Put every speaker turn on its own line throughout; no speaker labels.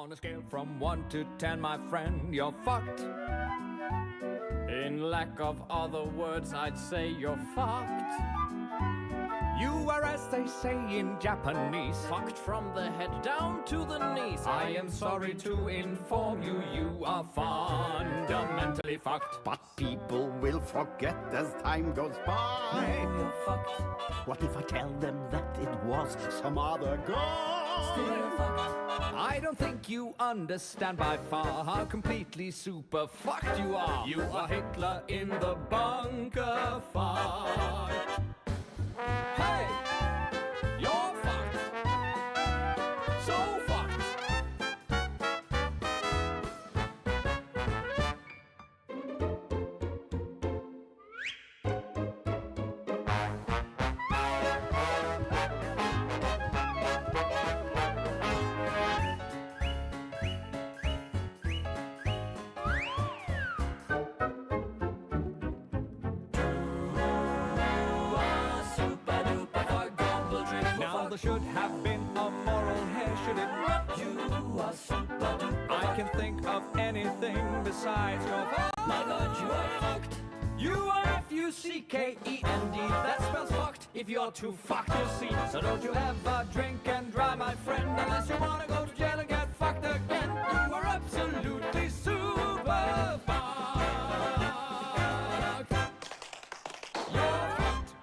On a scale from 1 to 10, my friend, you're fucked. In lack of other words, I'd say you're fucked. You are, as they say in Japanese, fucked from the head down to the knees. I am sorry to inform you, you are fundamentally fucked.
But people will forget as time goes by.
You're fucked.
What if I tell them that it was some other guy?
Still fucked. I don't think you understand by far how completely super fucked you are. You are Hitler in the bunker fight. Hey! You're fucked. So fucked. There should have been a moral here, should it not?
You are super duper.
I can think of anything besides your fuck.
My God, you are fucked.
You are F-U-C-K-E-N-D. That spells fucked if you're too fucked, you see. So don't you ever drink and drive, my friend, unless you wanna go to jail and get fucked again. You are absolutely super fucked. You're fucked.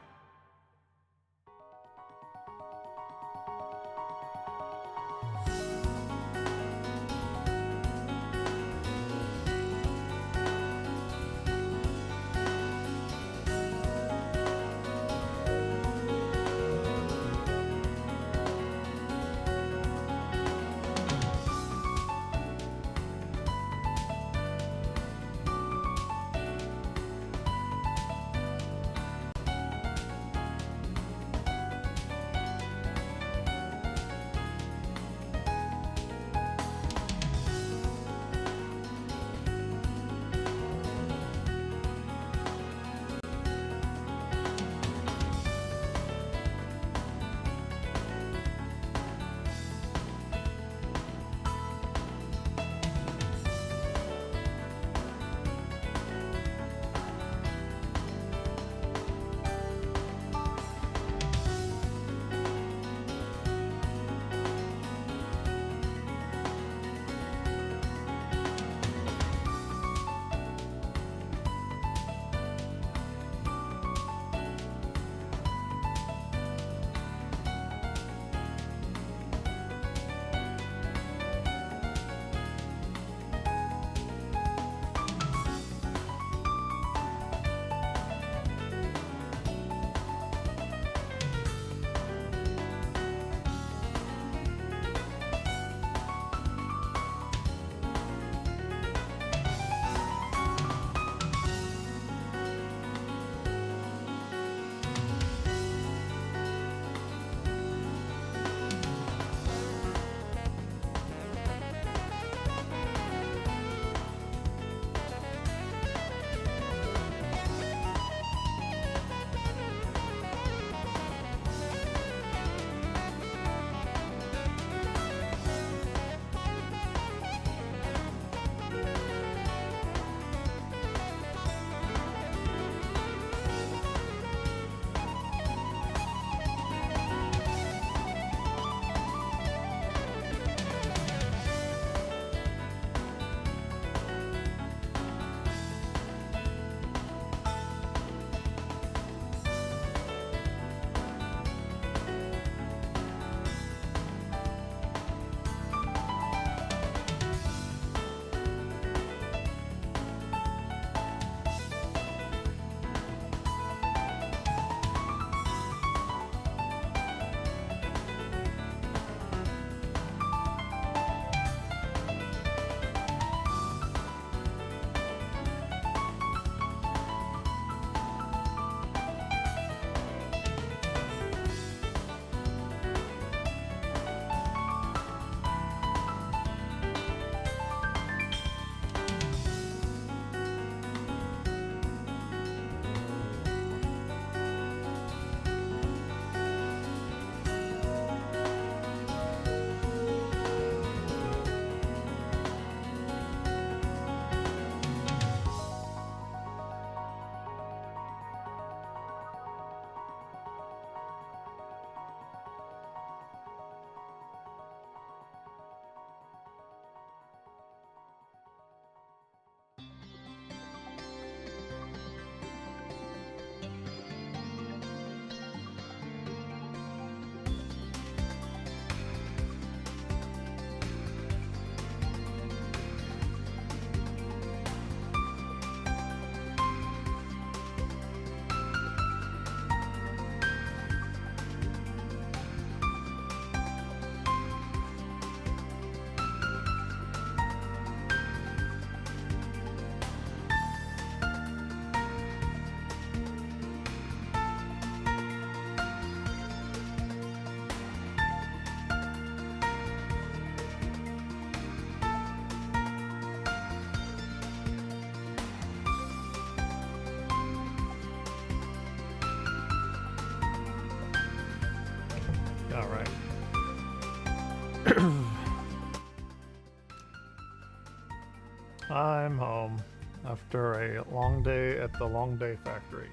I'm home after a long day at the Long Day Factory.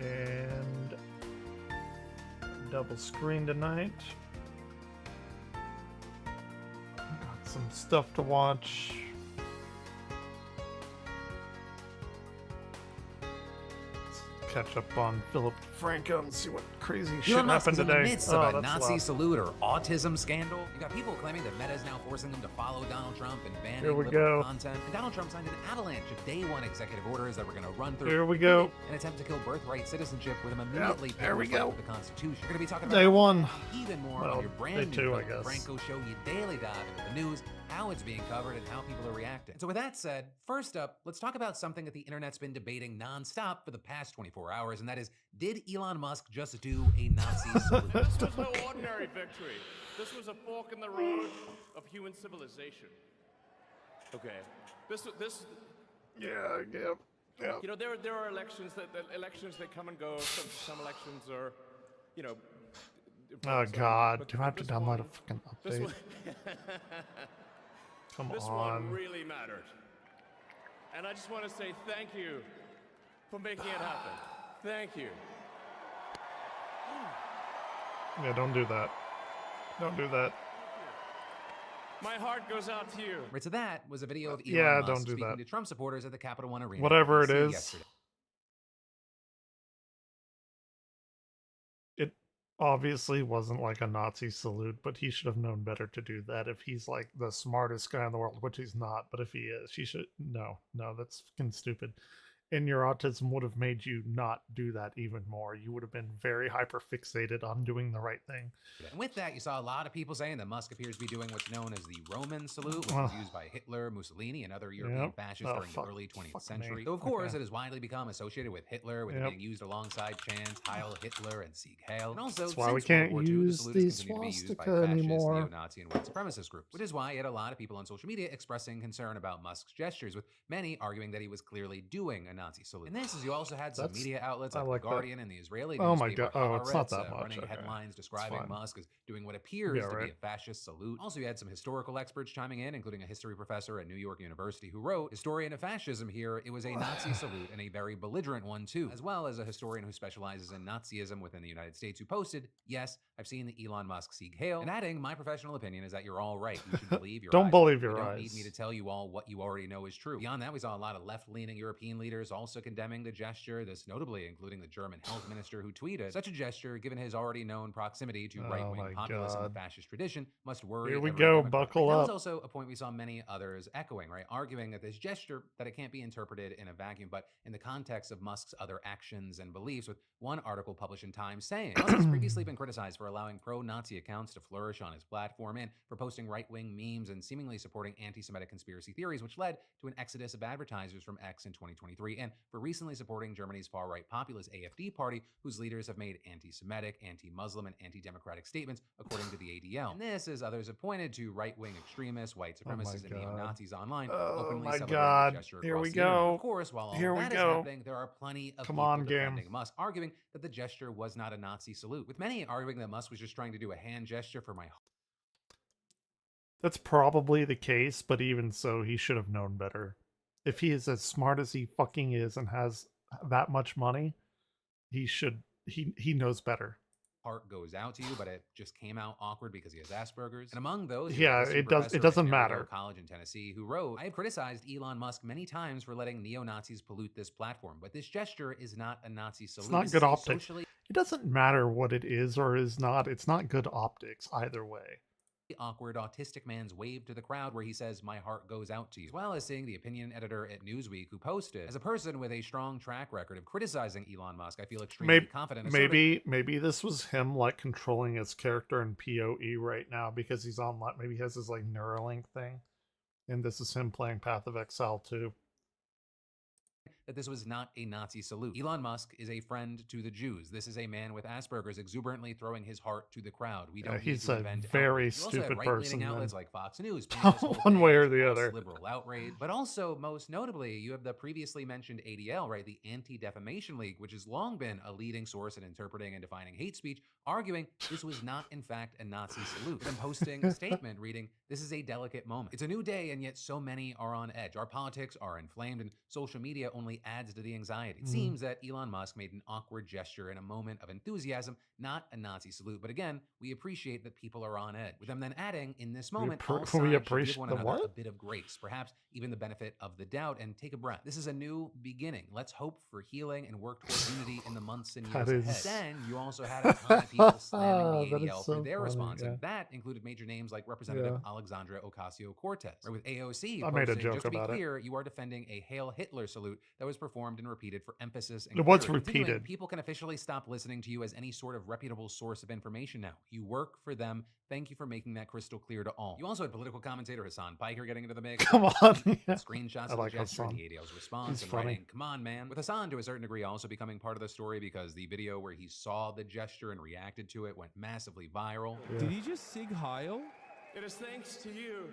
And double screen tonight. Got some stuff to watch. Catch up on Philip DeFranco and see what crazy shit
Elon Musk
happened
is in the
today.
midst of a
that's
Nazi
loud.
salute or autism scandal. You got people claiming that Meta is now forcing them to follow Donald Trump and banning
Here we
liberal
go.
content. And Donald Trump signed an avalanche of day one executive orders that were going to run through.
Here we go.
An attempt to kill birthright citizenship with him immediately
there we go.
the Constitution. We're going to be talking about
Day one.
even more
Well,
on your brand
day
new
two, I
Philip
guess.
Franco show. You daily dive into the news, how it's being covered, and how people are reacting. So with that said, first up, let's talk about something that the internet's been debating nonstop for the past 24 hours, and that is, did Elon Musk just do a Nazi salute?
This was no ordinary victory. This was a fork in the road of human civilization. Okay. This.
Yeah.
You know, there are elections that come and go. Some elections are, you know.
Oh
sorry,
god,
but
do I have to
this
download
one-
a fucking
This
update?
one,
Come
this
on.
one really mattered. And I just want to say thank you for making it happen. Thank you.
Yeah, don't do that. Don't do that.
My heart goes out to you.
Right, so that was a video of Elon
Yeah,
Musk
don't do
speaking
that.
to Trump supporters at the Capital One Arena.
Whatever it
in DC
is.
yesterday.
It obviously wasn't like a Nazi salute, but he should have known better to do that if he's like the smartest guy in the world, which he's not, but if he is, he should no, that's fucking stupid. And your autism would have made you not do that even more. You would have been very hyper fixated on doing the right thing.
And with that, you saw a lot of people saying that Musk appears to be doing what's known as the Roman salute, which was used by Hitler, Mussolini, and other European
Yep.
fascists
Oh,
during
fuck-
the early 20th
fuck
century.
me.
Though, of course,
Okay.
it has widely become associated with Hitler, with it
Yep.
being used alongside chants Heil Hitler and Sieg Heil. And also,
That's why we
since
can't
World War II, the
use
salute
the
has continued to be used by
swastika
fascist,
anymore.
neo-Nazi, and white supremacist groups. Which is why you had a lot of people on social media expressing concern about Musk's gestures, with many arguing that he was clearly doing a Nazi salute. And this is you also had some
That's-
media outlets
I
like
like
The
that.
Guardian and the Israeli
Oh my
newspaper
God. Oh, it's not
Haaretz,
that much.
running
Okay.
headlines
It's
describing
fine.
Musk as doing what appears
Yeah,
to be
right.
a fascist salute. Also, you had some historical experts chiming in, including a history professor at New York University who wrote, "Historian of fascism here, it was a Nazi salute and a very belligerent one too," as well as a historian who specializes in Nazism within the United States who posted, "Yes, I've seen the Elon Musk Sieg Heil," and adding, "My professional opinion is that you're all right. You should believe your
Don't
eyes.
believe your
You don't
eyes.
need me to tell you all what you already know is true." Beyond that, we saw a lot of left-leaning European leaders also condemning the gesture, this notably including the German health minister who tweeted, "Such a gesture, given his already known proximity to
Oh
right-wing
my
populism and
God.
fascist tradition, must worry
Here we
every
go,
Democrat."
buckle
That was
up.
also a point we saw many others echoing, right? Arguing that this gesture, that it can't be interpreted in a vacuum, but in the context of Musk's other actions and beliefs, with one article published in Time saying, Musk has previously been criticized for allowing pro-Nazi accounts to flourish on his platform and for posting right-wing memes and seemingly supporting anti-Semitic conspiracy theories, which led to an exodus of advertisers from X in 2023, and for recently supporting Germany's far-right populist AfD party, whose leaders have made anti-Semitic, anti-Muslim, and anti-democratic statements, according to the ADL. And this, as others have pointed to, right-wing extremists, white supremacists, and
God.
neo-Nazis online
Oh
openly
my
celebrating
God.
the gesture
Here
across
we
the internet.
go.
Of course, while all
Here we
that is
go.
happening, there are plenty of
Come
people
on, game.
defending Musk, arguing that the gesture was not a Nazi salute, with many arguing that Musk was just trying to do a hand gesture for my
That's probably the case, but even so, he should have known better. If he is as smart as he fucking is and has that much money, he knows better.
heart goes out to you, but it just came out awkward because he has Asperger's. And among those,
Yeah,
it
it doesn't matter.
College in Tennessee, who wrote, "I have criticized Elon Musk many times for letting neo-Nazis pollute this platform, but this gesture is not a Nazi salute.
It's not
This
good
is a
optics.
socially
It doesn't matter what it is or is not. It's not good optics either way.
awkward autistic man's wave to the crowd where he says, 'My heart goes out to you,' as well as seeing the opinion editor at Newsweek who posted, 'As a person with a strong track record of criticizing Elon Musk, I feel extremely confident asserting
Maybe this was him like controlling his character in PoE right now because he's on like maybe he has his like Neuralink thing, and this is him playing Path of Exile too.
that this was not a Nazi salute. Elon Musk is a friend to the Jews. This is a man with Asperger's exuberantly throwing his heart to the crowd. We don't need
he's
to
a
invent
very
outrage. You also had
stupid
right-leaning
person,
outlets
then.
like Fox News painting this whole
One
thing
way or
as
the
false
other.
liberal outrage. But also, most notably, you have the previously mentioned ADL, right, the Anti-Defamation League, which has long been a leading source in interpreting and defining hate speech, arguing this was not, in fact, a Nazi salute. Them posting a statement reading, "This is a delicate moment. It's a new day, and yet so many are on edge. Our politics are inflamed, and social media only adds to the anxiety." It seems that Elon Musk made an awkward gesture in a moment of enthusiasm, not a Nazi salute. But again, we appreciate that people are on edge. With them then adding, in this moment, all
we
sides should give
appreciate
one
the
another
what?
a bit of grace, perhaps even the benefit of the doubt, and take a breath. This is a new beginning. Let's hope for healing and work towards unity in the months and years ahead. Then you also had a ton of people slamming the
That is
ADL
so
for their
funny,
response,
yeah.
and that included major names like Representative
Yeah.
Alexandra Ocasio-Cortez. Right, with AOC
I made a
posting,
joke
just to be
about it.
clear, you are defending a Hail Hitler salute that was performed and repeated for emphasis and
It was
clarity. Continuing,
repeated.
people can officially stop listening to you as any sort of reputable source of information now. You work for them. Thank you for making that crystal clear to all. You also had political commentator Hassan Piker getting into the mix.
Come on. Yeah.
Screenshots
I
of
like
the gesture,
Hassan.
the ADL's response,
He's
and
funny.
writing, "Come on, man." With Hassan, to a certain degree, also becoming part of the story because the video where he saw the gesture and reacted to it went massively viral.
Did he just sig Heil?
It is thanks to you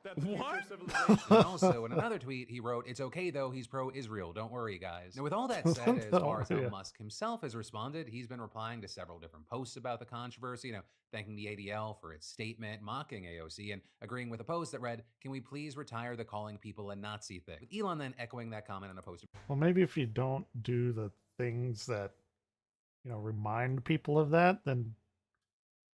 that the future
What?
of civilization.
And also, in another tweet, he wrote, "It's okay though, he's pro-Israel. Don't worry, guys." Now, with all that said, as far as how
Yeah.
Musk himself has responded, he's been replying to several different posts about the controversy, thanking the ADL for its statement, mocking AOC, and agreeing with a post that read, "Can we please retire the calling people a Nazi thing?" With Elon then echoing that comment in a post.
Well, maybe if you don't do the things that, remind people of that, then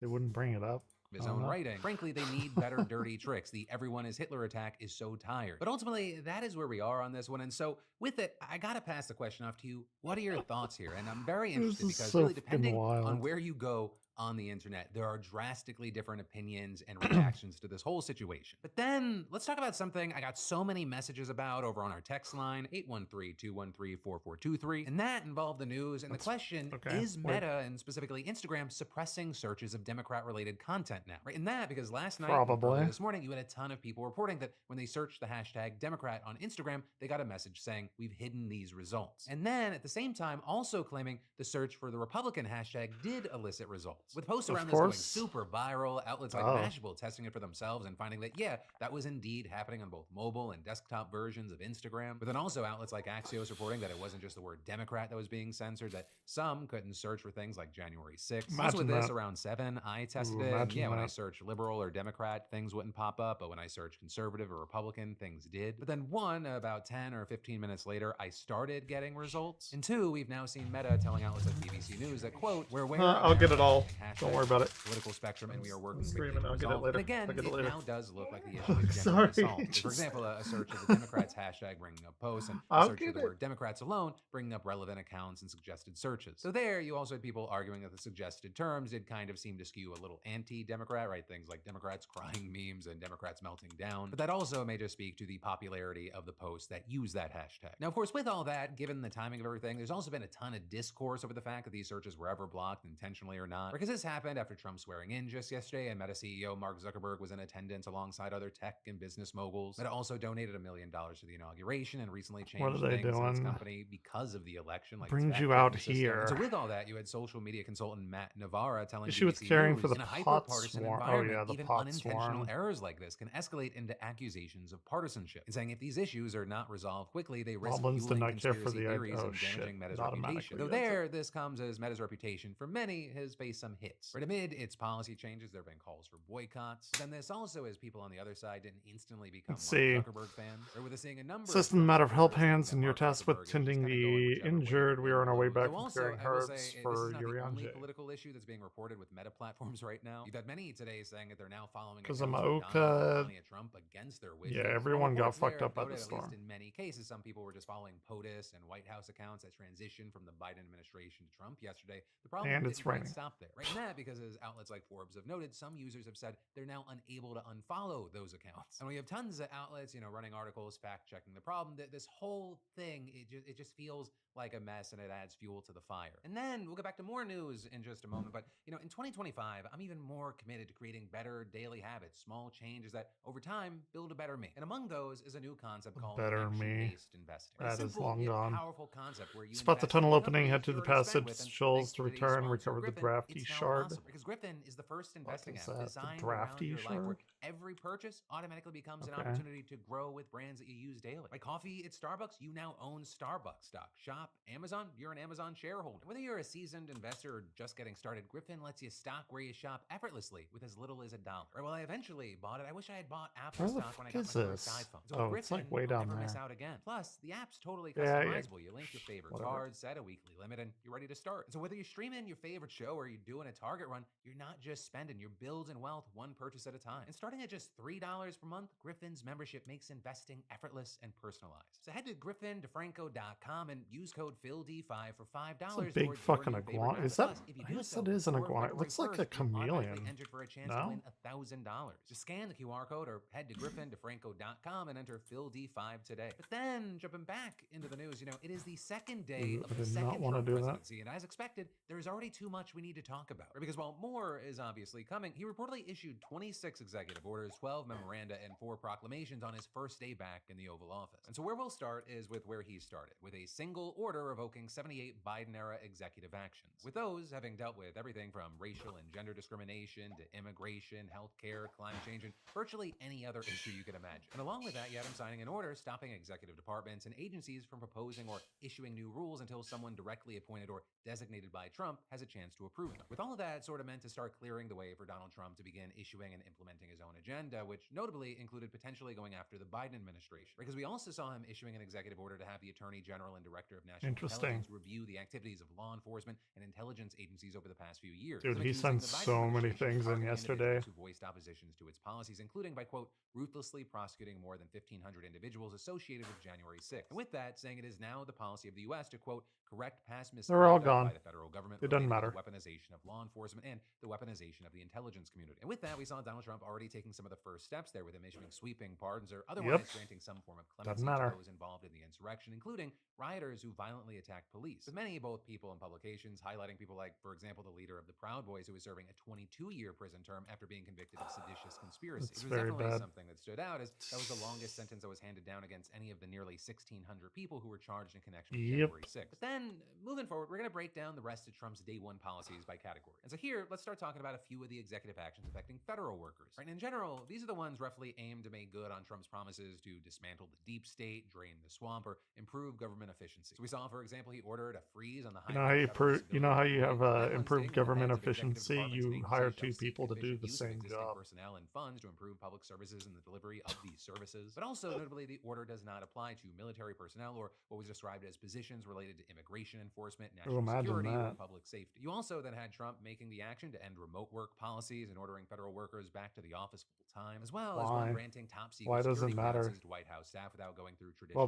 they wouldn't bring it up.
His
I don't
own
know.
writing. Frankly, they need better dirty tricks. The everyone is Hitler attack is so tired. But ultimately, that is where we are on this one. And so with it, I gotta pass the question off to you. What are your thoughts here? And I'm very interested
This is
because
so
really
fucking
depending on
wild.
where you go on the internet, there are drastically different opinions and reactions to this whole situation. But then let's talk about something I got so many messages about over on our text line, 813-213-4423. And that involved the news. And the question,
okay.
is
Wait.
Meta and specifically Instagram suppressing searches of Democrat-related content now? Right? And that because last night,
Probably.
earlier this morning, you had a ton of people reporting that when they searched the hashtag Democrat on Instagram, they got a message saying, "We've hidden these results." And then at the same time, also claiming the search for the Republican hashtag did elicit results. With posts
Of
around this going
course.
super viral, outlets like
Oh.
Mashable testing it for themselves and finding that, yeah, that was indeed happening on both mobile and desktop versions of Instagram. But then also outlets like Axios reporting that it wasn't just the word Democrat that was being censored, that some couldn't search for things like January 6th. Also with
Imagine
this
that.
around 7, I tested
Ooh,
it. And
imagine
yeah, when I
that.
searched liberal or Democrat, things wouldn't pop up. But when I searched conservative or Republican, things did. But then one, about 10 or 15 minutes later, I started getting results. And two, we've now seen Meta telling outlets like BBC News that, quote, "We're aware
I'll get it all.
hashtag
Don't worry about it.
political spectrum, and we are working
I'm
quickly
screaming.
to
I'll get it
resolve."
later.
And again,
I'll get it
it
later.
now does look like the issue is
Sorry,
generally solved. For
just-
example, a search of the Democrats hashtag bringing up posts, and a
I'll
search for
get
the
it.
word Democrats alone bringing up relevant accounts and suggested searches. So there, you also had people arguing that the suggested terms did kind of seem to skew a little anti-Democrat, right? Things like Democrats crying memes and Democrats melting down. But that also may just speak to the popularity of the posts that use that hashtag. Now, of course, with all that, given the timing of everything, there's also been a ton of discourse over the fact that these searches were ever blocked intentionally or not. Because this happened after Trump swearing in just yesterday, and Meta CEO Mark Zuckerberg was in attendance alongside other tech and business moguls. Meta also donated $1 million to the inauguration and recently
What
changed
are they
things in its
doing?
company because of the election. Like
Brings
its
you
fact-checking
out
system.
here.
And so with all that, you had social media consultant Matt Navarra telling
She was
BBC
caring
News,
for the
in a
pot
hyper-partisan
swarm. Oh,
environment,
yeah, the
even
pot
unintentional
swarm.
errors like this can escalate into accusations of partisanship. And saying if these issues are not resolved quickly, they risk
Goblins did
fueling
not care for
conspiracy
the
theories
oh
and
shit.
damaging Meta's
Automatically,
reputation. Though
that's it.
there, this comes as Meta's reputation for many has faced some hits. Right amid its policy changes, there have been calls for boycotts. But then this also is people on the other side didn't instantly become
Let's see.
Mark Zuckerberg fans. Or with us seeing a number
System
of
matter of help
supporters
hands
that
and your
Mark
task with
Zuckerberg is just
tending
kinda going
the
whichever way
injured. We are on our way
blows.
back
So
from
also,
curing
I will say,
herbs
this is
for
not the only
Uriange.
political issue that's being reported with Meta platforms right now. You've had many today saying that they're now following
Because
accounts
I'm
like Donald
Oka.
and Melania Trump against their wishes.
Yeah,
While
everyone got
reports
fucked
there
up by
noted,
the
at
storm.
least in many cases, some people were just following POTUS and White House accounts that transitioned from the Biden administration to Trump yesterday. The problem
And
didn't
it's
quite
raining.
stop there. Right, and that because, as outlets like Forbes have noted, some users have said they're now unable to unfollow those accounts. And we have tons of outlets, running articles, fact-checking the problem. That this whole thing, it just feels like a mess, and it adds fuel to the fire. And then we'll get back to more news in just a moment. But in 2025, I'm even more committed to creating better daily habits, small changes that over time build a better me. And among those is a new concept called
Better me.
action-based investing. A
That is
simple
long
yet
gone.
powerful concept where you
Spot the
invest in
tunnel
a
opening,
company
head to
you
the
already spent
passage
with, and
shoals
thanks
to
today's
return,
sponsor,
recover the
Griffin,
drafty
it's now
shard.
awesome, because Griffin is the first investing
is
app
that? The
designed
drafty
around your life, where
shard?
every purchase automatically becomes an
Okay.
opportunity to grow with brands that you use daily. Like coffee at Starbucks, you now own Starbucks stock. Shop Amazon, you're an Amazon shareholder. And whether you're a seasoned investor or just getting started, Griffin lets you stock where you shop effortlessly with as little as $1. Right, well, I eventually bought it. I wish I had bought Apple
Where the
stock when I
fuck
got
is
my first
this?
iPhone. So
Oh,
with
it's like
Griffin,
way
you'll
down
never miss
there.
out again. Plus, the app's totally
Yeah, yeah.
customizable. You link your favorite
Whatever.
cards, set a weekly limit, and you're ready to start. And so whether you're streaming your favorite show or you're doing a Target run, you're not just spending, you're building wealth one purchase at a time. And starting at just $3 per month, Griffin's membership makes investing effortless and personalized. So head to griffindefranco.com and use code PHILD5 for $5
It's a big
towards
fucking
your new favorite
iguana.
habit.
Is that?
Plus, if you
I
do
guess
so
that is an
before
iguana. It
February
looks like a
1st, you automatically
chameleon.
entered for a chance to
No?
win $1,000. Just scan the QR code or head to griffindefranco.com and enter PHILD5 today. But then, jumping back into the news, it is the second day
Ooh,
of
I
the
did not
second
wanna
Trump
do that.
presidency, and as expected, there is already too much we need to talk about. Right? Because while more is obviously coming, he reportedly issued 26 executive orders, 12 memoranda, and 4 proclamations on his first day back in the Oval Office. And so where we'll start is with where he started, with a single order revoking 78 Biden-era executive actions. With those having dealt with everything from racial and gender discrimination to immigration, healthcare, climate change, and virtually any other issue you could imagine. And along with that, you had him signing an order stopping executive departments and agencies from proposing or issuing new rules until someone directly appointed or designated by Trump has a chance to approve them. With all of that sort of meant to start clearing the way for Donald Trump to begin issuing and implementing his own agenda, which notably included potentially going after the Biden administration. Because we also saw him issuing an executive order to have the Attorney General and Director of National Intelligence review the activities of law enforcement and intelligence agencies over the past few years.
Dude, he sent so many things in yesterday.
Who voiced oppositions to its policies, including by, quote, ruthlessly prosecuting more than 1,500 individuals associated with January 6th. And with that, saying it is now the policy of the U.S. to, quote, correct past misconduct by the federal government
It doesn't
related
matter.
to the weaponization of law enforcement and the weaponization of the intelligence community. And with that, we saw Donald Trump already taking some of the first steps there, with him issuing sweeping pardons or otherwise granting some form of clemency to those involved in the insurrection, including rioters who violently attacked police. With many, both people and publications, highlighting people like, for example, the leader of the Proud Boys, who was serving a 22-year prison term after being convicted of seditious conspiracy.
That's
It was definitely
bad.
something that stood out, as that was the longest sentence that was handed down against any of the nearly 1,600 people who were charged in connection with January 6th. But then, moving forward, we're going to break down the rest of Trump's day one policies by category. And so here, let's start talking about a few of the executive actions affecting federal workers. Right? And in general, these are the ones roughly aimed to make good on Trump's promises to dismantle the deep state, drain the swamp, or improve government efficiency. So we saw, for example, he ordered a freeze on the hiring
You know how you have improved government efficiency? You hire 2 people to do the same job.
Personnel and funds to improve public services and the delivery of these services. But also, notably, the order does not apply to military personnel or what was described as positions related to immigration enforcement, national security, or public safety. You also then had Trump making the action to end remote work policies and ordering federal workers back to the office full-time, as well as one granting top secret security clearances to White House staff without going through traditional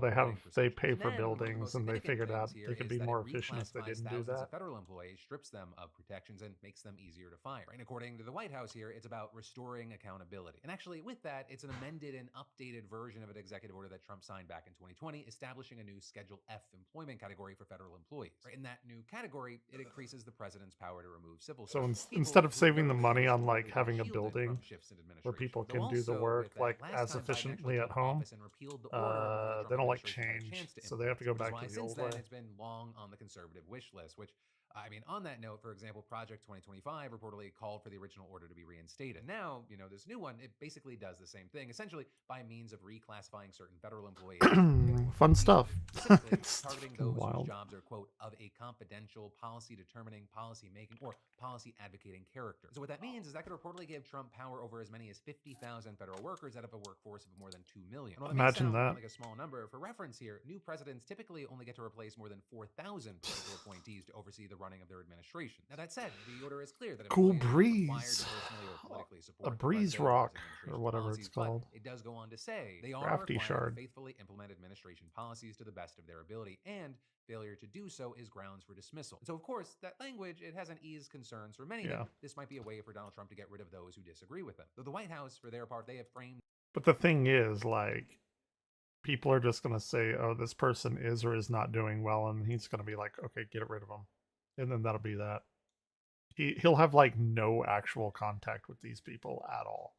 they pay for buildings, and they figured out they could be more efficient if they didn't do that.
Of federal employees, strips them of protections, and makes them easier to fire. And according to the White House here, it's about restoring accountability. And actually, with that, it's an amended and updated version of an executive order that Trump signed back in 2020, establishing a new Schedule F employment category for federal employees. Right? In that new category, it increases the president's power to remove civil service.
So instead of saving the money on like having a building where people can do the work like as efficiently at home, they don't like change, so they have to go back to the old way.
It's been long on the conservative wish list, which, I mean, on that note, for example, Project 2025 reportedly called for the original order to be reinstated. Now, this new one, it basically does the same thing, essentially by means of reclassifying certain federal employees.
Fun stuff. It's
targeting those whose jobs are, quote, of a confidential, policy determining, policy making, or policy advocating character. So what that means is that could reportedly give Trump power over as many as 50,000 federal workers out of a workforce of more than 2 million.
Imagine that.
Like a small number. For reference here, new presidents typically only get to replace more than 4,000 political appointees to oversee the running of their administration. Now that said, the order is clear that
cool
employees are required
breeze.
to personally or politically support
A
the
breeze
president
rock,
his
or
administration's
whatever
policies,
it's called.
But it does go on to say they are
Crafty
required
shard.
to faithfully implement administration policies to the best of their ability, and failure to do so is grounds for dismissal. And so, of course, that language, it hasn't eased concerns for many
Yeah.
that this might be a way for Donald Trump to get rid of those who disagree with him. Though the White House, for their part, they have framed
But the thing is, like, people are just going to say, oh, this person is or is not doing well, and he's going to be like, okay, get rid of him. And then that'll be that. He'll have, like, no actual contact with these people at all.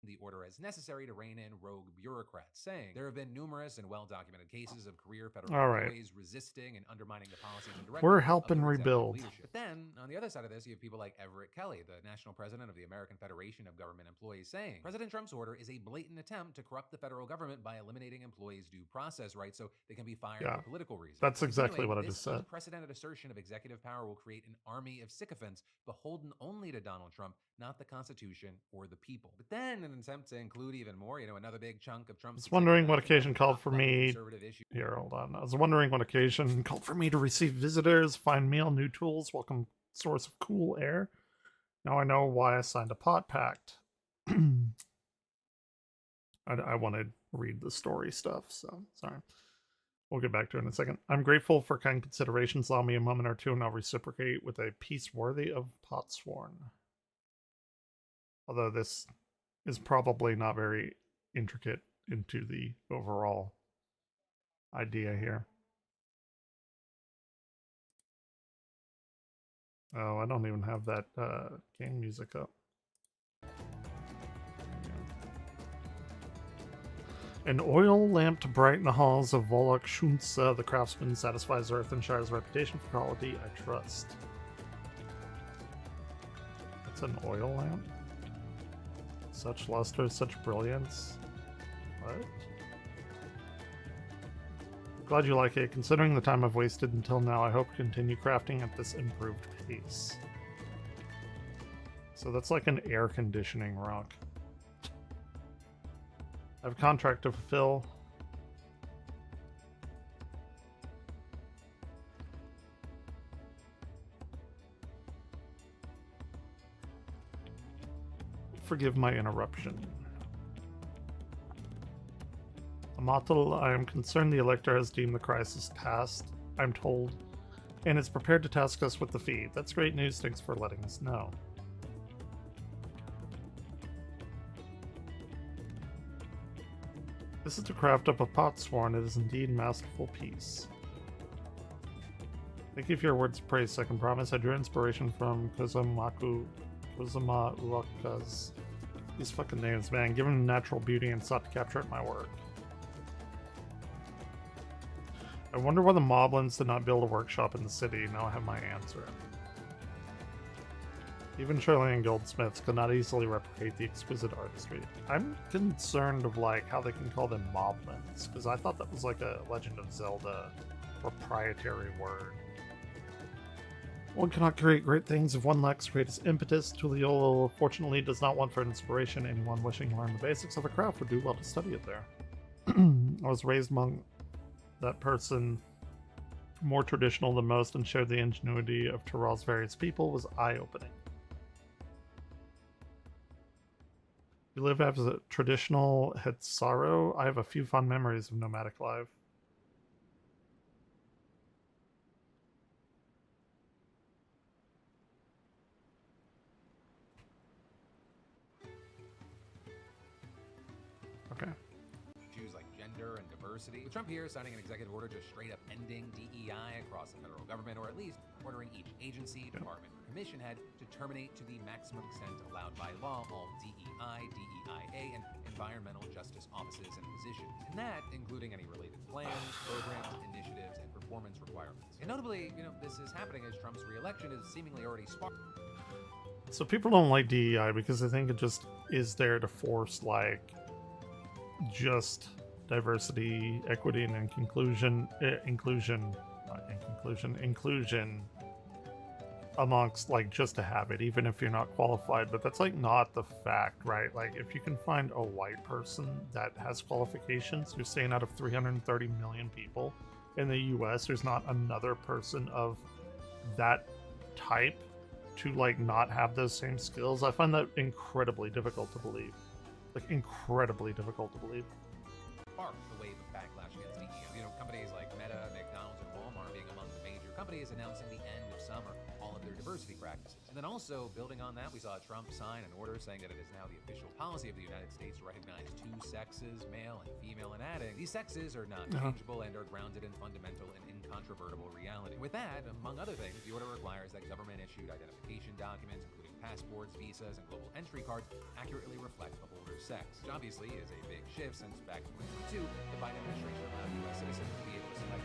the order as necessary to rein in rogue bureaucrats, saying there have been numerous and well-documented cases of career federal
All right.
employees resisting and undermining the policies and directives
We're
of
helping
their executive
rebuild.
leadership. But then, on the other side of this, you have people like Everett Kelly, the national president of the American Federation of Government Employees, saying President Trump's order is a blatant attempt to corrupt the federal government by eliminating employees' due process rights so they can be fired
Yeah.
for political reasons.
That's exactly
Continuing,
what I
this
just said.
unprecedented assertion of executive power will create an army of sycophants beholden only to Donald Trump, not the Constitution or the people. But then, in an attempt to include even more, another big chunk of Trump's.
I was wondering what occasion called for
hot-button
me.
conservative issue.
Here, hold on. I was wondering what occasion called for me to receive visitors, find meal, new tools, welcome source of cool air. Now I know why I signed a pot pact. I want to read the story stuff, so sorry. We'll get back to it in a second. I'm grateful for kind considerations. Allow me a moment or two, and I'll reciprocate with a piece worthy of potsworn. Although this is probably not very intricate into the overall idea here. Oh, I don't even have that game music up. An oil lamp to brighten the halls of Volok Shunsa, the craftsman satisfies Earth and Shire's reputation for quality I trust. That's an oil lamp? Such luster, such brilliance. What? Glad you like it. Considering the time I've wasted until now, I hope to continue crafting at this improved pace. So that's like an air conditioning rock. I have a contract to fulfill. Forgive my interruption. Amatal, I am concerned the Elector has deemed the crisis past, I'm told, and is prepared to task us with the feed. That's great news, thanks for letting us know. This is to craft up a potsworn, it is indeed masterful piece. Thank you for your words of praise, second promise. I drew inspiration from Kozuma Uoka's. These fucking names, man. Given them natural beauty and sought to capture it in my work. I wonder why the Moblins did not build a workshop in the city. Now I have my answer. Even Chilean goldsmiths could not easily replicate the exquisite artistry. I'm concerned of like how they can call them Moblins, because I thought that was like a Legend of Zelda proprietary word. One cannot create great things if one lacks greatest impetus. Tuliolo fortunately does not want for inspiration. Anyone wishing to learn the basics of a craft would do well to study it there. I was raised among that person more traditional than most and shared the ingenuity of Tiral's various people was eye-opening. You live as a traditional Hetsaro. I have a few fond memories of nomadic life. Okay.
Issues like gender and diversity. With Trump here signing an executive order just straight up ending DEI across the federal government, or at least ordering each agency, department, or commission head to terminate to the maximum extent allowed by law all DEI, DEIA, and environmental justice offices and positions. And that, including any related plans, programs, initiatives, and performance requirements. And notably, this is happening as Trump's re-election is seemingly already sparked.
So people don't like DEI because they think it just is there to force like just diversity, equity, and inclusion amongst like just to have it, even if you're not qualified. But that's like not the fact, right? Like if you can find a white person that has qualifications, you're saying out of 330 million people in the US, there's not another person of that type to like not have those same skills. I find that incredibly difficult to believe. Like incredibly difficult to believe.
Spark the wave of backlash against DEI. You know, companies like Meta, McDonald's, and Walmart being among the major companies announcing the end of summer all of their diversity practices. And then also, building on that, we saw Trump sign an order saying that it is now the official policy of the United States to recognize two sexes, male and female, and adding these sexes are not changeable and are grounded in fundamental and incontrovertible reality. With that, among other things, the order requires that government-issued identification documents, including passports, visas, and global entry cards, accurately reflect the holder's sex, which obviously is a big shift since back in 2022, the Biden administration allowed U.S. citizens to be able to select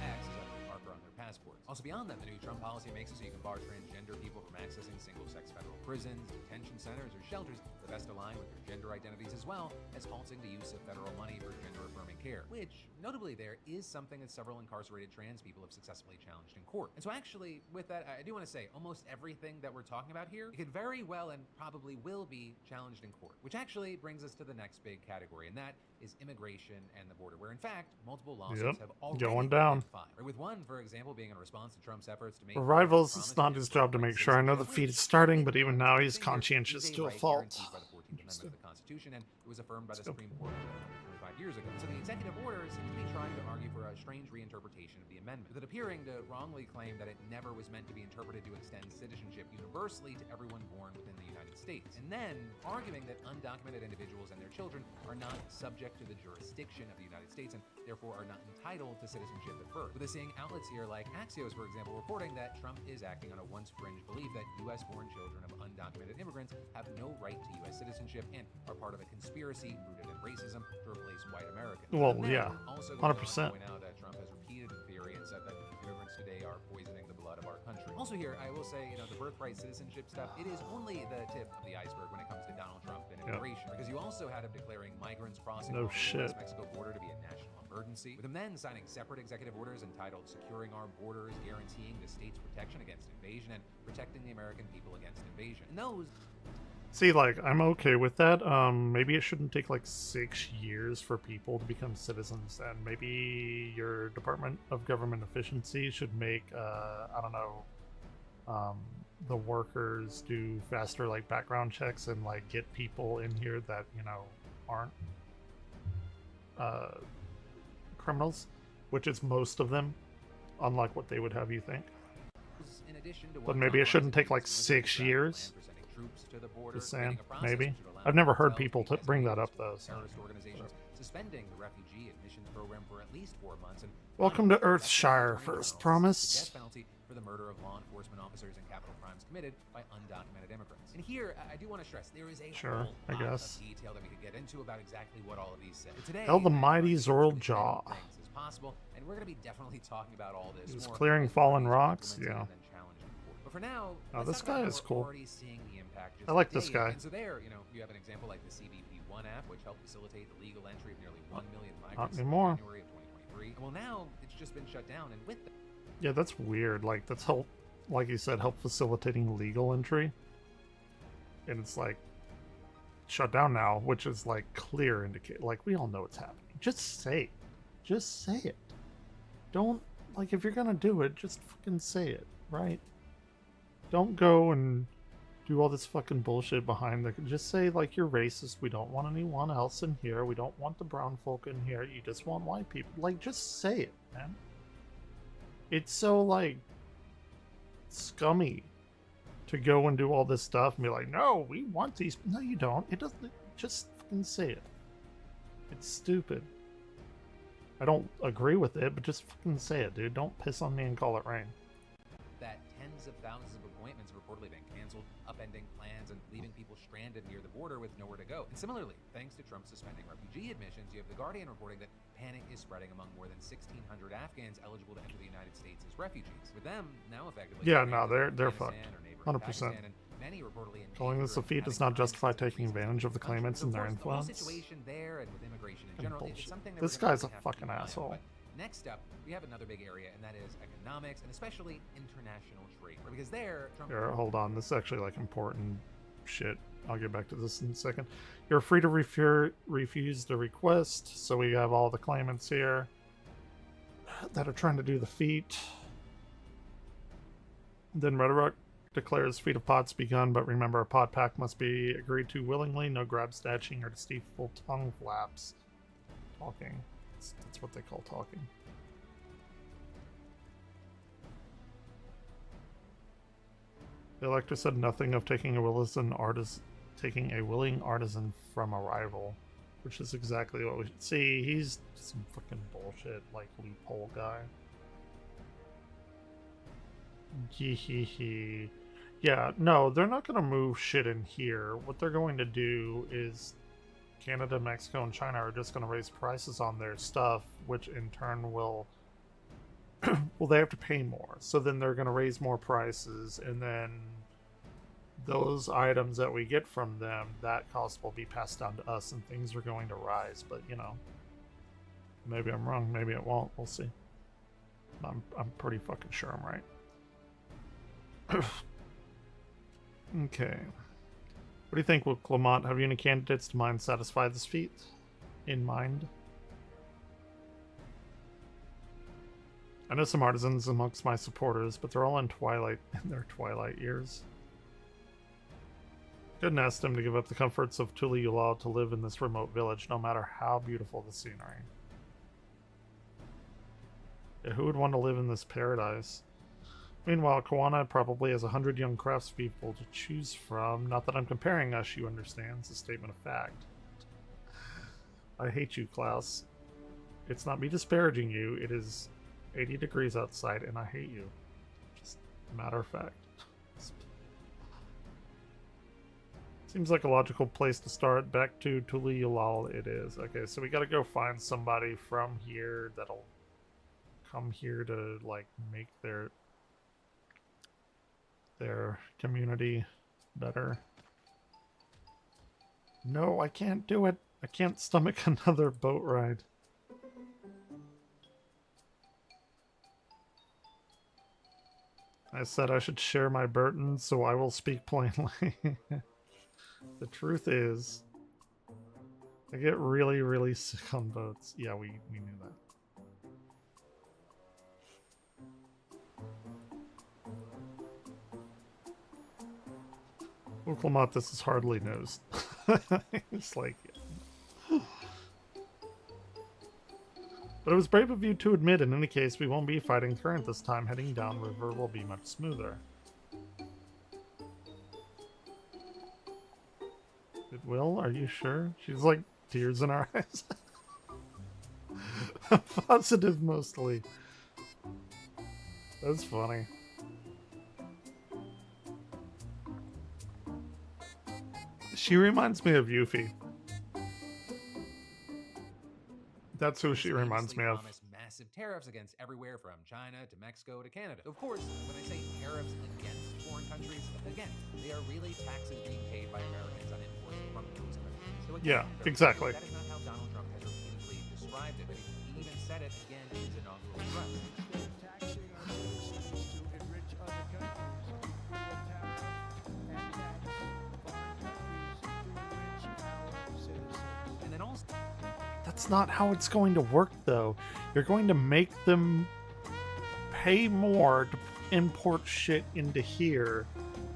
X as a marker on their passports. Also beyond that, the new Trump policy makes it so you can bar transgender people from accessing single-sex federal prisons, detention centers, or shelters that best align with their gender identities, as well as halting the use of federal money for gender-affirming care, which, notably there, is something that several incarcerated trans people have successfully challenged in court. And so actually, with that, I do want to say, almost everything that we're talking about here, it could very well and probably will be challenged in court, which actually brings us to the next big category, and that is immigration and the border, where in fact, multiple lawsuits have already
going down.
been filed. With one, for example, being in response to Trump's efforts to make
Rivals, it's not his job to make sure. I know the feed is starting, but even now he's conscientious to a fault.
By the 14th Amendment of the Constitution, and it was affirmed by the Supreme Court 25 years ago. So the executive order seems to be trying to argue for a strange reinterpretation of the amendment, with it appearing to wrongly claim that it never was meant to be interpreted to extend citizenship universally to everyone born within the United States, and then arguing that undocumented individuals and their children are not subject to the jurisdiction of the United States and therefore are not entitled to citizenship at birth. With us seeing outlets here like Axios, for example, reporting that Trump is acting on a once fringe belief that U.S.-born children of undocumented immigrants have no right to U.S. citizenship and are part of a conspiracy rooted in racism to replace white Americans.
Well,
And then
yeah,
also
100%.
point out that Trump has repeated the theory and said that immigrants today are poisoning the blood of our country. Also here, I will say, the birthright citizenship stuff, it is only the tip of the iceberg when it comes to Donald Trump and immigration, because you also had him declaring migrants crossing the U.S.-Mexico border to be a national emergency, with him then signing separate executive orders entitled Securing Our Borders, Guaranteeing the State's Protection Against Invasion, and Protecting the American People Against Invasion. And those...
See, like, I'm okay with that. Maybe it shouldn't take like 6 years for people to become citizens, and maybe your Department of Government Efficiency should make, I don't know, the workers do faster, like, background checks and, like, get people in here that, aren't criminals, which is most of them, unlike what they would have you think.
In addition to
But maybe it shouldn't take like 6 years. Just saying, maybe. I've never heard people bring that up though. So.
Suspending the refugee admissions program for at least 4 months. And
welcome to Earthshire, first promise.
Death penalty for the murder of law enforcement officers and capital crimes committed by undocumented immigrants. And here, I do want to stress there is a whole lot of detail that we could get into about exactly what all of these say. Today,
Hell, the mighty Zoral Jaw.
As possible, and we're going to be definitely talking about all this.
He's clearing fallen rocks, yeah.
But for now,
oh, this guy is cool.
Impact
I like this guy.
And so there, you have an example like the CBP One app, which helped facilitate the legal entry of nearly 1 million migrants in January of 2023. And well, now it's just been shut down, and with that,
yeah, that's weird. Like that's help, like you said, help facilitating legal entry, and it's like shut down now, which is like clear indicate. Like we all know what's happening. Just say it. Just say it. Don't like if you're gonna do it, just fucking say it, right? Don't go and do all this fucking bullshit behind the... Just say, like, you're racist. We don't want anyone else in here. We don't want the brown folk in here. You just want white people. Like, just say it, man. It's so, like, scummy to go and do all this stuff and be like, no, we want these... No, you don't. It doesn't... Just fucking say it. It's stupid. I don't agree with it, but just fucking say it, dude. Don't piss on me and call it rain.
That tens of thousands of appointments have reportedly been canceled, upending plans and leaving people stranded near the border with nowhere to go. And similarly, thanks to Trump suspending refugee admissions, you have The Guardian reporting that panic is spreading among more than 1,600 Afghans eligible to enter the United States as refugees. With them now effectively...
Yeah, no, they're fucked. 100%.
Many reportedly
calling this a feat does not justify taking advantage of the claimants and their influence.
The situation there and with immigration in general, it's something that
this guy's a fucking asshole.
Next up, we have another big area, and that is economics, and especially international trade. Because there, Trump...
Here, hold on. This is actually, like, important shit. I'll get back to this in a second. You're free to refuse the request. So we have all the claimants here that are trying to do the feat. Then Rhetoric declares feat of pots begun, but remember a pot pack must be agreed to willingly, no grab snatching or deceitful tongue flaps. Talking. That's what they call talking. The elector said nothing of taking a willing artisan from a rival, which is exactly what we should see. He's some freaking bullshit, like loophole guy. Hee. Yeah, no, they're not going to move shit in here. What they're going to do is Canada, Mexico, and China are just going to raise prices on their stuff, which in turn will well, they have to pay more. So then they're going to raise more prices, and then those items that we get from them, that cost will be passed down to us, and things are going to rise. But, you know, maybe I'm wrong. Maybe it won't. We'll see. I'm pretty fucking sure I'm right. Okay. What do you think, Will Clement? Have you any candidates to mind satisfy this feat? In mind? I know some artisans amongst my supporters, but they're all in their twilight years. Couldn't ask them to give up the comforts of Tuli-Yulal to live in this remote village, no matter how beautiful the scenery. Yeah, who would want to live in this paradise? Meanwhile, Kawana probably has 100 young craftspeople to choose from. Not that I'm comparing us, you understand. It's a statement of fact. I hate you, Klaus. It's not me disparaging you. It is 80 degrees outside, and I hate you. Just a matter of fact. Seems like a logical place to start. Back to Tuli-Yulal it is. Okay, so we gotta go find somebody from here that'll come here to, like, make their community better. No, I can't do it. I can't stomach another boat ride. I said I should share my burden, so I will speak plainly. The truth is, I get really, really sick on boats. Yeah, we knew that. Well, Clement, this is hardly news. It's like... Yeah. But it was brave of you to admit, in any case, we won't be fighting current this time. Heading downriver will be much smoother. It will? Are you sure? She's like tears in her eyes. Positive mostly. That's funny. She reminds me of Yuffie. That's who she reminds me of.
Massive tariffs against everywhere from China to Mexico to Canada. Of course, when I say tariffs against foreign countries, again, they are really taxes being paid by Americans on imports from those countries. So again,
yeah, exactly.
That is not how Donald Trump has repeatedly described it, but he even said it again in his inaugural address.
Taxing our citizens to enrich other countries. We will tap and tax foreign countries to enrich our citizens.
And then also...
That's not how it's going to work, though. You're going to make them pay more to import shit into here,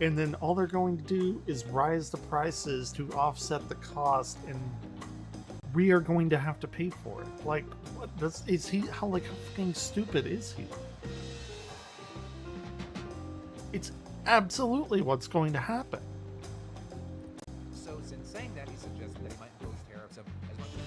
and then all they're going to do is rise the prices to offset the cost, and we are going to have to pay for it. Like, what is he? How fucking stupid is he? It's absolutely what's going to happen.
So, since saying that, he suggested that he might impose tariffs of as much as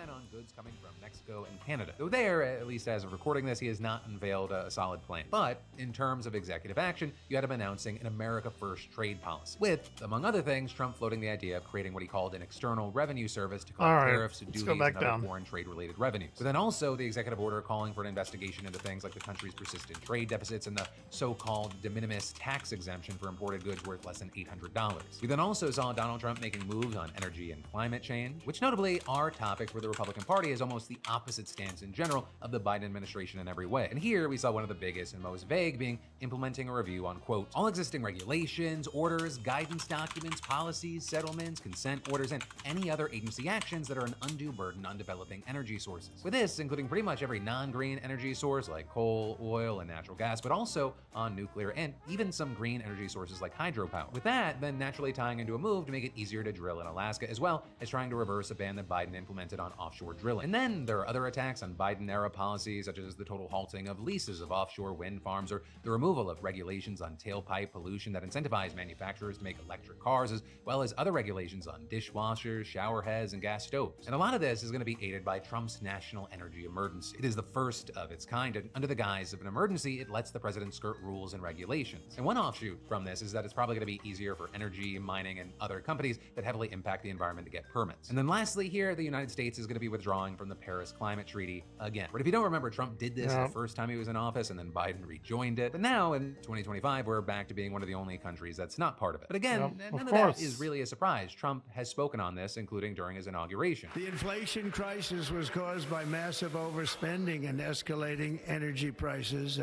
25% on goods coming from Mexico and Canada. Though there, at least as of recording this, he has not unveiled a solid plan. But in terms of executive action, you had him announcing an America First trade policy, with, among other things, Trump floating the idea of creating what he called an external revenue service to collect tariffs, duties, and other foreign trade-related revenues. But then also the executive order calling for an investigation into things like the country's persistent trade deficits and the so-called de minimis tax exemption for imported goods worth less than $800. We then also saw Donald Trump making moves on energy and climate change, which notably are topics where the Republican Party has almost the opposite stance in general of the Biden administration in every way. And here we saw one of the biggest and most vague being implementing a review on, quote, all existing regulations, orders, guidance documents, policies, settlements, consent orders, and any other agency actions that are an undue burden on developing energy sources. With this, including pretty much every non-green energy source like coal, oil, and natural gas, but also on nuclear and even some green energy sources like hydropower. With that, then naturally tying into a move to make it easier to drill in Alaska, as well as trying to reverse a ban that Biden implemented on offshore drilling. And then there are other attacks on Biden-era policies, such as the total halting of leases of offshore wind farms or the removal of regulations on tailpipe pollution that incentivize manufacturers to make electric cars, as well as other regulations on dishwashers, shower heads, and gas stoves. And a lot of this is going to be aided by Trump's national energy emergency. It is the first of its kind, and under the guise of an emergency, it lets the president skirt rules and regulations. And one offshoot from this is that it's probably going to be easier for energy, mining, and other companies that heavily impact the environment to get permits. And then lastly here, the United States is going to be withdrawing from the Paris Climate Treaty again. But if you don't remember, Trump did this the first time he was in office, and then Biden rejoined it. But now in 2025, we're back to being one of the only countries that's not part of it. But again, none of that is really a surprise. Trump has spoken on this, including during his inauguration.
The inflation crisis was caused by massive overspending and escalating energy prices.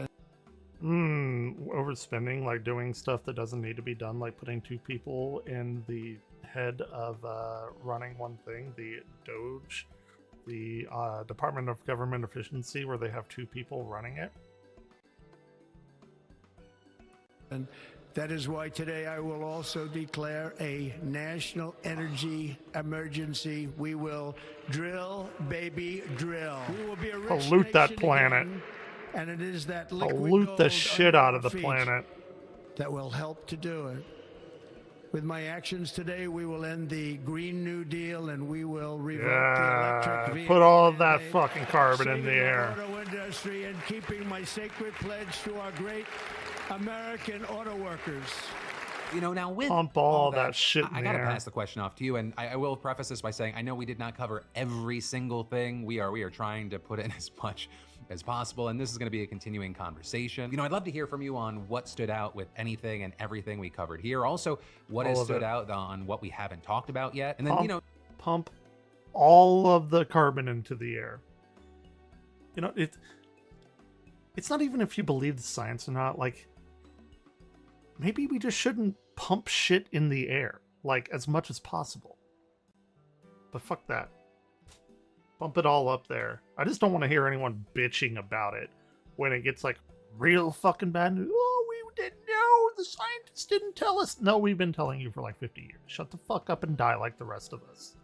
Overspending, like doing stuff that doesn't need to be done, like putting two people in the head of running one thing, the DOGE, the Department of Government Efficiency, where they have two people running it.
And that is why today I will also declare a national energy emergency. We will drill, baby, drill. We will be a rich
Pollute that
nation
planet.
again, and it is that liquid
Pollute the
gold
shit
under
out
our
of the
feet
planet.
that will help to do it. With my actions today, we will end the Green New Deal and we will revoke the electric vehicle.
Put all of that
mandate,
fucking carbon in
saving
the air.
auto industry and keeping my sacred pledge to our great American auto workers.
You know, now with
Pump all that shit in
I
the
gotta
air.
pass the question off to you, and I will preface this by saying I know we did not cover every single thing. We are trying to put in as much as possible, and this is going to be a continuing conversation. You know, I'd love to hear from you on what stood out with anything and everything we covered here. Also, what has stood out on what we haven't talked about yet, and then
Pump all of the carbon into the air. You know, it's not even if you believe the science or not. Like, maybe we just shouldn't pump shit in the air, like, as much as possible. But fuck that. Bump it all up there. I just don't want to hear anyone bitching about it when it gets, like, real fucking bad news. Oh, we didn't know. The scientists didn't tell us. No, we've been telling you for like 50 years. Shut the fuck up and die like the rest of us.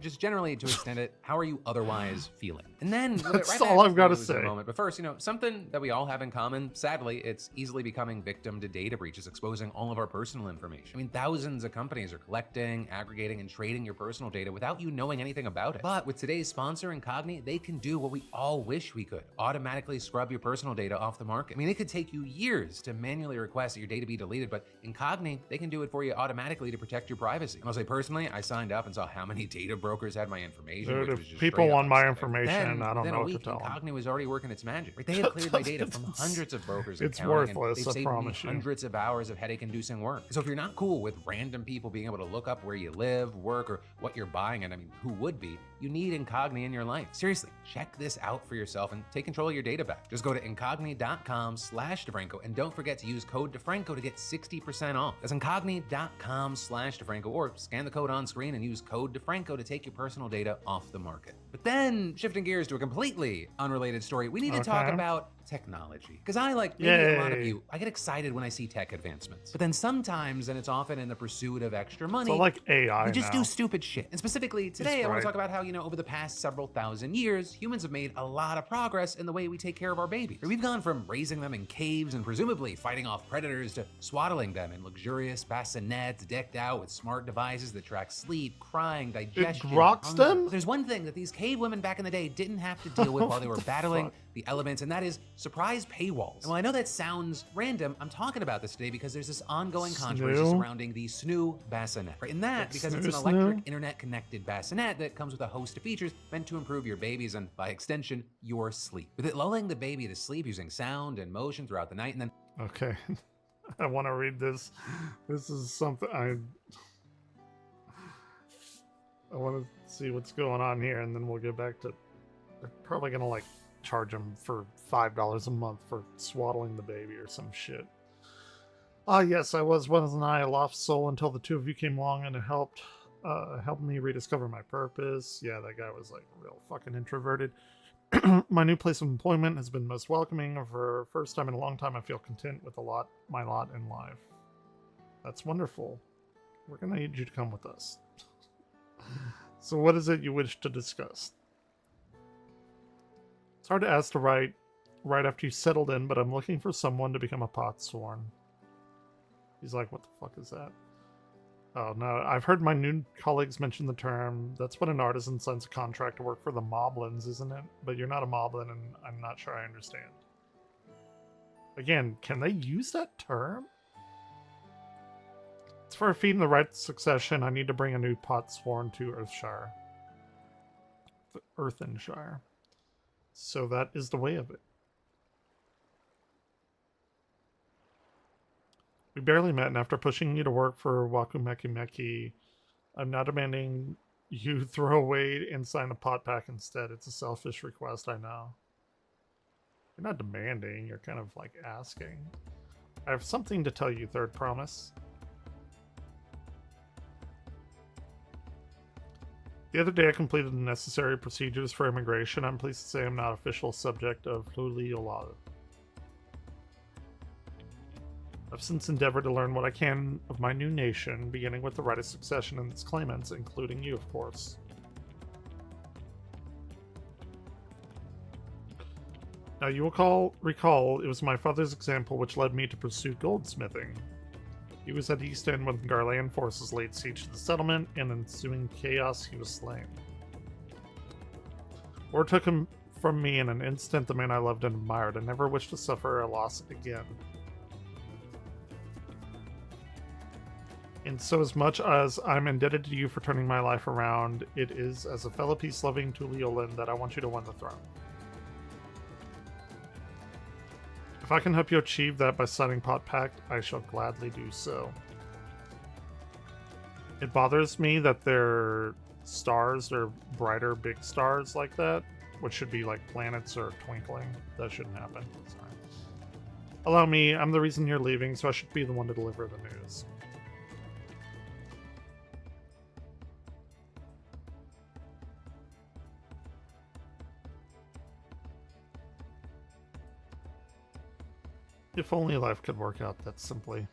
Just generally to extend it, how are you otherwise feeling? And then
That's all I've got to say.
But first, something that we all have in common. Sadly, it's easily becoming victim to data breaches, exposing all of our personal information. I mean, thousands of companies are collecting, aggregating, and trading your personal data without you knowing anything about it. But with today's sponsor, Incogni, they can do what we all wish we could: automatically scrub your personal data off the market. I mean, it could take you years to manually request that your data be deleted, but Incogni, they can do it for you automatically to protect your privacy. And I'll say personally, I signed up and saw how many data brokers had my information.
Dude,
which was
if
just
people
straight up
want my
upsetting.
information, I don't
within
know
a
what to
week,
tell them.
Incogni was already working its magic. Right? They had cleared my data from hundreds of brokers.
It's
and counting, and
worthless,
they've
I
saved
promise
me
you.
hundreds of hours of headache-inducing work. So if you're not cool with random people being able to look up where you live, work, or what you're buying, and I mean, who would be? You need Incogni in your life. Seriously, check this out for yourself and take control of your data back. Just go to incogni.com/DeFranco and don't forget to use code DeFranco to get 60% off. That's incogni.com/DeFranco, or scan the code on screen and use code DeFranco to take your personal data off the market. But then, shifting gears to a completely unrelated story, we need to talk about technology. Because I, like maybe a lot of you, I get excited when I see tech advancements. But then sometimes, and it's often in the pursuit of extra money,
So like AI
we just
now.
do stupid shit. And specifically today, I want to talk about how, over the past several thousand years, humans have made a lot of progress in the way we take care of our babies. We've gone from raising them in caves and presumably fighting off predators to swaddling them in luxurious bassinets decked out with smart devices that track sleep, crying, digestion.
rocks
hunger.
them?
There's one thing that these cave women back in the day didn't have to deal with while they were battling the elements, and that is surprise paywalls. And while I know that sounds random, I'm talking about this today because there's this ongoing controversy surrounding the SNOO bassinet. Right? And that because it's an electric internet-connected bassinet that comes with a host of features meant to improve your baby's and, by extension, your sleep. With it lulling the baby to sleep using sound and motion throughout the night, and then
Okay. I want to read this. This is something I want to see what's going on here, and then we'll get back to. They're probably gonna like charge him for $5 a month for swaddling the baby or some shit. Ah, yes, I was once an I, a lost soul, until the two of you came along and it helped me rediscover my purpose. Yeah, that guy was like real fucking introverted. My new place of employment has been most welcoming. For first time in a long time, I feel content with my lot in life. That's wonderful. We're gonna need you to come with us. So what is it you wish to discuss? It's hard to ask to write right after you settled in, but I'm looking for someone to become a potsworn. He's like, what the fuck is that? Oh no, I've heard my new colleagues mention the term. That's when an artisan signs a contract to work for the moblins, isn't it? But you're not a moblin, and I'm not sure I understand. Again, can they use that term? It's for a feat in the right succession. I need to bring a new potsworn to Earthenshire. So that is the way of it. We barely met, and after pushing you to work for Wakumeki, I'm now demanding you throw away and sign a pot pack instead. It's a selfish request, I know. You're not demanding, you're kind of like asking. I have something to tell you, Third Promise. The other day I completed the necessary procedures for immigration. I'm pleased to say I'm not official subject of Luli-Olala. I've since endeavored to learn what I can of my new nation, beginning with the right of succession and its claimants, including you, of course. Now you will recall it was my father's example which led me to pursue goldsmithing. He was at East End when Garlean forces laid siege to the settlement, and in ensuing chaos he was slain. War took him from me in an instant, the man I loved and admired. I never wish to suffer a loss again. And so as much as I'm indebted to you for turning my life around, it is as a fellow peace-loving Tuliolan that I want you to win the throne. If I can help you achieve that by signing Pot Pact, I shall gladly do so. It bothers me that their stars are brighter big stars like that, which should be like planets or twinkling. That shouldn't happen. Sorry. Allow me, I'm the reason you're leaving, so I should be the one to deliver the news. If only life could work out that simply.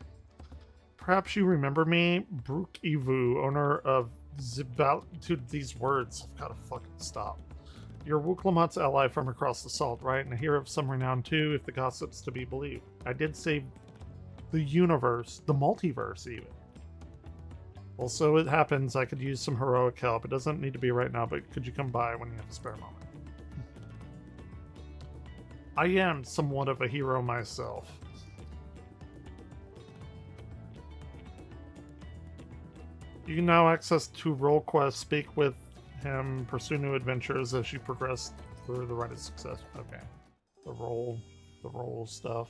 Perhaps you remember me, Brook Ivu, owner of Zibal. Dude, these words have got to fucking stop. You're Wuklamat's ally from across the salt, right? And a hero of some renown too, if the gossip's to be believed. I did save the universe, the multiverse even. Also, it happens I could use some heroic help. It doesn't need to be right now, but could you come by when you have a spare moment? I am somewhat of a hero myself. You can now access to role quests, speak with him, pursue new adventures as you progress through the rite of success. Okay. The role stuff.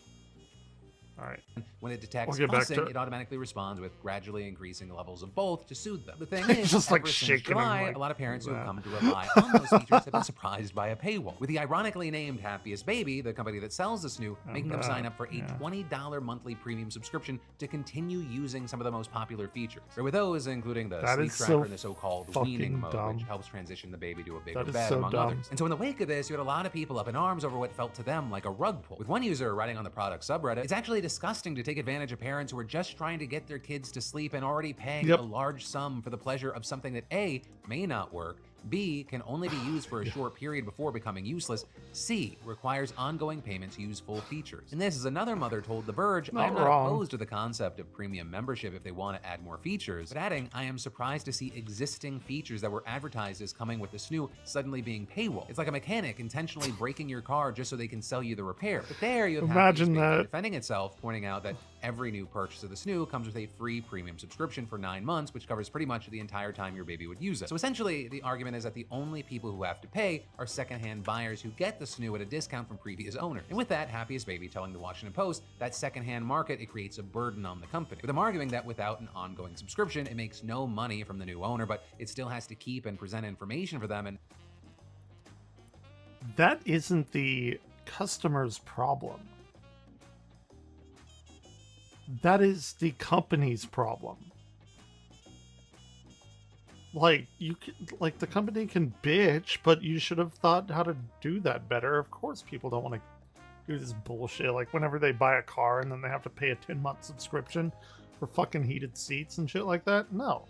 Alright.
When it detects
We'll get back
fussing,
to-
it automatically responds with gradually increasing levels of both to soothe them. The thing is,
Just, like,
ever since
shaking him
July,
like
a lot of parents who have
that.
come to rely on those features have been surprised by a paywall. With the ironically named Happiest Baby, the company that sells the snoo, making them sign up for a $20 monthly premium subscription to continue using some of the most popular features. Or with those, including the
That
sleep
is
tracker
so
and the so-called
fucking
weaning mode,
dumb.
which helps transition the baby to a bigger
That is
bed,
so
among
dumb.
others. And so in the wake of this, you had a lot of people up in arms over what felt to them like a rug pull. With one user writing on the product subreddit, it's actually disgusting to take advantage of parents who are just trying to get their kids to sleep and already paying a large sum for the pleasure of something that A, may not work, B, can only be used for a short period before becoming useless, C, requires ongoing payment to use full features. And this is another mother told The Verge,
Not
I'm not
wrong.
opposed to the concept of premium membership if they want to add more features, but adding, I am surprised to see existing features that were advertised as coming with the snoo suddenly being paywall. It's like a mechanic intentionally breaking your car just so they can sell you the repair. But there you have
Imagine
Happiest Baby
that.
defending itself, pointing out that every new purchase of the snoo comes with a free premium subscription for 9 months, which covers pretty much the entire time your baby would use it. So essentially, the argument is that the only people who have to pay are secondhand buyers who get the snoo at a discount from previous owners. And with that, Happiest Baby telling the Washington Post that secondhand market, it creates a burden on the company, with them arguing that without an ongoing subscription, it makes no money from the new owner, but it still has to keep and present information for them. And
that isn't the customer's problem. That is the company's problem. Like, like the company can bitch, but you should have thought how to do that better. Of course people don't want to do this bullshit. Like whenever they buy a car and then they have to pay a 10-month subscription for fucking heated seats and shit like that. No.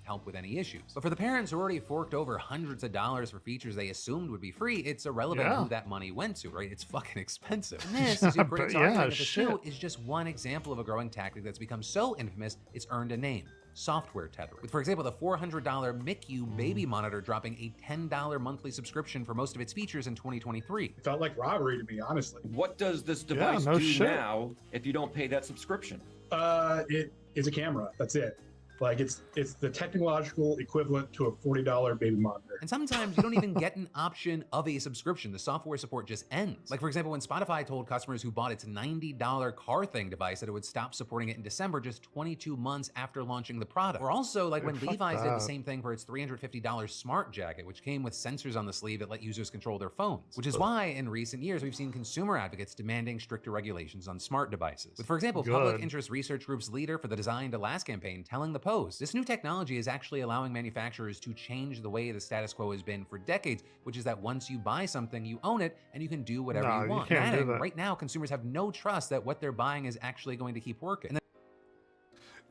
Help with any issues. But for the parents who already forked over hundreds of dollars for features they assumed would be free, it's irrelevant who that money went to, right? It's fucking expensive. And this is great argument that the snoo is just one example of a growing tactic that's become so infamous, it's earned a name. Software tethering. With, for example, the $400 MICU baby monitor dropping a $10 monthly subscription for most of its features in 2023.
It felt like robbery to me, honestly.
What does this device do now if you don't pay that subscription?
It is a camera. That's it. Like it's the technological equivalent to a $40 baby monitor.
And sometimes you don't even get an option of a subscription. The software support just ends. Like for example, when Spotify told customers who bought its $90 car thing device that it would stop supporting it in December, just 22 months after launching the product. Or also like when Levi's did the same thing for its $350 smart jacket, which came with sensors on the sleeve that let users control their phones. Which is why in recent years, we've seen consumer advocates demanding stricter regulations on smart devices. With, for example, public interest research group's leader for the Design to Last campaign telling the Post, this new technology is actually allowing manufacturers to change the way the status quo has been for decades, which is that once you buy something, you own it and you can do whatever you want. Right now, consumers have no trust that what they're buying is actually going to keep working.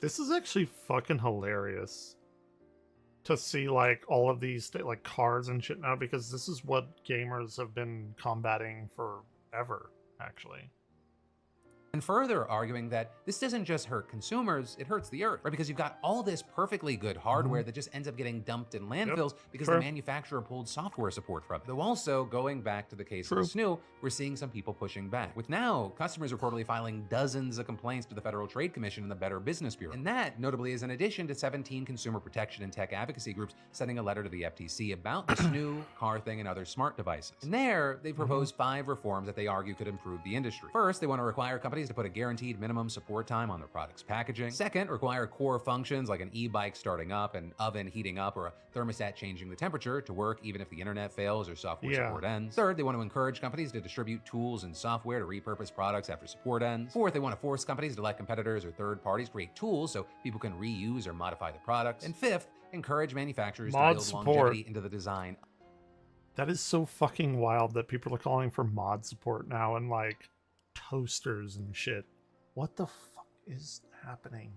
This is actually fucking hilarious to see like all of these like cars and shit now, because this is what gamers have been combating forever, actually.
And further arguing that this doesn't just hurt consumers, it hurts the earth, right? Because you've got all this perfectly good hardware that just ends up getting dumped in landfills because the manufacturer pulled software support from it. Though also, going back to the case of the snoo, we're seeing some people pushing back. With now, customers reportedly filing dozens of complaints to the Federal Trade Commission and the Better Business Bureau. And that, notably, is in addition to 17 consumer protection and tech advocacy groups sending a letter to the FTC about the snoo, car thing, and other smart devices. And there, they proposed 5 reforms that they argue could improve the industry. First, they want to require companies to put a guaranteed minimum support time on their product's packaging. Second, require core functions like an e-bike starting up, an oven heating up, or a thermostat changing the temperature to work even if the internet fails or software support ends. Third, they want to encourage companies to distribute tools and software to repurpose products after support ends. Fourth, they want to force companies to let competitors or third parties create tools so people can reuse or modify the products. And fifth, encourage manufacturers to build longevity into the design.
That is so fucking wild that people are calling for mod support now and like toasters and shit. What the fuck is happening?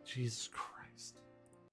Jesus Christ.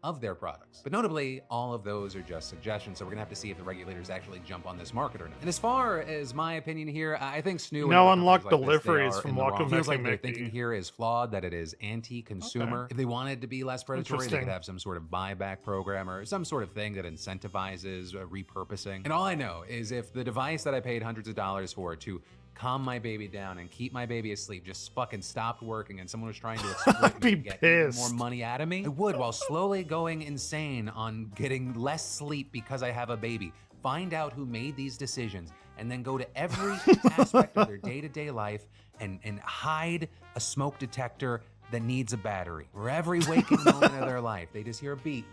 Of their products. But notably, all of those are just suggestions, so we're gonna have to see if the regulators actually jump on this market or not. And as far as my opinion here, I think snoo
unlock
like
deliveries from
Wacom. Feels like their thinking here is flawed, that it is anti-consumer. If they wanted to be less predatory, they could have some sort of buyback program or some sort of thing that incentivizes repurposing. And all I know is if the device that I paid hundreds of dollars for to calm my baby down and keep my baby asleep just fucking stopped working and someone was trying to exploit me and get even more money out of me, I would, while slowly going insane on getting less sleep because I have a baby. Find out who made these decisions and then go to every aspect of their day-to-day life and hide a smoke detector that needs a battery. For every waking moment of their life, they just hear a beep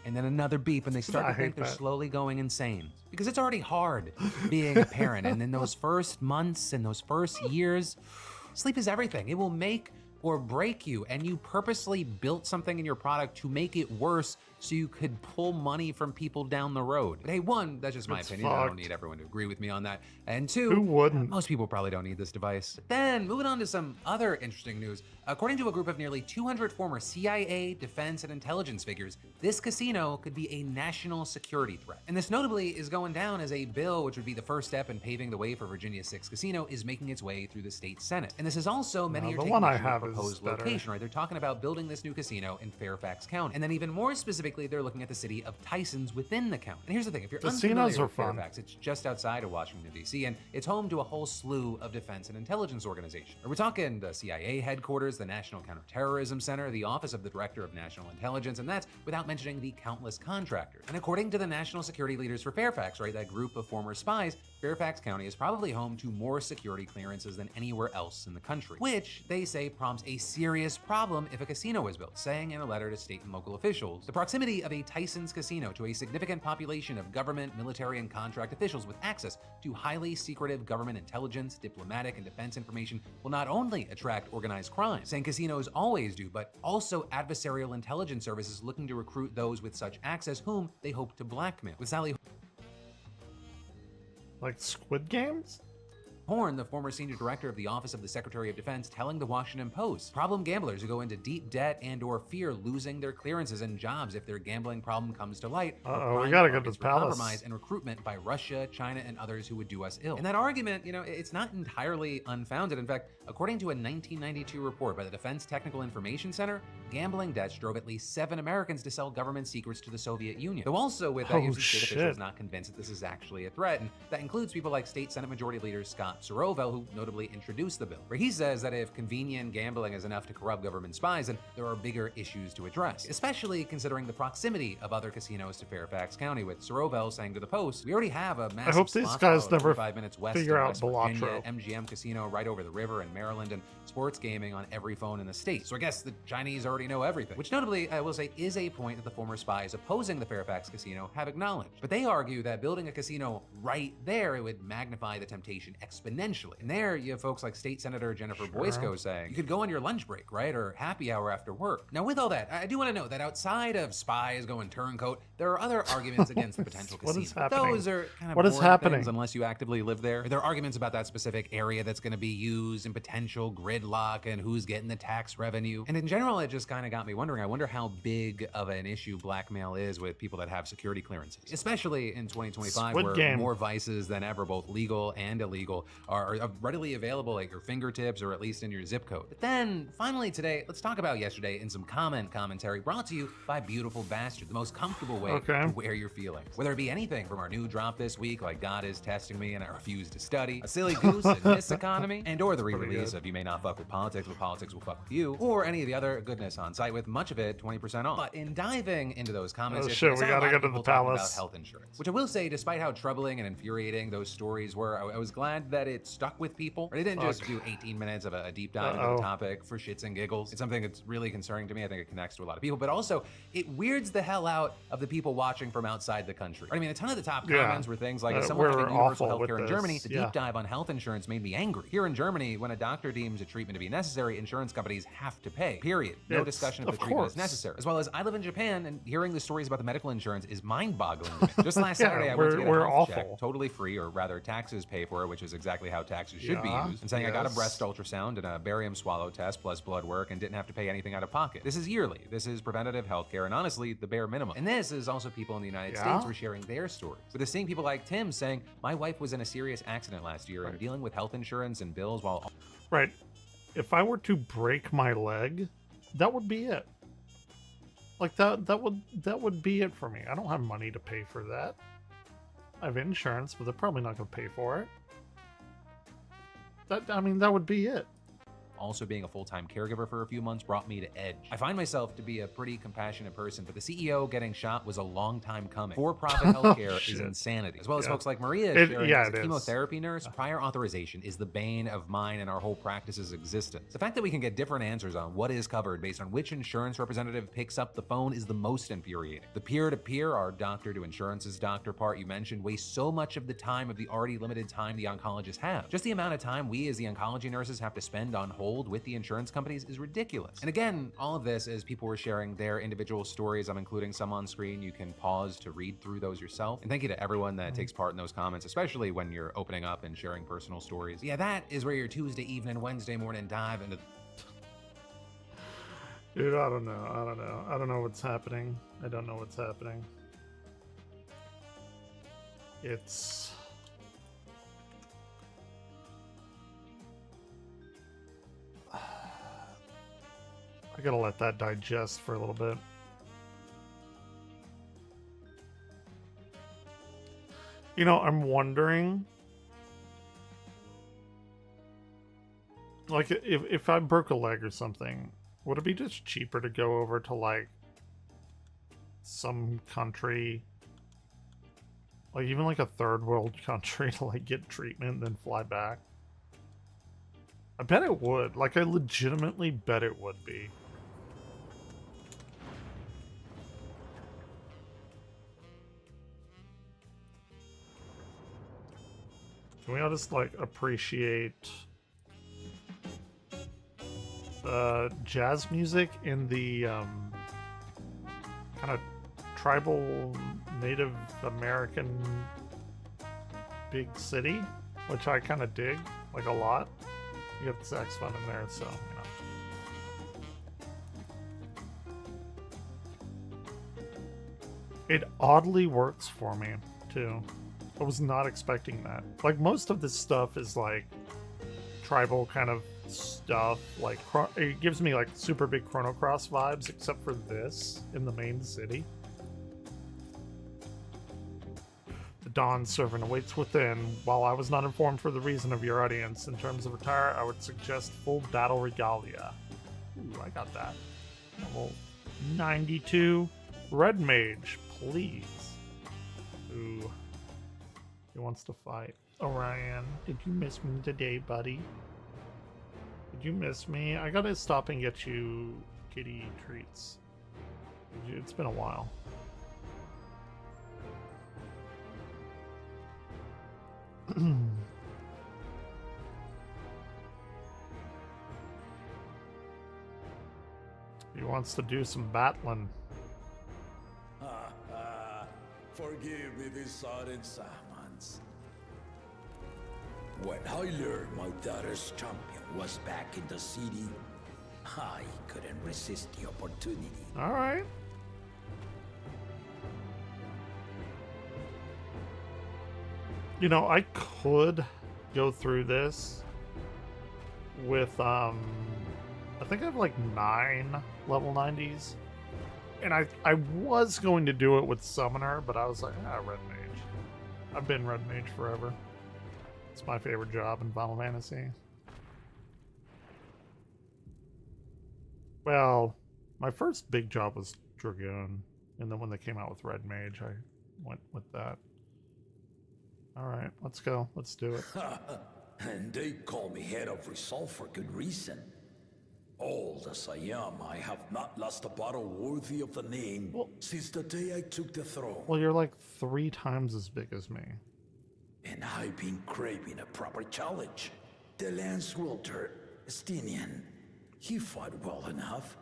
and then another beep, and they start to think they're slowly going insane. Because it's already hard being a parent, and in those first months and those first years, sleep is everything. It will make or break you, and you purposely built something in your product to make it worse so you could pull money from people down the road. But hey, one, that's just my opinion. I don't need everyone to agree with me on that. And two,
who wouldn't?
Most people probably don't need this device. But then, moving on to some other interesting news. According to a group of nearly 200 former CIA, defense, and intelligence figures, this casino could be a national security threat. And this notably is going down as a bill, which would be the first step in paving the way for Virginia's 6th casino, is making its way through the state Senate. And this is also many are taking issue with proposed
better.
location, right? They're talking about building this new casino in Fairfax County. And then even more specifically, they're looking at the city of Tysons within the county. And here's the thing, if you're
Casinos
unfamiliar
are
with
fun.
Fairfax, it's just outside of Washington, D.C., and it's home to a whole slew of defense and intelligence organizations. We're talking the CIA headquarters, the National Counterterrorism Center, the Office of the Director of National Intelligence, and that's without mentioning the countless contractors. And according to the national security leaders for Fairfax, right, that group of former spies, Fairfax County is probably home to more security clearances than anywhere else in the country, which they say prompts a serious problem if a casino is built, saying in a letter to state and local officials. The proximity of a Tysons casino to a significant population of government, military, and contract officials with access to highly secretive government intelligence, diplomatic, and defense information will not only attract organized crime, saying casinos always do, but also adversarial intelligence services looking to recruit those with such access whom they hope to blackmail. With Sally
Like Squid Games?
Horn, the former senior director of the Office of the Secretary of Defense, telling the Washington Post, problem gamblers who go into deep debt and or fear losing their clearances and jobs if their gambling problem comes to light.
We gotta go to the palace.
Compromise and recruitment by Russia, China, and others who would do us ill. And that argument, it's not entirely unfounded. In fact, according to a 1992 report by the Defense Technical Information Center, gambling debts drove at least 7 Americans to sell government secrets to the Soviet Union. Though also with that, state officials not convinced that this is actually a threat, and that includes people like State Senate Majority Leader Scott Sorovel, who notably introduced the bill, where he says that if convenient gambling is enough to corrupt government spies, then there are bigger issues to address, especially considering the proximity of other casinos to Fairfax County, with Sorovel saying to the Post, we already have a massive
I hope these guys never
5 minutes west
figure
in
out
West Virginia,
Balatro.
MGM Casino right over the river in Maryland, and sports gaming on every phone in the state. So I guess the Chinese already know everything, which notably, I will say, is a point that the former spies opposing the Fairfax casino have acknowledged. But they argue that building a casino right there, it would magnify the temptation exponentially. And there you have folks like State Senator Jennifer Boysko saying, you could go on your lunch break, right? Or happy hour after work. Now with all that, I do want to note that outside of spies going turncoat, there are other arguments against the potential casino.
What is happening?
Those are kind of
What is
boring
happening?
things unless you actively live there. There are arguments about that specific area that's going to be used and potential gridlock and who's getting the tax revenue. And in general, it just kind of got me wondering, I wonder how big of an issue blackmail is with people that have security clearances, especially in 2025
Squid
where
Game.
more vices than ever, both legal and illegal, are readily available at your fingertips or at least in your zip code. But then finally today, let's talk about yesterday in some commentary brought to you by Beautiful Bastard, the most comfortable way to wear your feelings. Whether it be anything from our new drop this week, like God is testing me and I refuse to study, a silly goose in this economy, and or the re-release of You May Not Fuck with Politics, but Politics Will Fuck with You, or any of the other goodness on site, with much of it 20% off. But in diving into those comments,
Oh shit, we gotta go to the palace.
About health insurance, which I will say, despite how troubling and infuriating those stories were, I was glad that it stuck with people. They didn't just do 18 minutes of a deep dive into the topic for shits and giggles. It's something that's really concerning to me. I think it connects to a lot of people, but also it weirds the hell out of the people watching from outside the country. I mean, a ton of the top comments were things like, as someone having universal healthcare in Germany, the deep dive on health insurance made me angry. Here in Germany, when a doctor deems a treatment to be necessary, insurance companies have to pay, period. No discussion if the treatment is necessary. As well as I live in Japan, and hearing the stories about the medical insurance is mind-boggling to me. Just last Saturday, I went to get a health check, totally free, or rather taxes pay for it, which is exactly how taxes should be used, and saying I got a breast ultrasound and a barium swallow test plus blood work and didn't have to pay anything out of pocket. This is yearly. This is preventative healthcare, and honestly, the bare minimum. And this is also people in the United States were sharing their stories. With the same people like Tim saying, my wife was in a serious accident last year and dealing with health insurance and bills while...
Right. If I were to break my leg, that would be it. Like that would be it for me. I don't have money to pay for that. I have insurance, but they're probably not going to pay for it. That would be it.
Also being a full-time caregiver for a few months brought me to edge. I find myself to be a pretty compassionate person, but the CEO getting shot was a long time coming. For-profit healthcare is insanity. As well as folks like Maria sharing as a chemotherapy nurse, prior authorization is the bane of mine and our whole practice's existence. The fact that we can get different answers on what is covered based on which insurance representative picks up the phone is the most infuriating. The peer-to-peer, our doctor to insurance's doctor part you mentioned, wastes so much of the time of the already limited time the oncologists have. Just the amount of time we as the oncology nurses have to spend on hold with the insurance companies is ridiculous. And again, all of this as people were sharing their individual stories. I'm including some on screen. You can pause to read through those yourself. And thank you to everyone that takes part in those comments, especially when you're opening up and sharing personal stories. Yeah, that is where your Tuesday evening, Wednesday morning dive into...
Dude, I don't know. I don't know what's happening. I don't know what's happening. It's... gotta let that digest for a little bit. You know, I'm wondering, like, if I broke a leg or something, would it be just cheaper to go over to, like, some country, like, even, like, a third world country to, like, get treatment and then fly back? I bet it would. Like, I legitimately bet it would be. Can we all just, like, appreciate jazz music in the kind of tribal Native American big city, which I kind of dig, like, a lot. You get the saxophone in there, so, you know. It oddly works for me, too. I was not expecting that. Like, most of this stuff is, like, tribal kind of stuff. Like, it gives me, like, super big Chrono Cross vibes, except for this in the main city. The dawn servant awaits within. While I was not informed for the reason of your audience, in terms of attire, I would suggest full battle regalia. Ooh, I got that. Level 92. Red Mage, please. Ooh. He wants to fight. Orion, did you miss me today, buddy? Did you miss me? I gotta stop and get you kitty treats. It's been a while. He wants to do some battling.
Forgive me these sudden summons. When I learned my daughter's champion was back in the city, I couldn't resist the opportunity.
All right. You know, I could go through this with, I think I have like 9 level 90s. And I was going to do it with Summoner, but I was like, Red Mage. I've been Red Mage forever. It's my favorite job in Final Fantasy. Well, my first big job was Dragoon. And then when they came out with Red Mage, I went with that. Alright, let's go. Let's do it.
And they call me head of Resolve for good reason. Old as I am, I have not lost a battle worthy of the name since the day I took the throne.
Well, you're like 3 times as big as me.
And I've been craving a proper challenge. The Lance Wielder, Estinian, he fought well enough.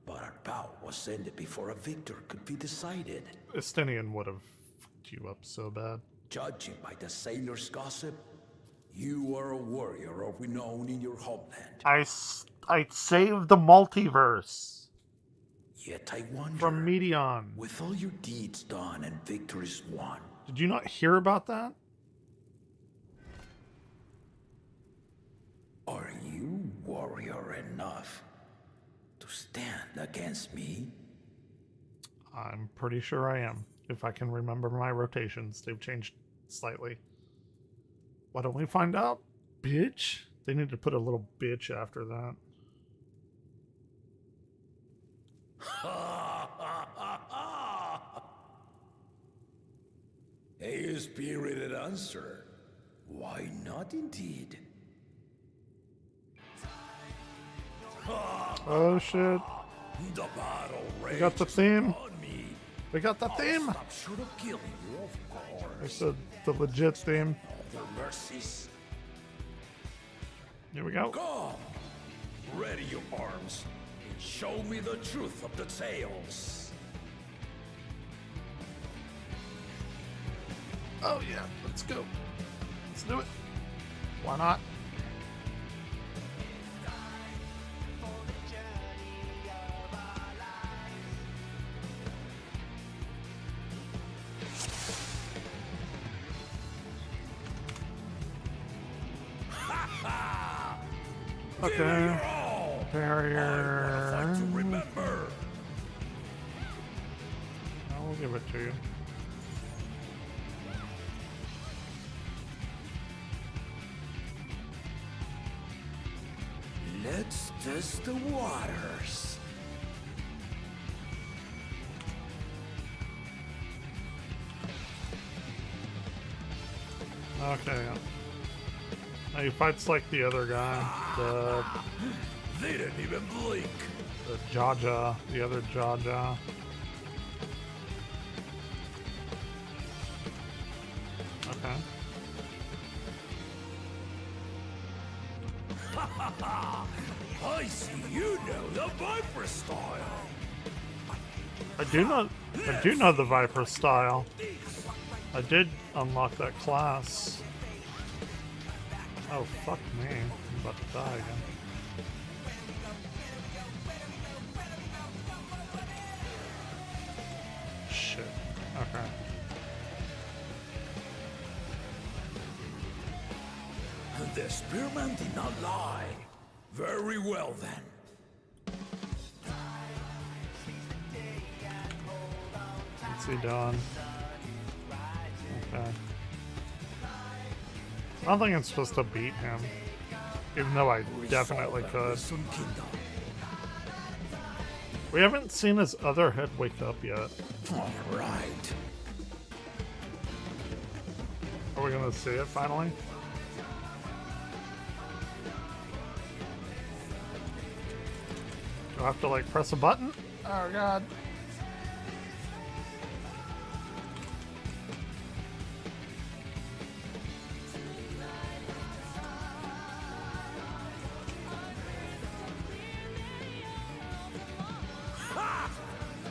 But our bout was ended before a victor could be decided.
Estinian would have fucked you up so bad.
Judging by the sailor's gossip, you are a warrior of renown in your homeland.
I saved the multiverse.
Yet I wonder,
from Medion.
With all your deeds done and victories won,
did you not hear about that?
Are you warrior enough to stand against me?
I'm pretty sure I am. If I can remember my rotations, they've changed slightly. Why don't we find out, bitch? They need to put a little bitch after that.
A spirited answer. Why not, indeed?
Oh shit!
The battle
We got the theme.
on me.
We got the theme.
Stop short of killing you, of course.
It's the legit theme.
Other mercies.
Here we go.
Come, ready your arms, and show me the truth of the tales.
Oh yeah, let's go. Let's do it. Why not? Okay. Barrier. give it to you.
Let's test the waters.
Okay. He fights like the other guy.
They didn't even blink.
The Jaja. The other Jaja. Okay.
I see you know the Viper style.
I do know the Viper style. I did unlock that class. Oh fuck me. I'm about to die again. Shit. Okay.
The spearman did not lie. Very well then.
What's he doing? Okay. I don't think I'm supposed to beat him. Even though I definitely could. We haven't seen his other head wake up yet.
Alright.
Are we gonna see it finally? Do I have to like press a button? Oh god.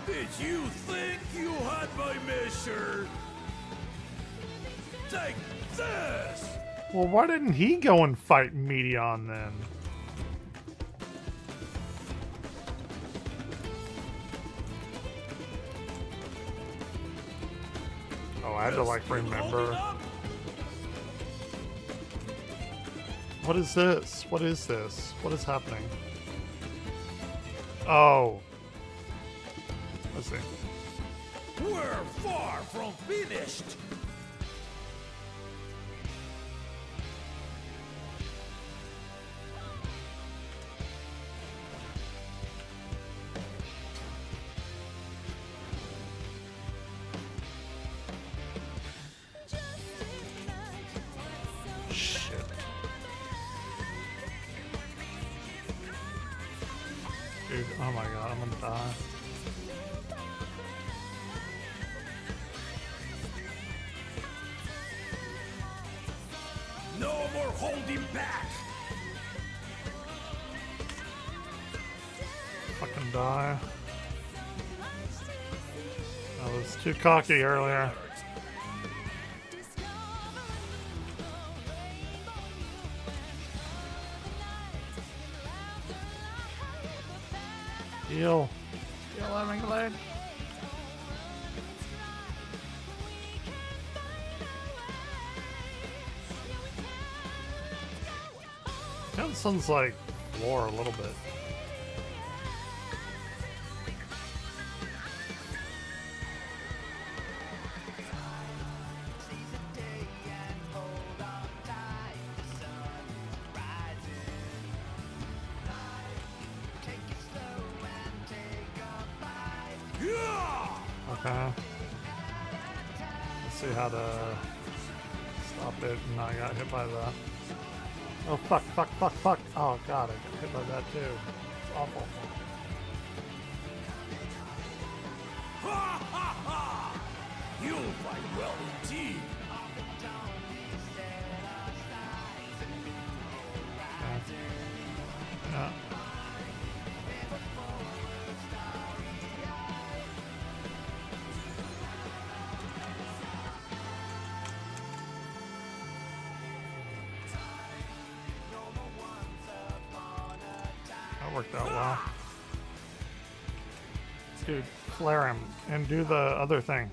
Did you think you had my measure? Take this!
Well, why didn't he go and fight Meteon then? Oh, I had to like remember. What is this? What is this? What is happening? Oh. Let's see.
We're far from finished.
Shit. Dude, oh my god, I'm gonna die.
No more holding back.
Fucking die. I was too cocky earlier. Heal. Heal, Emmingblade. Kind of sounds like war a little bit. Okay. Let's see how to stop it. And I got hit by the. Oh fuck, fuck, fuck, fuck. Oh god, I got hit by that too. It's awful.
Ha ha ha! You'll fight well indeed.
Okay. Yeah. That worked out well. Dude, flare him and do the other thing.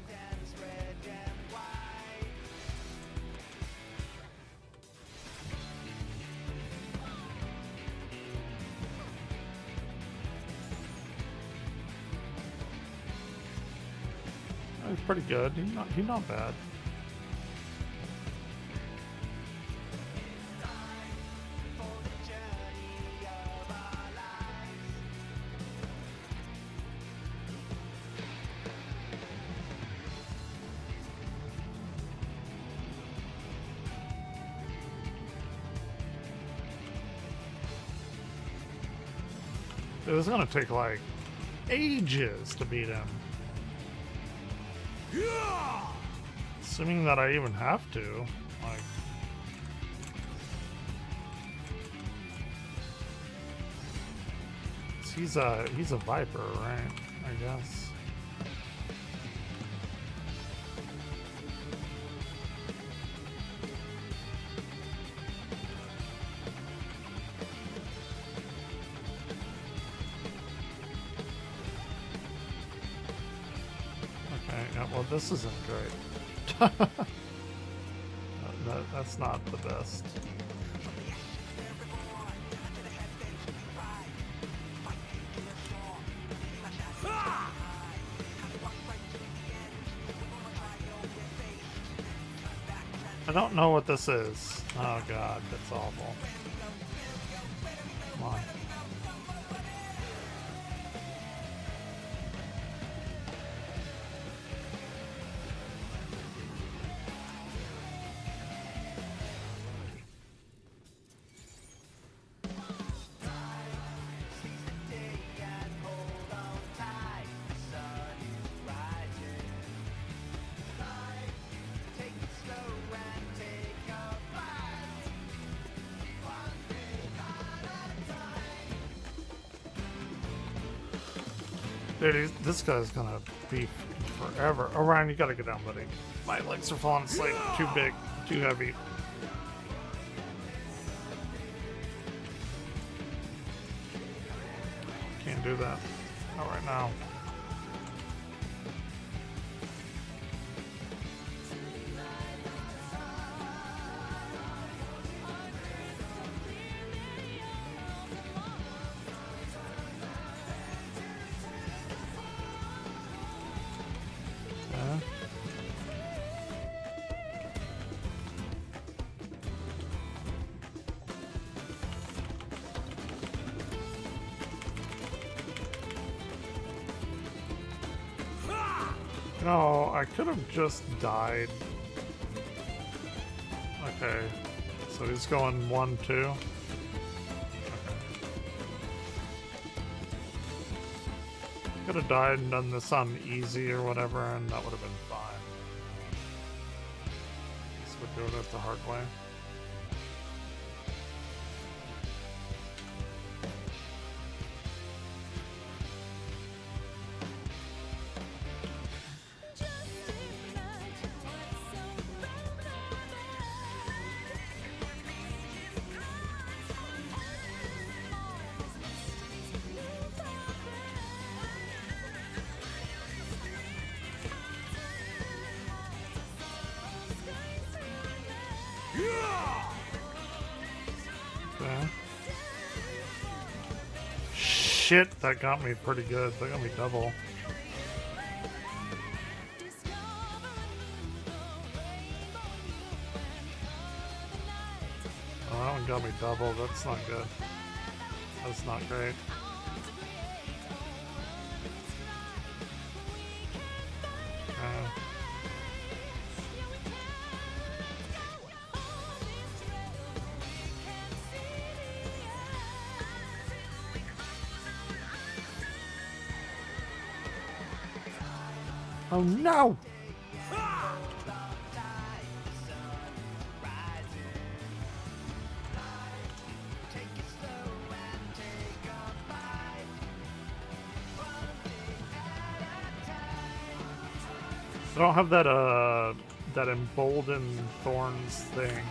He's pretty good. He's not bad. It was gonna take like ages to beat him. Assuming that I even have to. Like, he's a viper, right? I guess. Well, this isn't great. That's not the best. I don't know what this is. Oh god, that's awful. Come on. Dude, this guy's gonna be forever. Oh, Ryan, you gotta get down, buddy. My legs are falling asleep. Too big, too heavy. Can't do that. Not right now. No, I could have just died. Okay, so he's going 1-2. Okay. Could have died and done this on easy or whatever, and that would have been fine. So we're doing it the hard way. Shit, that got me pretty good. That got me double. Oh, that one got me double. That's not good. That's not great. Oh no! I don't have that that emboldened thorns thing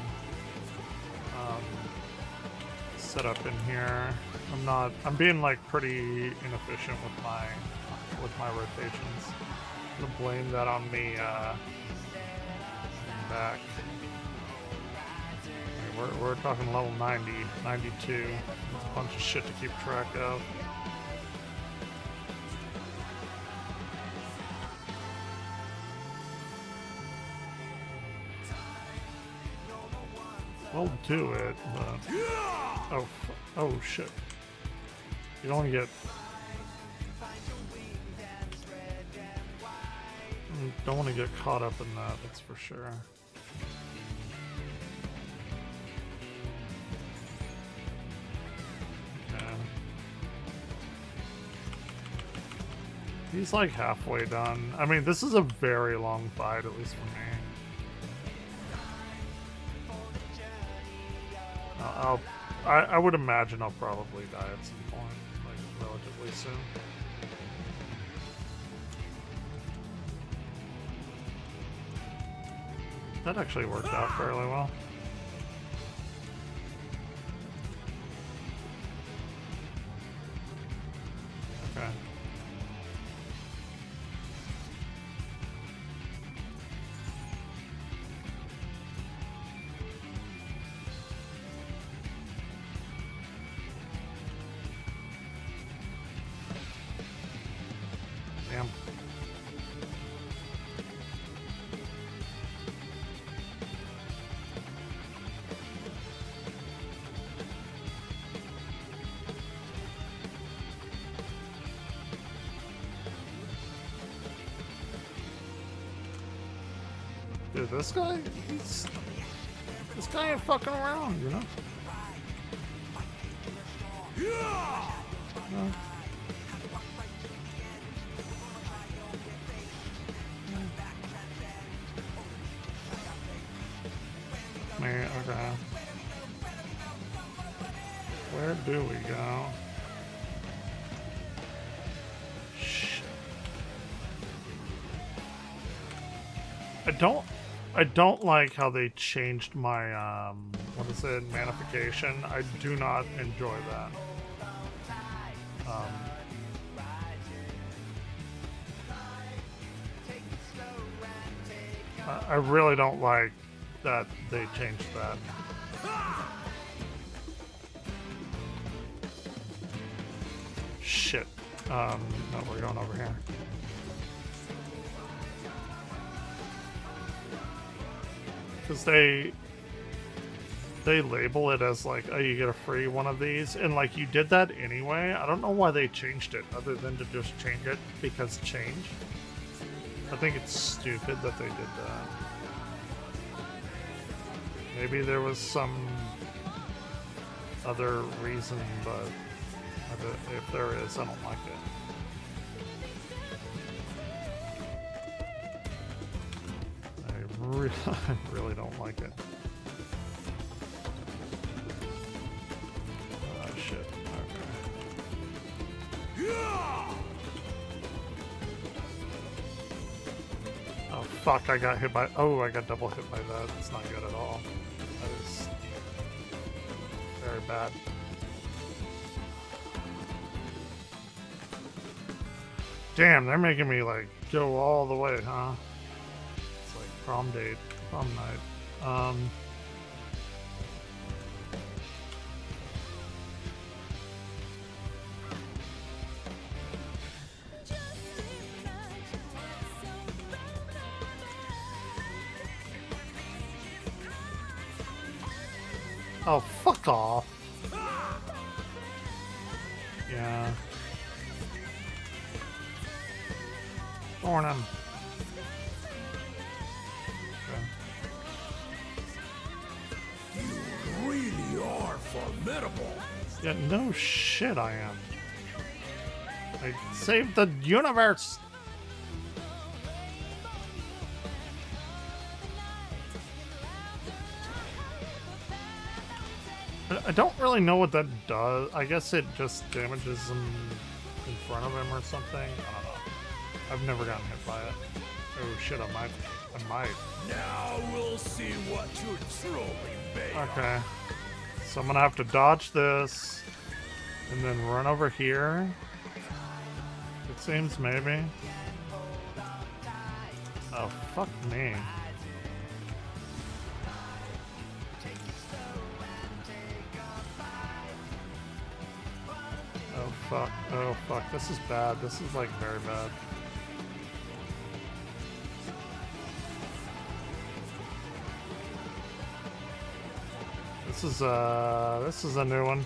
set up in here. I'm being like pretty inefficient with my rotations. I'm gonna blame that on me back. We're talking level 90, 92. That's a bunch of shit to keep track of. We'll do it, but... Oh shit. You don't get... Don't want to get caught up in that, that's for sure. Okay. He's like halfway done. I mean, this is a very long fight, at least for me. I would imagine I'll probably die at some point, like relatively soon. That actually worked out fairly well. Okay. Damn. Dude, this guy ain't fucking around, you know? No. Man, okay. Where do we go? Shit. I don't like how they changed my what is it, manification. I do not enjoy that. I really don't like that they changed that. Shit. No, we're going over here. Because they label it as like, oh, you get a free one of these, and like you did that anyway. I don't know why they changed it other than to just change it because change. I think it's stupid that they did that. Maybe there was some other reason, but if there is, I don't like it. I really don't like it. Oh shit. Okay. Oh fuck, I got hit by... Oh, I got double hit by that. That's not good at all. That is very bad. Damn, they're making me like go all the way, huh? It's like prom night. Oh, fuck off. Yeah. Thorn him.
You really are formidable.
Yeah, no shit I am. I saved the universe! I don't really know what that does. I guess it just damages him in front of him or something. I don't know. I've never gotten hit by it. Oh shit, I might.
Now we'll see what you're truly made of.
Okay. So I'm gonna have to dodge this and then run over here. It seems, maybe. Oh, fuck me. Oh fuck, oh fuck, this is bad. This is like very bad. This is a new one.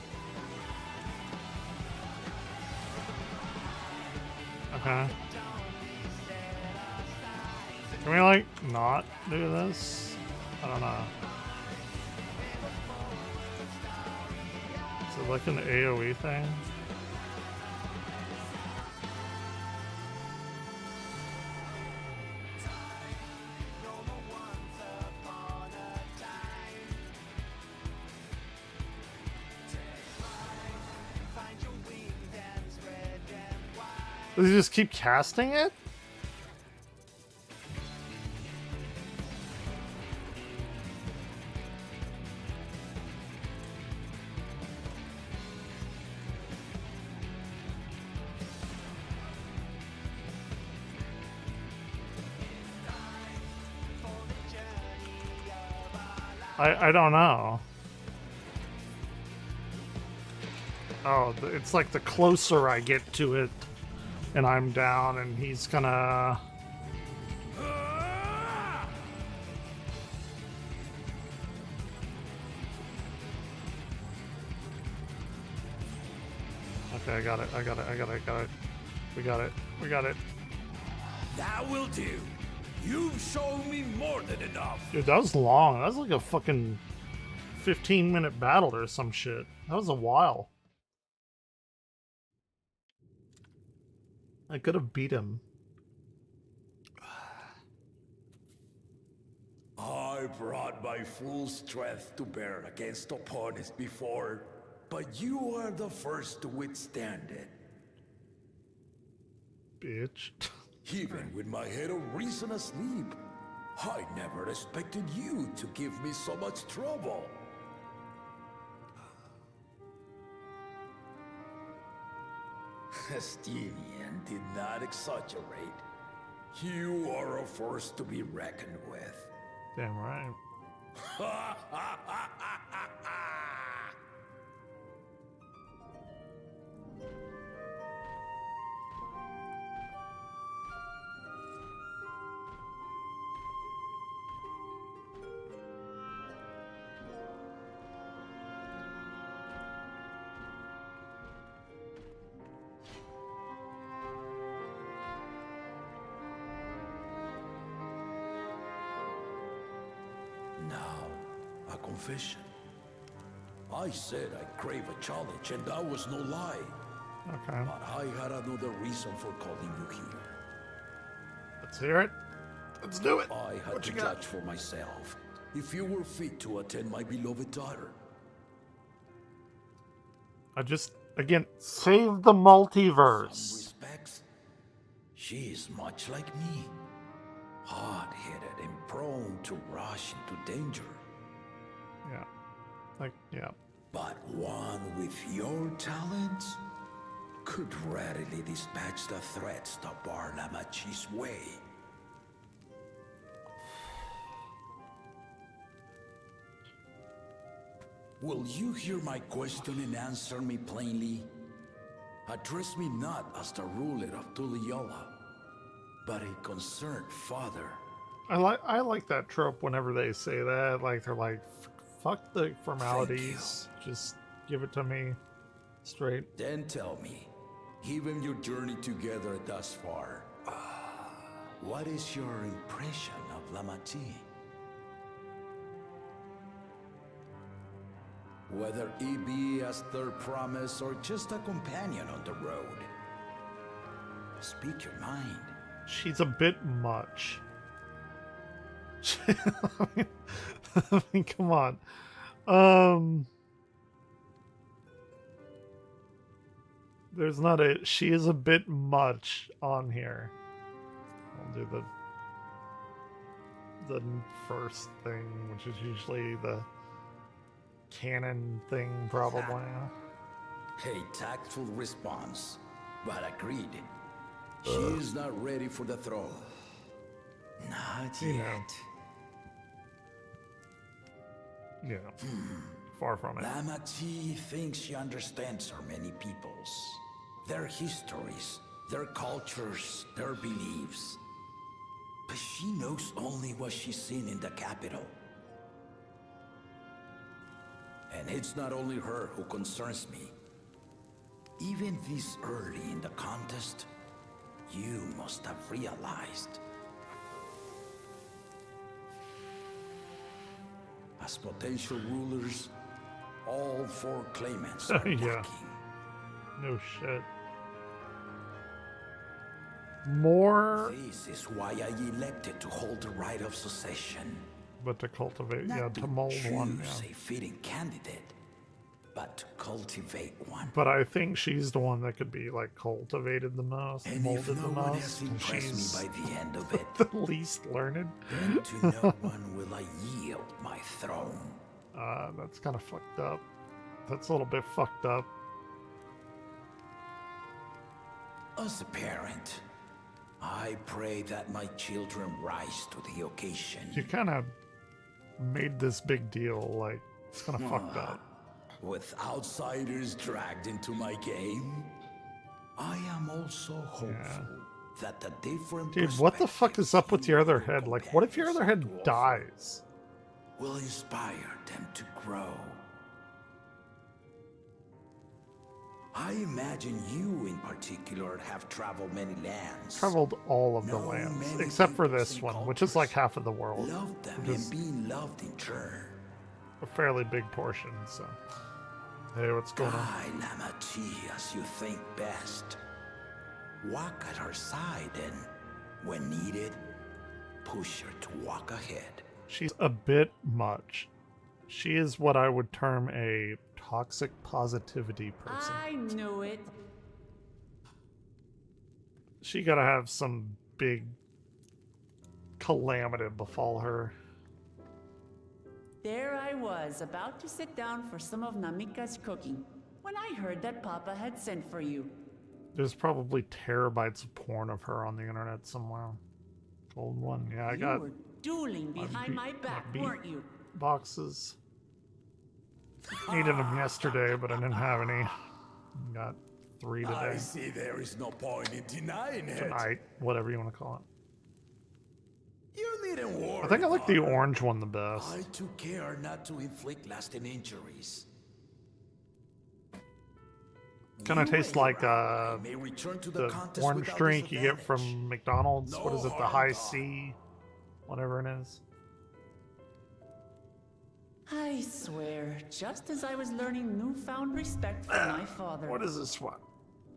Okay. Can we like not do this? I don't know. Is it like an AoE thing? Does he just keep casting it? I don't know. Oh, it's like the closer I get to it and I'm down and he's gonna... Okay, I got it. We got it.
That will do. You've shown me more than enough.
Dude, that was long. That was like a fucking 15-minute battle or some shit. That was a while. I could have beat him.
I brought my full strength to bear against opponents before, but you are the first to withstand it.
Bitch.
Even with my head of reason asleep, I never expected you to give me so much trouble. Estinian did not exaggerate. You are a force to be reckoned with.
Damn right.
Now, a confession. I said I crave a challenge, and that was no lie.
Okay.
But I had another reason for calling you here.
Let's hear it. Let's do it.
I had
What
to
you got?
judge for myself if you were fit to attend my beloved daughter.
I just, again, save the
Some
multiverse.
respects, she is much like me. Hard-headed and prone to rush into danger.
Yeah. Like, yeah.
But one with your talents could readily dispatch the threats that bar Lamachi's way. Will you hear my question and answer me plainly? Address me not as the ruler of Tuliola, but a concerned father.
I like that trope whenever they say that. Like, they're like, fuck the formalities. Just give it to me straight.
Then tell me, given your journey together thus far, what is your impression of Lamachi? Whether he be as their promise or just a companion on the road. Speak your mind.
She's a bit much. I mean, come on. There's not a... She is a bit much on here. I'll do the first thing, which is usually the canon thing, probably.
A tactful response, but agreed. She is not ready for the throne. Not
You
yet.
know. Yeah. Far from it.
Lamachi thinks she understands her many peoples, their histories, their cultures, their beliefs. But she knows only what she's seen in the capital. And it's not only her who concerns me. Even this early in the contest, you must have realized. As potential rulers, all 4 claimants are
Yeah.
lacking.
No shit. More,
This is why I elected to hold the right of succession.
but to cultivate,
Not
yeah, to mold one,
choose
yeah.
a fitting candidate, but to cultivate one.
But I think she's the one that could be like cultivated the most,
And if
molded
no
the
one
most.
has
And
impressed
she's
me by the end of it,
the least learned.
then to no one will I yield my throne.
That's kind of fucked up. That's a little bit fucked up.
As a parent, I pray that my children rise to the occasion.
You kind of made this big deal, like, it's kind of fucked up.
With outsiders dragged into my game, I am also hopeful that the different
Dude, what the fuck is up with your other head? Like, what if your other head dies?
will inspire them to grow. I imagine you in particular have traveled many lands.
Traveled all of the
Know
lands,
many
except for
peoples
this
and
one, which is like
cultures.
half of the world.
Love them
Which is
and being loved in turn.
a fairly big portion, so. Hey, what's going on?
Guide Lamachi as you think best. Walk at her side and, when needed, push her to walk ahead.
She's a bit much. She is what I would term a toxic positivity person.
I knew it.
She gotta have some big calamity befall her.
There I was, about to sit down for some of Namika's cooking, when I heard that Papa had sent for you.
There's probably terabytes of porn of her on the internet somewhere. Gold one, yeah, I got
You were dueling behind my back,
beat
weren't you?
boxes. Needed them yesterday, but I didn't have any. Got 3
I
today.
see there is no point in denying it.
Tonight, whatever you want to call it.
You needn't worry.
I think I like the
about it.
orange one the best.
I took care not to inflict lasting injuries.
Kind of
You
tastes
and
like
your ally may return to
the
contest
orange
without
drink you get
disadvantage.
from McDonald's.
No
What is it? The
harm
High
done.
C, whatever it is.
I swear, just as I was learning newfound respect for my father.
What is this one?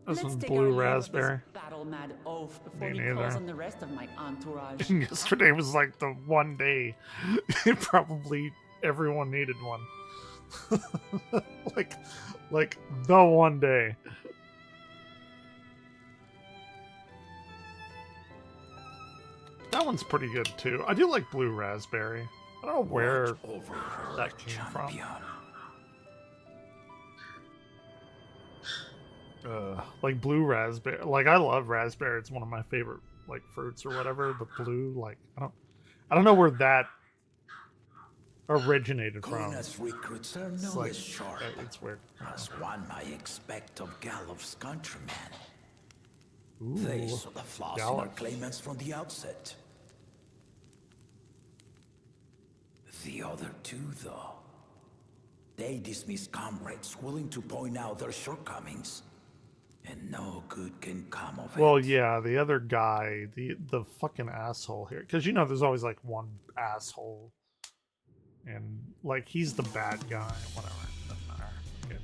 This
Let's
one's
take
blue
our leave of
raspberry.
this battle-mad oaf before
Me
he calls
neither.
on the rest of my entourage.
Yesterday was like the one day probably everyone needed one. like the one day. That one's pretty good too. I do like blue raspberry. I don't know where
Watch over her,
that came from.
champion.
Like blue raspberry. Like I love raspberry. It's one of my favorite like fruits or whatever. But blue, like I don't know where that originated from.
Kuna's recruits are
It's
no
like
less sharp
it's weird.
as one might expect of Gallup's countrymen.
Ooh,
They saw the flaws in our
Gallup.
claimants from the outset. The other two, though, they dismiss comrades willing to point out their shortcomings, and no good can come of it.
Well, yeah, the other guy, the fucking asshole here, because you know there's always like one asshole, and like he's the bad guy. Whatever. Doesn't matter. Okay.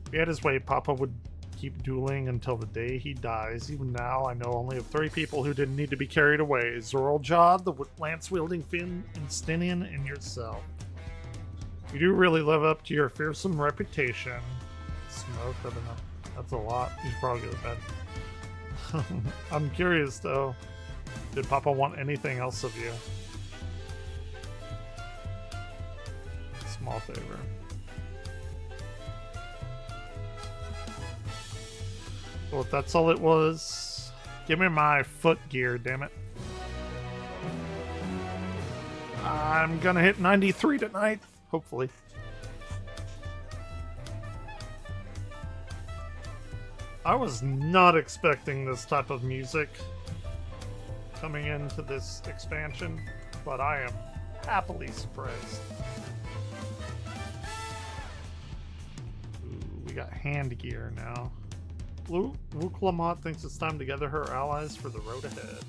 If he had his way, Papa would keep dueling until the day he dies. Even now, I know only of 3 people who didn't need to be carried away: Zorljad, the lance-wielding Finn, Instinian, and yourself. You do really live up to your fearsome reputation. Smoke, I don't know. That's a lot. You should probably go to bed. I'm curious though. Did Papa want anything else of you? Small favor. Well, if that's all it was, give me my foot gear, damn it. I'm gonna hit 93 tonight, hopefully. I was not expecting this type of music coming into this expansion, but I am happily surprised. got hand gear now. Luke Lamont thinks it's time to gather her allies for the road ahead.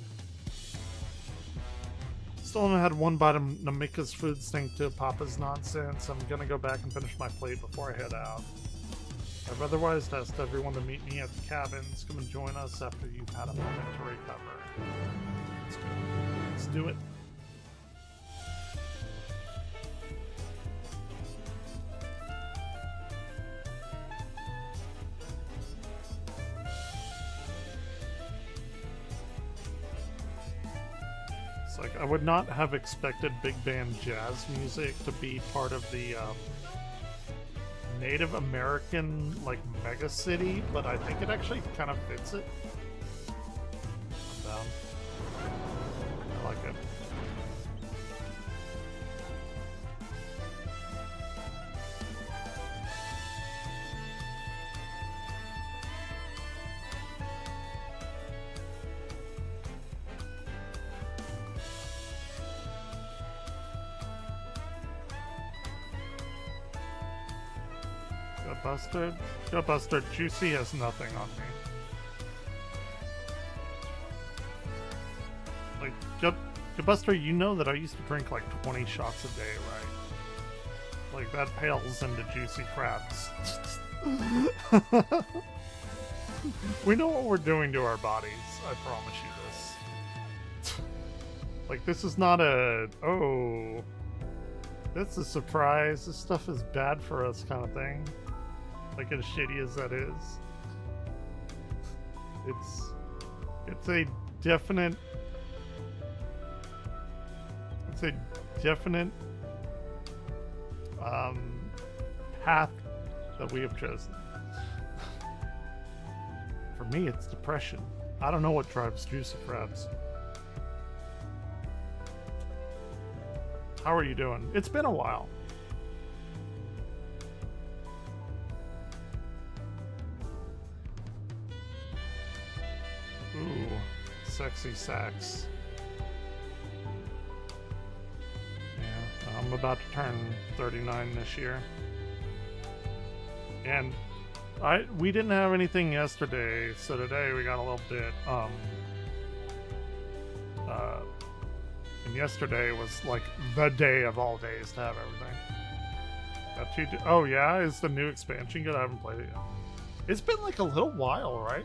Still haven't had one bite of Namika's food stink to Papa's nonsense. I'm gonna go back and finish my plate before I head out. I've otherwise asked everyone to meet me at the cabins. Come and join us after you've had a moment to recover. Let's go. Let's do it. Like, I would not have expected big band jazz music to be part of the Native American like mega city, but I think it actually kind of fits it. I'm down. I like it. Bustard? Go Bustard, Juicy has nothing on me. Like, Go Buster, you know that I used to drink like 20 shots a day, right? Like, that pales into Juicy Crabs. We know what we're doing to our bodies, I promise you this. Like, this is not a, oh, that's a surprise, this stuff is bad for us kind of thing. Like, as shitty as that is, it's a definite path that we have chosen. For me, it's depression. I don't know what drives Juicy Crabs. How are you doing? It's been a while. Ooh, sexy sax. Yeah, I'm about to turn 39 this year. And we didn't have anything yesterday, so today we got a little bit, and yesterday was like the day of all days to have everything. Got oh yeah, is the new expansion good? I haven't played it yet. It's been like a little while, right?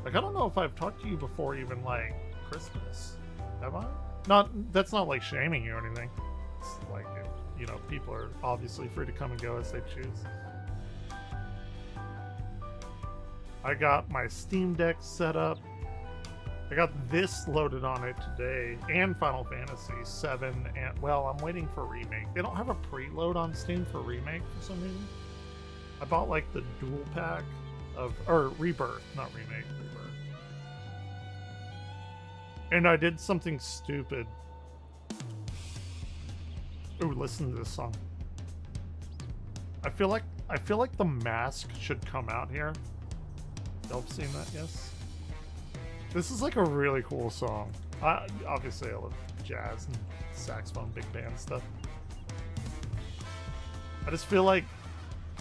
Like, I don't know if I've talked to you before even, like, Christmas. Have I? That's not, like, shaming you or anything. It's like, you know, people are obviously free to come and go as they choose. I got my Steam Deck set up. I got this loaded on it today, and Final Fantasy 7, and, well, I'm waiting for Remake. They don't have a preload on Steam for Remake for some reason. I bought, like, the dual pack of, or Rebirth, not Remake, Rebirth. And I did something stupid. Ooh, listen to this song. I feel like the mask should come out here. Y'all have seen that, yes? This is like a really cool song. Obviously I love jazz and saxophone, big band stuff. I just feel like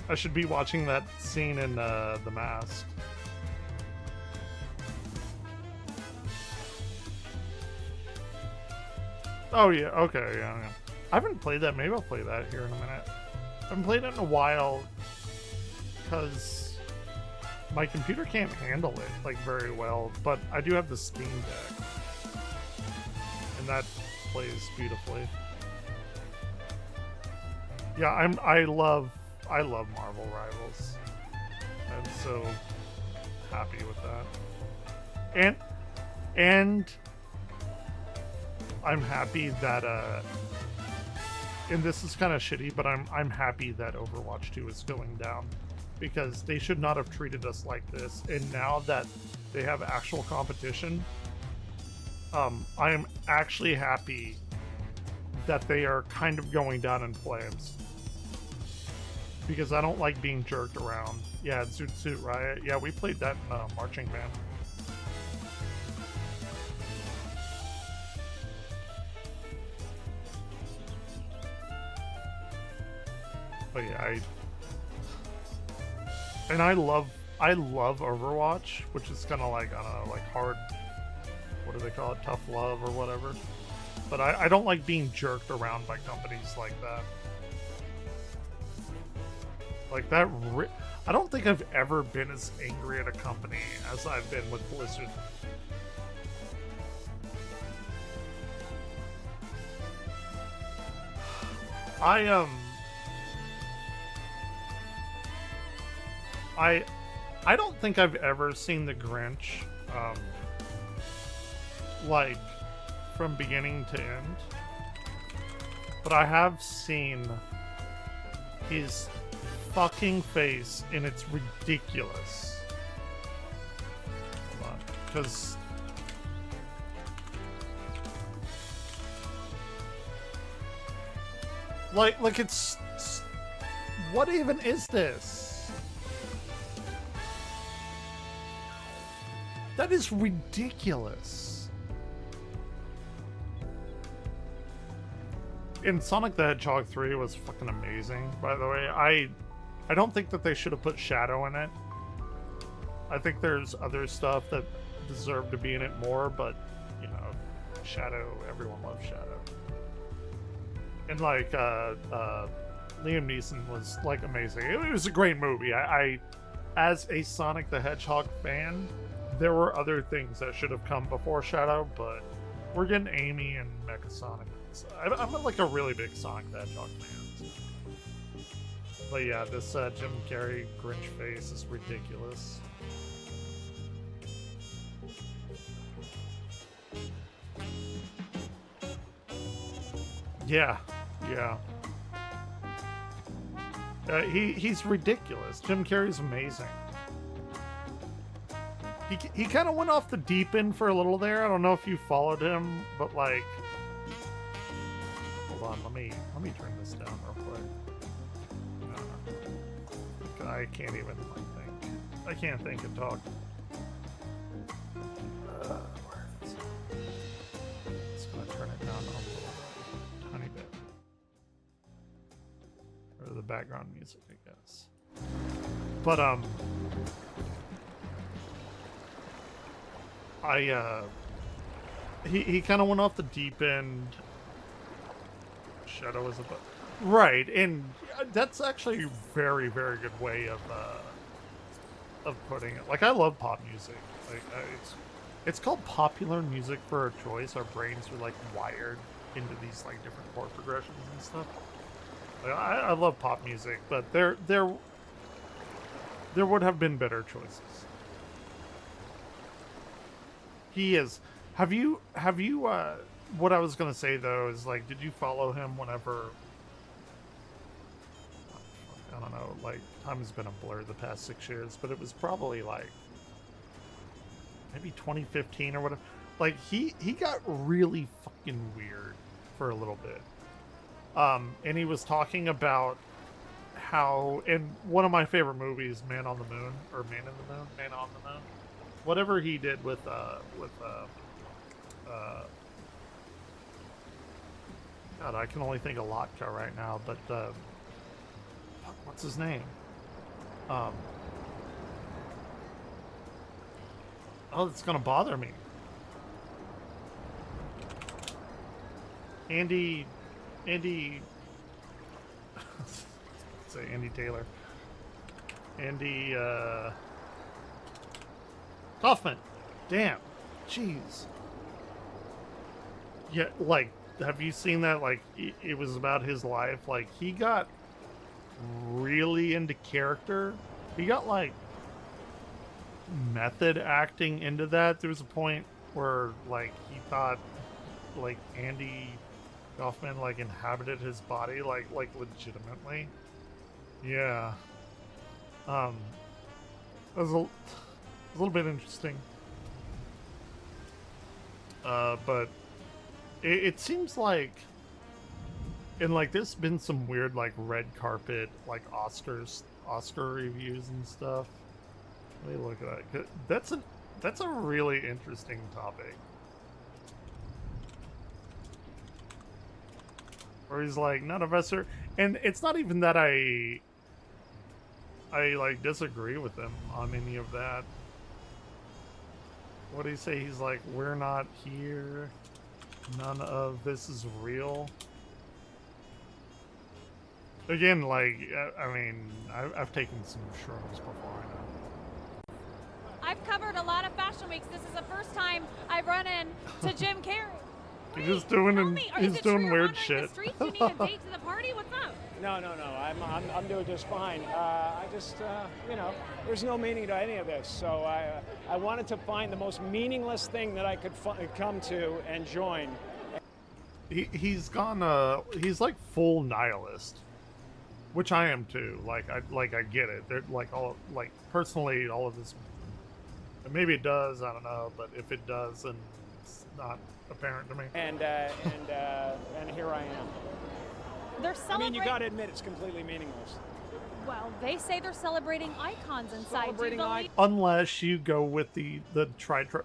I should be watching that scene in The Mask. Oh yeah, okay, yeah. I haven't played that. Maybe I'll play that here in a minute. I haven't played it in a while because my computer can't handle it like very well, but I do have the Steam Deck, and that plays beautifully. Yeah, I love Marvel Rivals. I'm so happy with that. And I'm happy that and this is kind of shitty, but I'm happy that Overwatch 2 is going down, because they should not have treated us like this. And now that they have actual competition, I am actually happy that they are kind of going down in flames, because I don't like being jerked around. Yeah, Zoot Suit Riot. Yeah, we played that in Marching Band. But yeah, And I love Overwatch, which is kind of like, I don't know, like hard, what do they call it, tough love or whatever. But I don't like being jerked around by companies like that. Like that, I don't think I've ever been as angry at a company as I've been with Blizzard. I don't think I've ever seen the Grinch, like, from beginning to end. But I have seen his fucking face, and it's ridiculous. Hold on, because... Like it's... What even is this? That is ridiculous. And Sonic the Hedgehog 3 was fucking amazing, by the way. I don't think that they should have put Shadow in it. I think there's other stuff that deserve to be in it more, but, you know, Shadow, everyone loves Shadow. And, like, Liam Neeson was, like, amazing. It was a great movie. I as a Sonic the Hedgehog fan, there were other things that should have come before Shadow, but we're getting Amy and Mecha Sonic. I'm like a really big Sonic the Hedgehog fan. So. But yeah, this Jim Carrey Grinch face is ridiculous. Yeah, yeah. He's ridiculous. Jim Carrey's amazing. He kind of went off the deep end for a little there. I don't know if you followed him, but like, hold on, let me turn this down real quick. I can't even like think. I can't think and talk. Where is it? Just gonna turn it down a little tiny bit, or the background music, I guess. But he kind of went off the deep end. Shadow is about right, and that's actually a very, very good way of putting it. Like, I love pop music. Like, it's called popular music for a choice. Our brains are like wired into these like different chord progressions and stuff. Like, I love pop music, but there would have been better choices. He is. Have you what I was gonna say though is, like, did you follow him whenever, I don't know, like, time has been a blur the past 6 years, but it was probably like maybe 2015 or whatever. Like, he got really fucking weird for a little bit. And he was talking about how, in one of my favorite movies, Man on the Moon, or Man in the Moon, Man on the Moon, whatever he did with God, I can only think of Lotka right now, but fuck, what's his name? Oh, it's gonna bother me. Andy say Andy Taylor. Andy Kaufman. Damn. Jeez. Yeah, like, have you seen that? Like, it was about his life. Like, he got really into character. He got, like, method acting into that. There was a point where, like, he thought, like, Andy Kaufman, like, inhabited his body, like legitimately. Yeah. It was a little bit interesting. But it seems like, and like, there's been some weird, like, red carpet, like, Oscar reviews and stuff. Let me look at that. That's a really interesting topic. Where he's like, none of us are, and it's not even that I like disagree with him on any of that. What do you say? He's like, we're not here. None of this is real. Again, like, I mean, I've taken some shrooms before, I know.
I've covered a lot of fashion weeks. This is the first time I've run into Jim Carrey.
He's just doing weird shit.
The streets? You need a date to the party? What's up?
No. I'm doing just fine. I just, you know, there's no meaning to any of this. So I wanted to find the most meaningless thing that I could come to and join.
He's gone. He's like full nihilist, which I am too. Like I get it. They're like all like personally all of this. Maybe it does. I don't know. But if it does, then it's not apparent to me.
And here I am.
They're celebrating.
I mean, you got to admit it's completely meaningless.
Well, they say they're celebrating icons inside.
Unless you go with the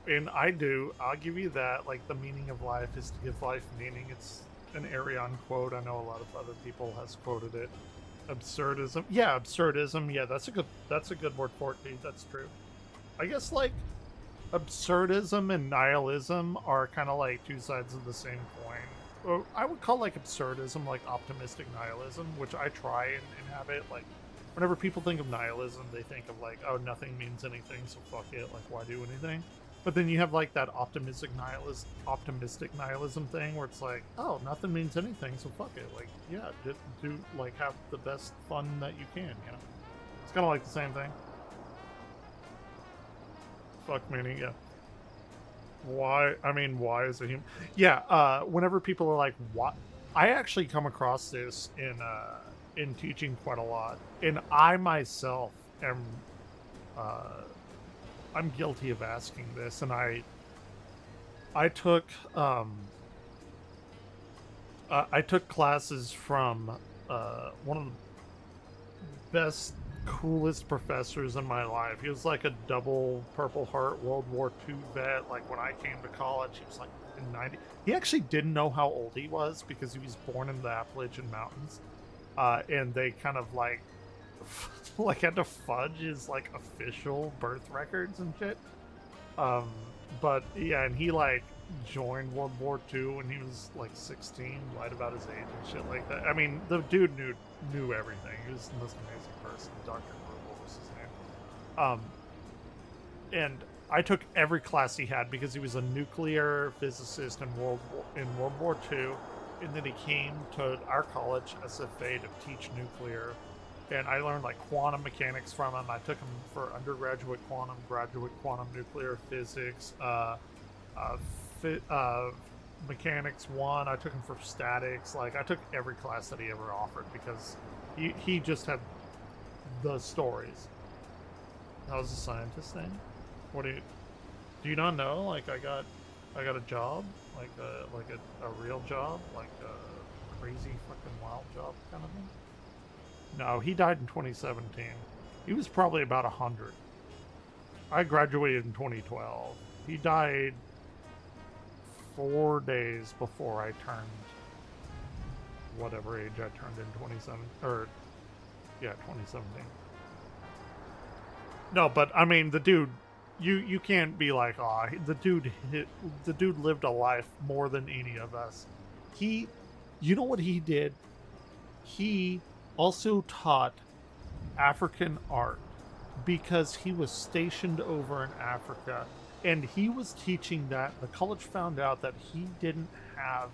and I do. I'll give you that. Like the meaning of life is to give life meaning. It's an Arion quote. I know a lot of other people has quoted it. Absurdism. Yeah, absurdism. Yeah, that's a good word for it, dude. That's true. I guess like absurdism and nihilism are kind of like two sides of the same coin. Or I would call like absurdism like optimistic nihilism, which I try and inhabit. Like whenever people think of nihilism, they think of like, oh, nothing means anything, so fuck it. Like, why do anything? But then you have like that optimistic nihilism thing where it's like, oh, nothing means anything, so fuck it. Like, yeah, do like have the best fun that you can. You know, it's kind of like the same thing. Fuck meaning, yeah. Why? I mean, why is a human? Yeah. Whenever people are like, "What?" I actually come across this in teaching quite a lot, and I myself am. I'm guilty of asking this, and I took classes from one of the best, coolest professors in my life. He was like a double Purple Heart World War II vet. Like when I came to college, he was like in 90. He actually didn't know how old he was because he was born in the Appalachian Mountains, and they kind of like had to fudge his like official birth records and shit. But yeah, and he like joined World War II when he was like 16, lied about his age and shit like that. I mean, the dude knew everything. He was the most amazing person. Dr. Grubel was his name. And I took every class he had because he was a nuclear physicist in World War II, and then he came to our college, SFA, to teach nuclear. And I learned like quantum mechanics from him. I took him for undergraduate quantum, graduate quantum nuclear physics, mechanics 1. I took him for statics. Like I took every class that he ever offered because he just had the stories. That was a scientist thing. What do you not know? Like I got a job, like a real job, like a crazy fucking wild job kind of thing. No, he died in 2017. He was probably about 100. I graduated in 2012. He died 4 days before I turned whatever age I turned in 2017. No, but I mean the dude, you can't be like, oh, the dude lived a life more than any of us. You know what he did? He also taught African art because he was stationed over in Africa, and he was teaching that. The college found out that he didn't have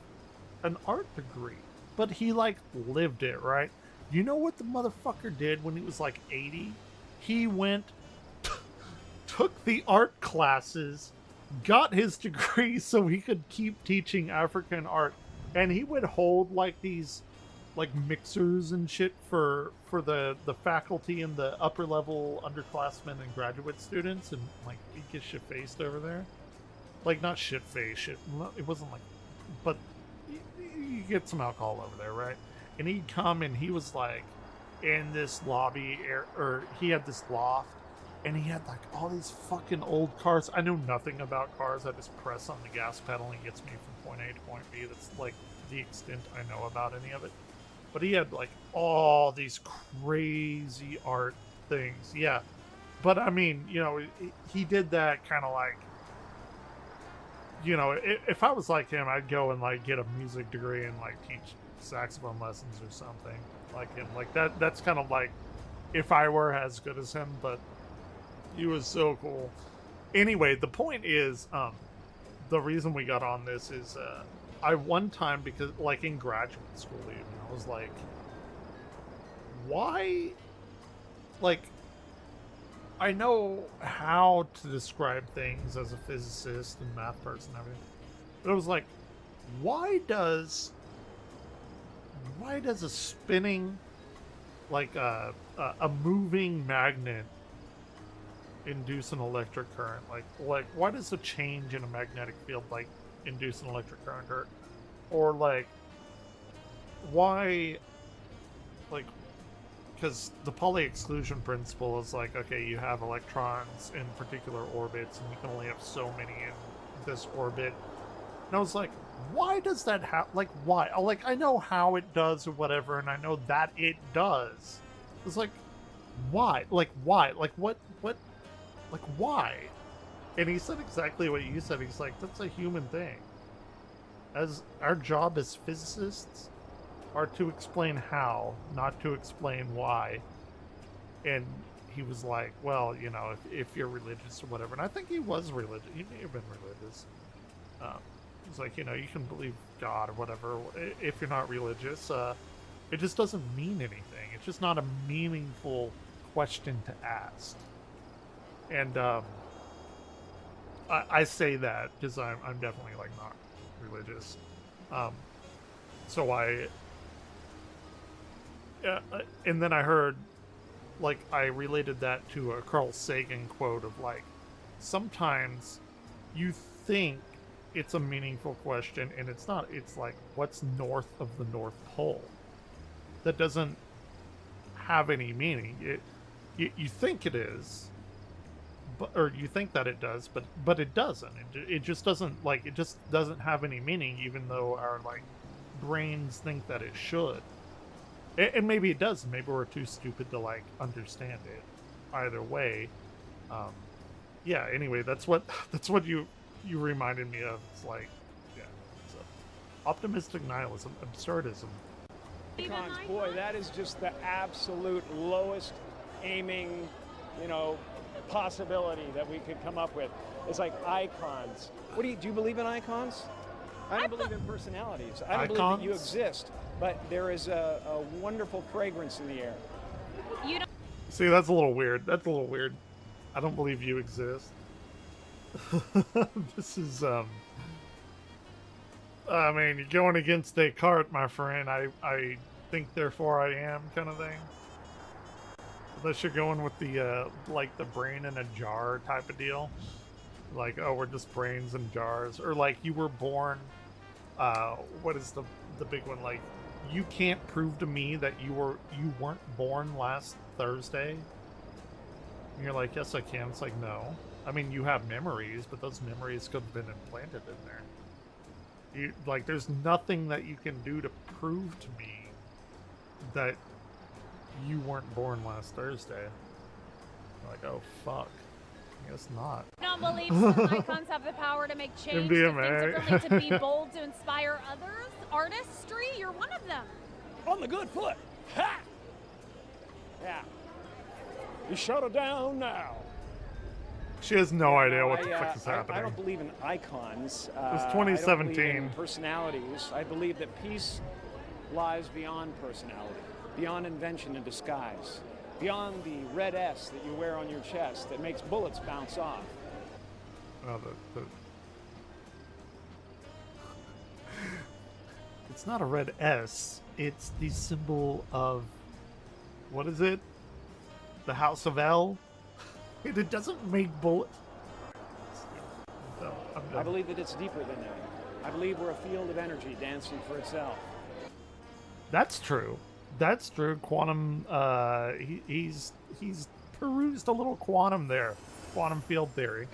an art degree, but he like lived it, right? You know what the motherfucker did when he was like 80? He went, took the art classes, got his degree so he could keep teaching African art, and he would hold like these like mixers and shit for the faculty and the upper level underclassmen and graduate students, and like he gets shit faced over there. Like not shit faced, shit. It wasn't like, but you get some alcohol over there, right? And he'd come and he was like in this lobby or he had this loft, and he had like all these fucking old cars. I know nothing about cars. I just press on the gas pedal and it gets me from point A to point B. That's like the extent I know about any of it. But he had like all these crazy art things, yeah. But I mean, you know, he did that kind of like, you know, if I was like him, I'd go and like get a music degree and like teach saxophone lessons or something like him. Like that's kind of like if I were as good as him, but he was so cool. Anyway, the point is, the reason we got on this is, I one time, because like in graduate school even, I was like, why, like, I know how to describe things as a physicist and math person and everything, but I was like, why does a spinning, like a moving magnet induce an electric current? Like why does a change in a magnetic field like induce an electric current, or like why, like, because the Pauli exclusion principle is like, okay, you have electrons in particular orbits and you can only have so many in this orbit. And I was like, why does that happen? Like, why? Like, I know how it does or whatever, and I know that it does. It's like, why? Like, why? Like, what? Like, why? And he said exactly what you said. He's like, that's a human thing. As our job as physicists are to explain how, not to explain why. And he was like, well, you know, if you're religious or whatever. And I think he was religious. He may have been religious. He's like, you know, you can believe God or whatever. If you're not religious, it just doesn't mean anything. It's just not a meaningful question to ask. And I say that because I'm definitely like not religious. So and then I heard, like, I related that to a Carl Sagan quote of like, sometimes you think it's a meaningful question and it's not. It's like, what's north of the North Pole? That doesn't have any meaning. You think it is, or you think that it does, but it doesn't. It just doesn't, like, it just doesn't have any meaning, even though our like brains think that it should. And maybe it does. Maybe we're too stupid to like understand it. Either way, yeah. Anyway, that's what you reminded me of. It's like, yeah, it's optimistic nihilism, absurdism.
Icons, boy, that is just the absolute lowest aiming, you know, possibility that we could come up with. It's like icons. What do you believe in icons? I don't believe in personalities. I don't believe that you exist, but there is a wonderful fragrance in the air.
You don't.
See, that's a little weird. That's a little weird. I don't believe you exist. This is I mean, you're going against Descartes, my friend. I think therefore I am kind of thing. Unless you're going with the like the brain in a jar type of deal. Like, oh, we're just brains in jars, or like you were born. What is the big one? Like, you can't prove to me that you weren't born last Thursday. And you're like, yes, I can. It's like, no. I mean, you have memories, but those memories could have been implanted in there. You, like, there's nothing that you can do to prove to me that you weren't born last Thursday. Like, oh fuck. I guess not.
I don't believe some icons have the power to make change,
MDMA.
to be bold, to inspire others. Artistry, you're one of them.
On the good foot. Ha! Yeah. You shut it down now.
She has no idea what the fuck is happening.
I don't believe in icons.
It's 2017.
I don't believe in personalities. I believe that peace lies beyond personality, beyond invention and disguise, beyond the red S that you wear on your chest that makes bullets bounce off.
Oh, it's not a red S. It's the symbol of, what is it? The House of L? It doesn't make bullets. No,
I believe that it's deeper than that. I believe we're a field of energy dancing for itself.
That's true. That's true. Quantum, he's perused a little quantum there. Quantum field theory.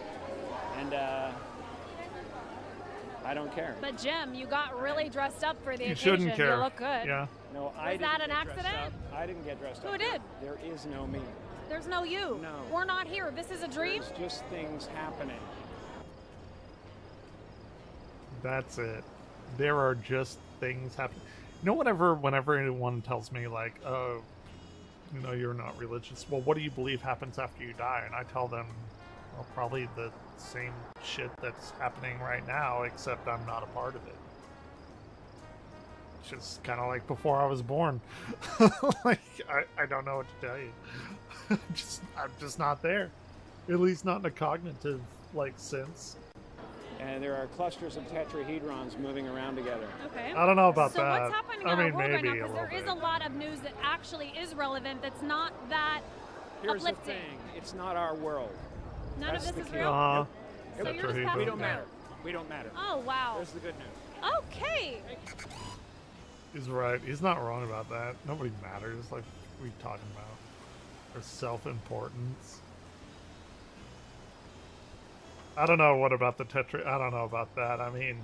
And, I don't care.
But Jim, you got really dressed up for the occasion.
Shouldn't care.
You look good.
Yeah.
No,
Was that an accident?
I didn't get dressed up.
Who did?
There is no me.
There's no you.
No.
We're not here. This is a dream?
There's just things happening.
That's it. There are just things happening. You know, whenever anyone tells me, like, oh, you know, you're not religious, well, what do you believe happens after you die? And I tell them, well, probably the same shit that's happening right now, except I'm not a part of it. It's just kind of like before I was born. Like, I don't know what to tell you. I'm just not there. At least not in a cognitive, like, sense.
And there are clusters of tetrahedrons moving around together.
Okay.
I don't know about
so
that.
what's happening in
I
our
mean,
world right now?
maybe a
Because there
little
is
bit.
a lot of news that actually is relevant that's not that
Here's the
uplifting.
thing. It's not our world.
None
That's
of this
the
is
key.
real?
Uh-huh.
So you're just
We
passing
don't
through.
matter. We don't matter.
Oh, wow.
There's the good news.
Okay.
He's right. He's not wrong about that. Nobody matters. Like, what are we talking about? Their self-importance. I don't know what about the I don't know about that. I mean,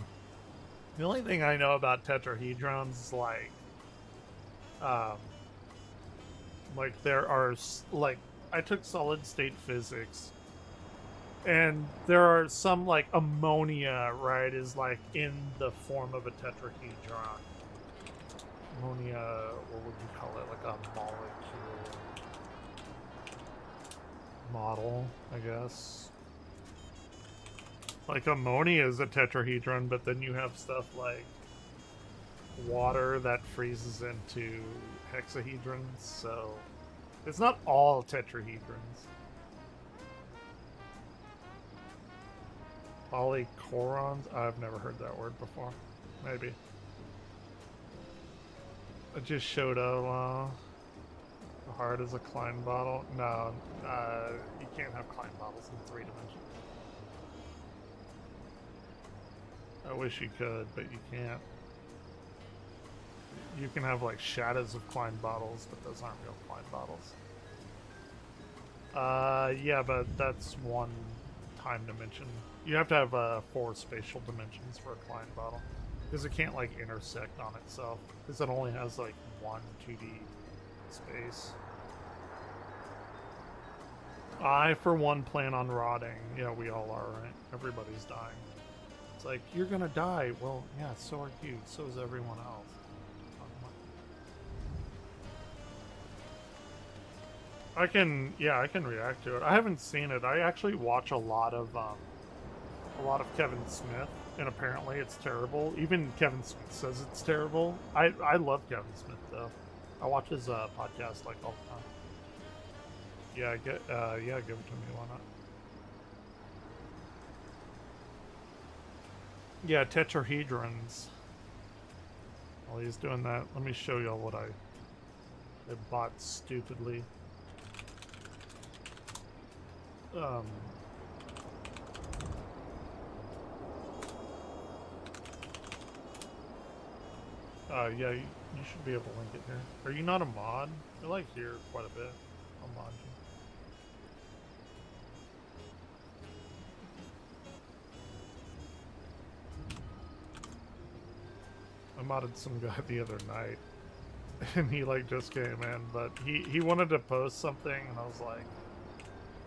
the only thing I know about tetrahedrons is like there are like, I took solid state physics, and there are some, like, ammonia, right, is like in the form of a tetrahedron. Ammonia, what would you call it? Like a molecule model, I guess. Like, ammonia is a tetrahedron, but then you have stuff like water that freezes into hexahedrons, so it's not all tetrahedrons. Polychorons? I've never heard that word before. Maybe. I just showed up. The heart is a Klein bottle. No, you can't have Klein bottles in 3 dimensions. I wish you could, but you can't. You can have, like, shadows of Klein bottles, but those aren't real Klein bottles. Yeah, but that's 1 time dimension. You have to have 4 spatial dimensions for a Klein bottle, because it can't, like, intersect on itself, because it only has, like, 1 2D space. I, for one, plan on rotting. Yeah, we all are, right? Everybody's dying. It's like, you're gonna die. Well, yeah, so are you. So is everyone else. I can react to it. I haven't seen it. I actually watch a lot of Kevin Smith, and apparently it's terrible. Even Kevin Smith says it's terrible. I love Kevin Smith though. I watch his podcast like all the time. Yeah, give it to me. Why not? Yeah, tetrahedrons. While he's doing that, let me show y'all what I bought stupidly. Yeah, you should be able to link it here. Are you not a mod? You're like here quite a bit. I'll mod you. I modded some guy the other night, and he like just came in, but he wanted to post something, and I was like,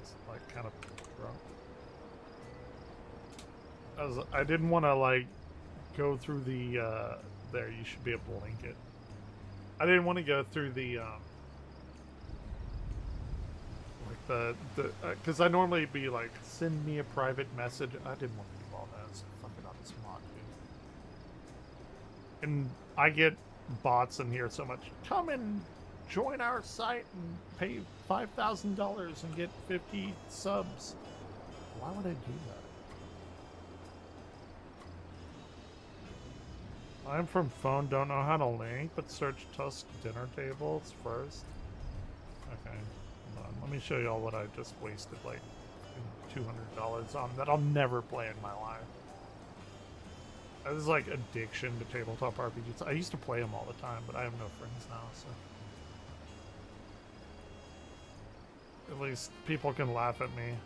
it's like kind of drunk. I didn't want to like go through the there. You should be able to link it. I didn't want to go through the like the because I normally be like, send me a private message. I didn't want to do all that. So fuck it on this mod, dude. And I get bots in here so much. Come and join our site and pay $5,000 and get 50 subs. Why would I do that? I'm from phone, don't know how to link, but search Tusk dinner tables first. Okay, hold on. Let me show y'all what I just wasted like $200 on that I'll never play in my life. This is like addiction to tabletop RPGs. I used to play them all the time, but I have no friends now, so. At least people can laugh at me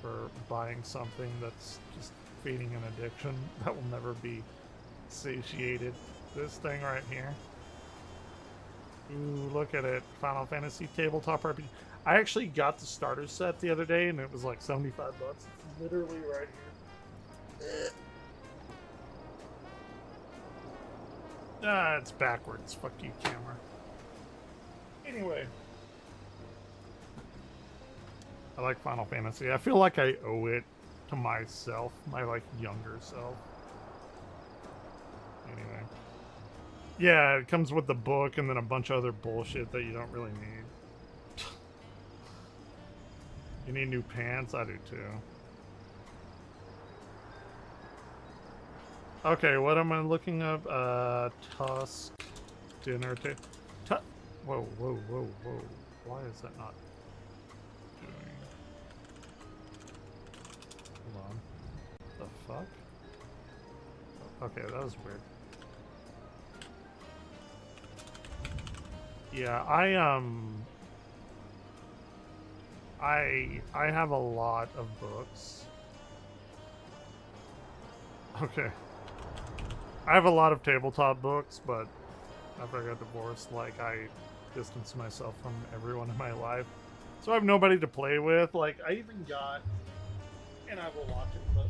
for buying something that's just feeding an addiction that will never be satiated. This thing right here. Ooh, look at it. Final Fantasy tabletop RPG. I actually got the starter set the other day, and it was like 75 bucks. It's literally right here. Ah, it's backwards. Fuck you, camera. Anyway. I like Final Fantasy. I feel like I owe it to myself, my, like, younger self. Anyway. Yeah, it comes with the book and then a bunch of other bullshit that you don't really need. You need new pants? I do too. Okay, what am I looking up? Tusk dinner table. Whoa, whoa, whoa, whoa. Why is that not doing? Hold on. The fuck? Okay, that was weird. Yeah, I have a lot of books. Okay. I have a lot of tabletop books, but after I got divorced, like, I distanced myself from everyone in my life. So I have nobody to play with. Like, I even got, and I will watch it, but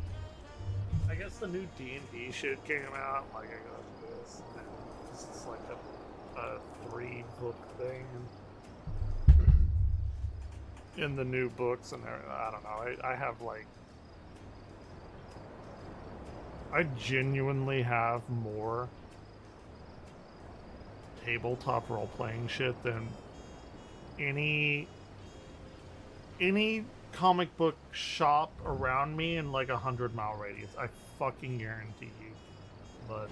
I guess the new D&D shit came out. Like, I got this. And this is like a 3-book thing. In the new books and everything. I don't know. I have, like, I genuinely have more tabletop role-playing shit than any comic book shop around me in like 100-mile radius. I fucking guarantee you. But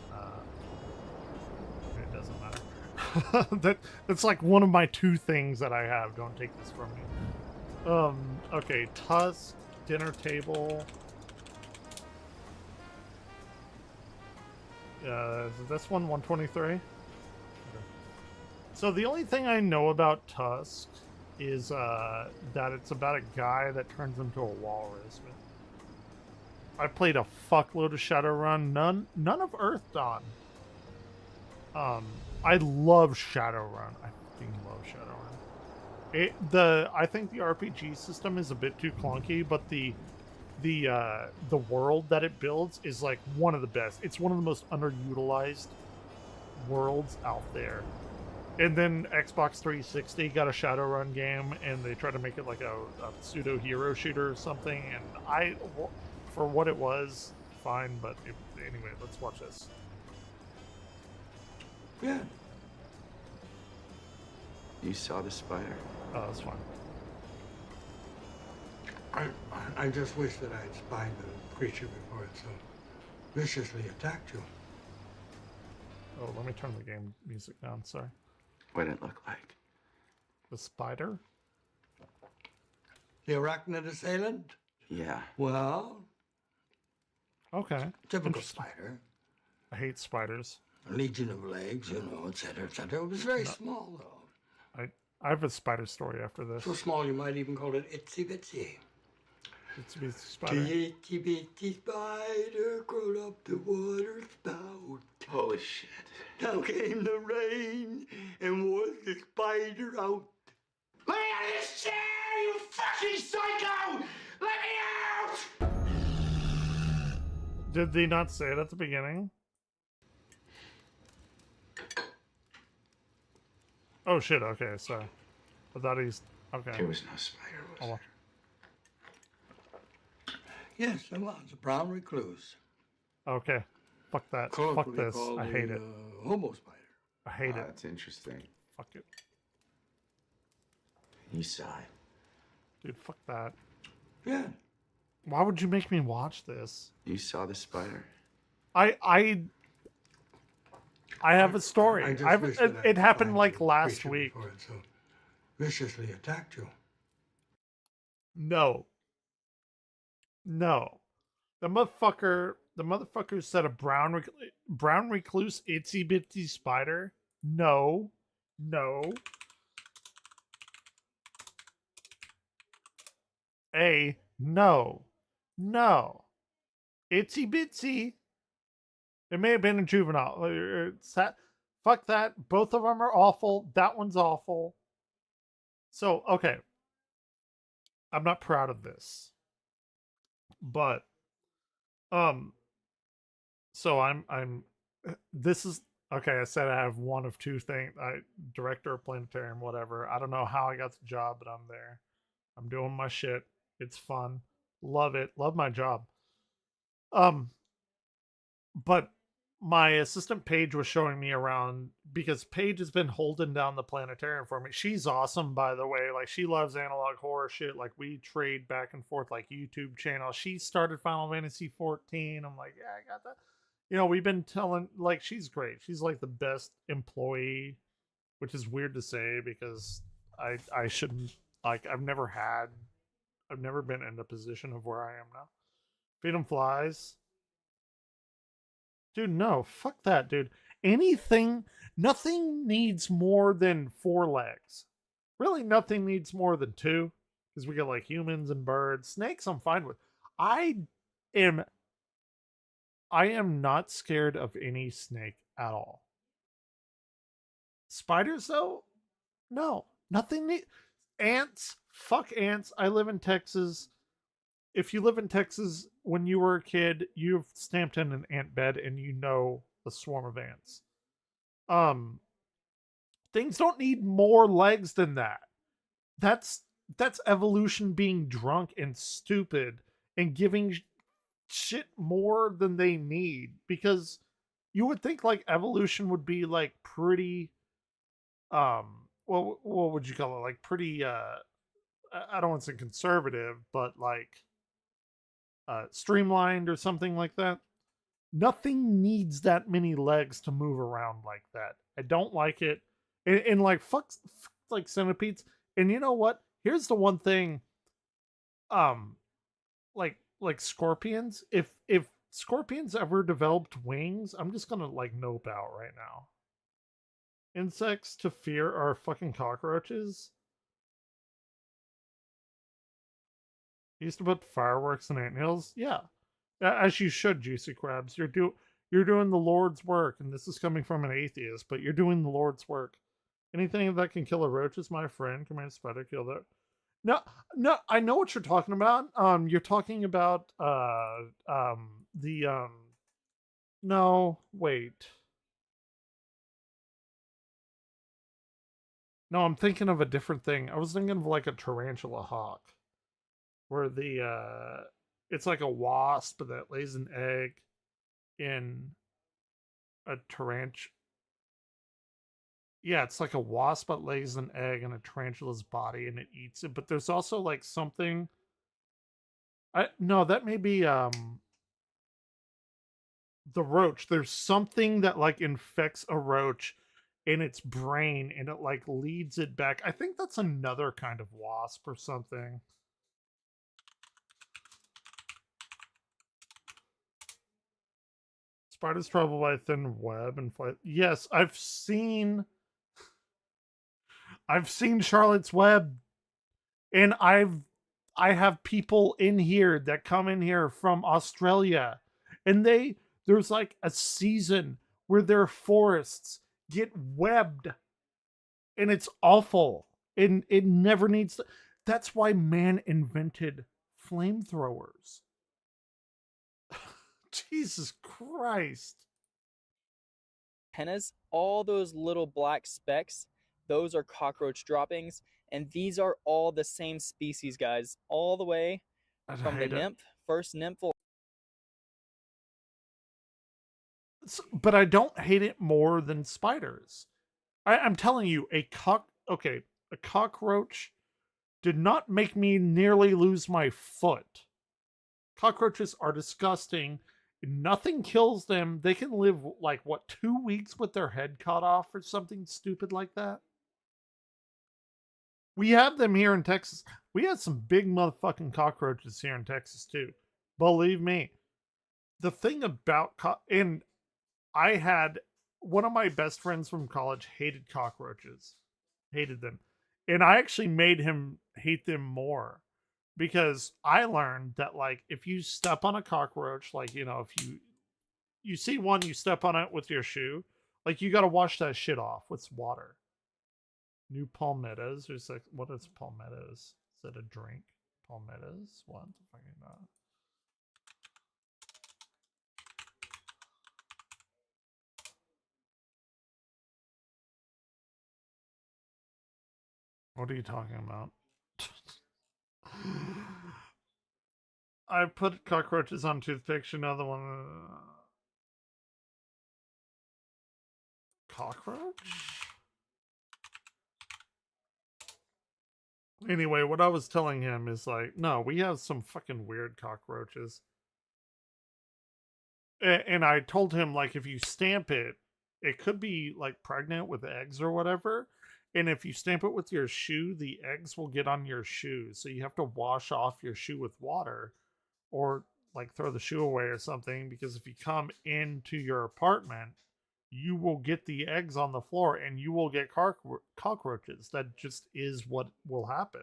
it doesn't matter. That's like one of my 2 things that I have. Don't take this from me. Okay, Tusk, dinner table. Is this one 123? Okay. So the only thing I know about Tusk is that it's about a guy that turns into a walrus. I played a fuckload of Shadowrun, none of Earth Dawn. I love Shadowrun. I fucking love Shadowrun. I think the RPG system is a bit too clunky, but the world that it builds is like one of the best. It's one of the most underutilized worlds out there. And then Xbox 360 got a Shadowrun game, and they tried to make it like a pseudo hero shooter or something. And for what it was, fine. But anyway, let's watch this.
Yeah. You saw the spider.
Oh, that's fine.
I just wish that I had spied the creature before it so viciously attacked you.
Oh, let me turn the game music down, sorry.
What did it look like?
The spider?
The arachnid assailant?
Yeah.
Well,
okay.
Typical spider.
I hate spiders.
A legion of legs, you know, etc., etc. It was very small, though.
I have a spider story after this.
So small you might even call it itsy bitsy.
Itsy bitsy spider.
The itsy bitsy spider crawled up the water spout.
Holy shit.
Now came the rain and was the spider out. Let me out of this chair, you fucking psycho! Let me out!
Did they not say it at the beginning? Oh shit, okay, sorry. I thought he's... Okay.
There was no spider, was there?
Yes, there was. A brown recluse.
Okay. Fuck that. Fuck this. I hate it.
Homo spider.
I hate it.
That's interesting.
Fuck it.
You saw it.
Dude, fuck that.
Yeah.
Why would you make me watch this?
You saw the spider.
I have a story. It happened like last week.
It so viciously attacked you.
No. The motherfucker said a brown recluse itsy bitsy spider. No. No. Itsy bitsy. It may have been a juvenile. Fuck that. Both of them are awful. That one's awful. So, okay. I'm not proud of this, but um, so I'm this is okay. I said I have one of two things. I director of Planetarium, whatever. I don't know how I got the job, but I'm there. I'm doing my shit. It's fun. Love it. Love my job. Um, but my assistant Paige was showing me around because Paige has been holding down the planetarium for me. She's awesome, by the way. Like, she loves analog horror shit. Like, we trade back and forth, like, YouTube channel. She started Final Fantasy 14. I'm like, yeah, I got that. You know, we've been telling, like, she's great. She's like the best employee, which is weird to say because I shouldn't, like, I've never been in a position of where I am now. Feed 'em flies. Dude, no, fuck that, dude. Nothing needs more than 4 legs. Really, nothing needs more than 2, because we got like humans and birds. Snakes, I'm fine with. I am, I am not scared of any snake at all. Spiders, though, no, nothing. Ants, fuck ants. I live in Texas. If you live in Texas, when you were a kid, you've stamped in an ant bed and you know a swarm of ants. Things don't need more legs than that. That's that's evolution being drunk and stupid and giving shit more than they need, because you would think like evolution would be like pretty what would you call it? Like pretty I don't want to say conservative, but like streamlined or something like that. Nothing needs that many legs to move around like that. I don't like it. And like fuck like centipedes. And you know what? Here's the one thing. Um, like scorpions. If scorpions ever developed wings, I'm just gonna like nope out right now. Insects to fear are fucking cockroaches. Used to put fireworks in anthills. Yeah, as you should, Juicy Crabs. You're doing the Lord's work, and this is coming from an atheist, but you're doing the Lord's work. Anything that can kill a roach is my friend. Command spider kill that. No, no, I know what you're talking about. You're talking about the no, wait. No, I'm thinking of a different thing. I was thinking of like a tarantula hawk, where it's like a wasp that lays an egg in a tarantula. Yeah, it's like a wasp that lays an egg in a tarantula's body and it eats it. But there's also like something. No, that may be the roach. There's something that like infects a roach in its brain and it like leads it back. I think that's another kind of wasp or something. Spiders travel by a thin web and fly. Yes, I've seen Charlotte's Web, and I have people in here that come in here from Australia, and there's like a season where their forests get webbed, and it's awful, and it never needs to. That's why man invented flamethrowers. Jesus Christ.
Antennas, all those little black specks, those are cockroach droppings, and these are all the same species, guys, all the way from the nymph, first nymphal.
But I don't hate it more than spiders. I'm telling you, a cockroach did not make me nearly lose my foot. Cockroaches are disgusting. Nothing kills them. They can live like what, 2 weeks with their head cut off or something stupid like that. We have them here in Texas. We had some big motherfucking cockroaches here in Texas too. Believe me. The thing about and I had one of my best friends from college hated cockroaches. Hated them. And I actually made him hate them more, because I learned that like if you step on a cockroach, like, you know, if you see one, you step on it with your shoe, like you got to wash that shit off with water. New palmettos. There's like, what is palmettos? Is that a drink? Palmettos? What the fuck is that? What are you talking about? I put cockroaches on toothpicks. Another one. Cockroach? Anyway, what I was telling him is like, no, we have some fucking weird cockroaches. And I told him, like, if you stamp it, it could be like pregnant with eggs or whatever. And if you stamp it with your shoe, the eggs will get on your shoe. So you have to wash off your shoe with water or like throw the shoe away or something. Because if you come into your apartment, you will get the eggs on the floor and you will get cockroaches. That just is what will happen.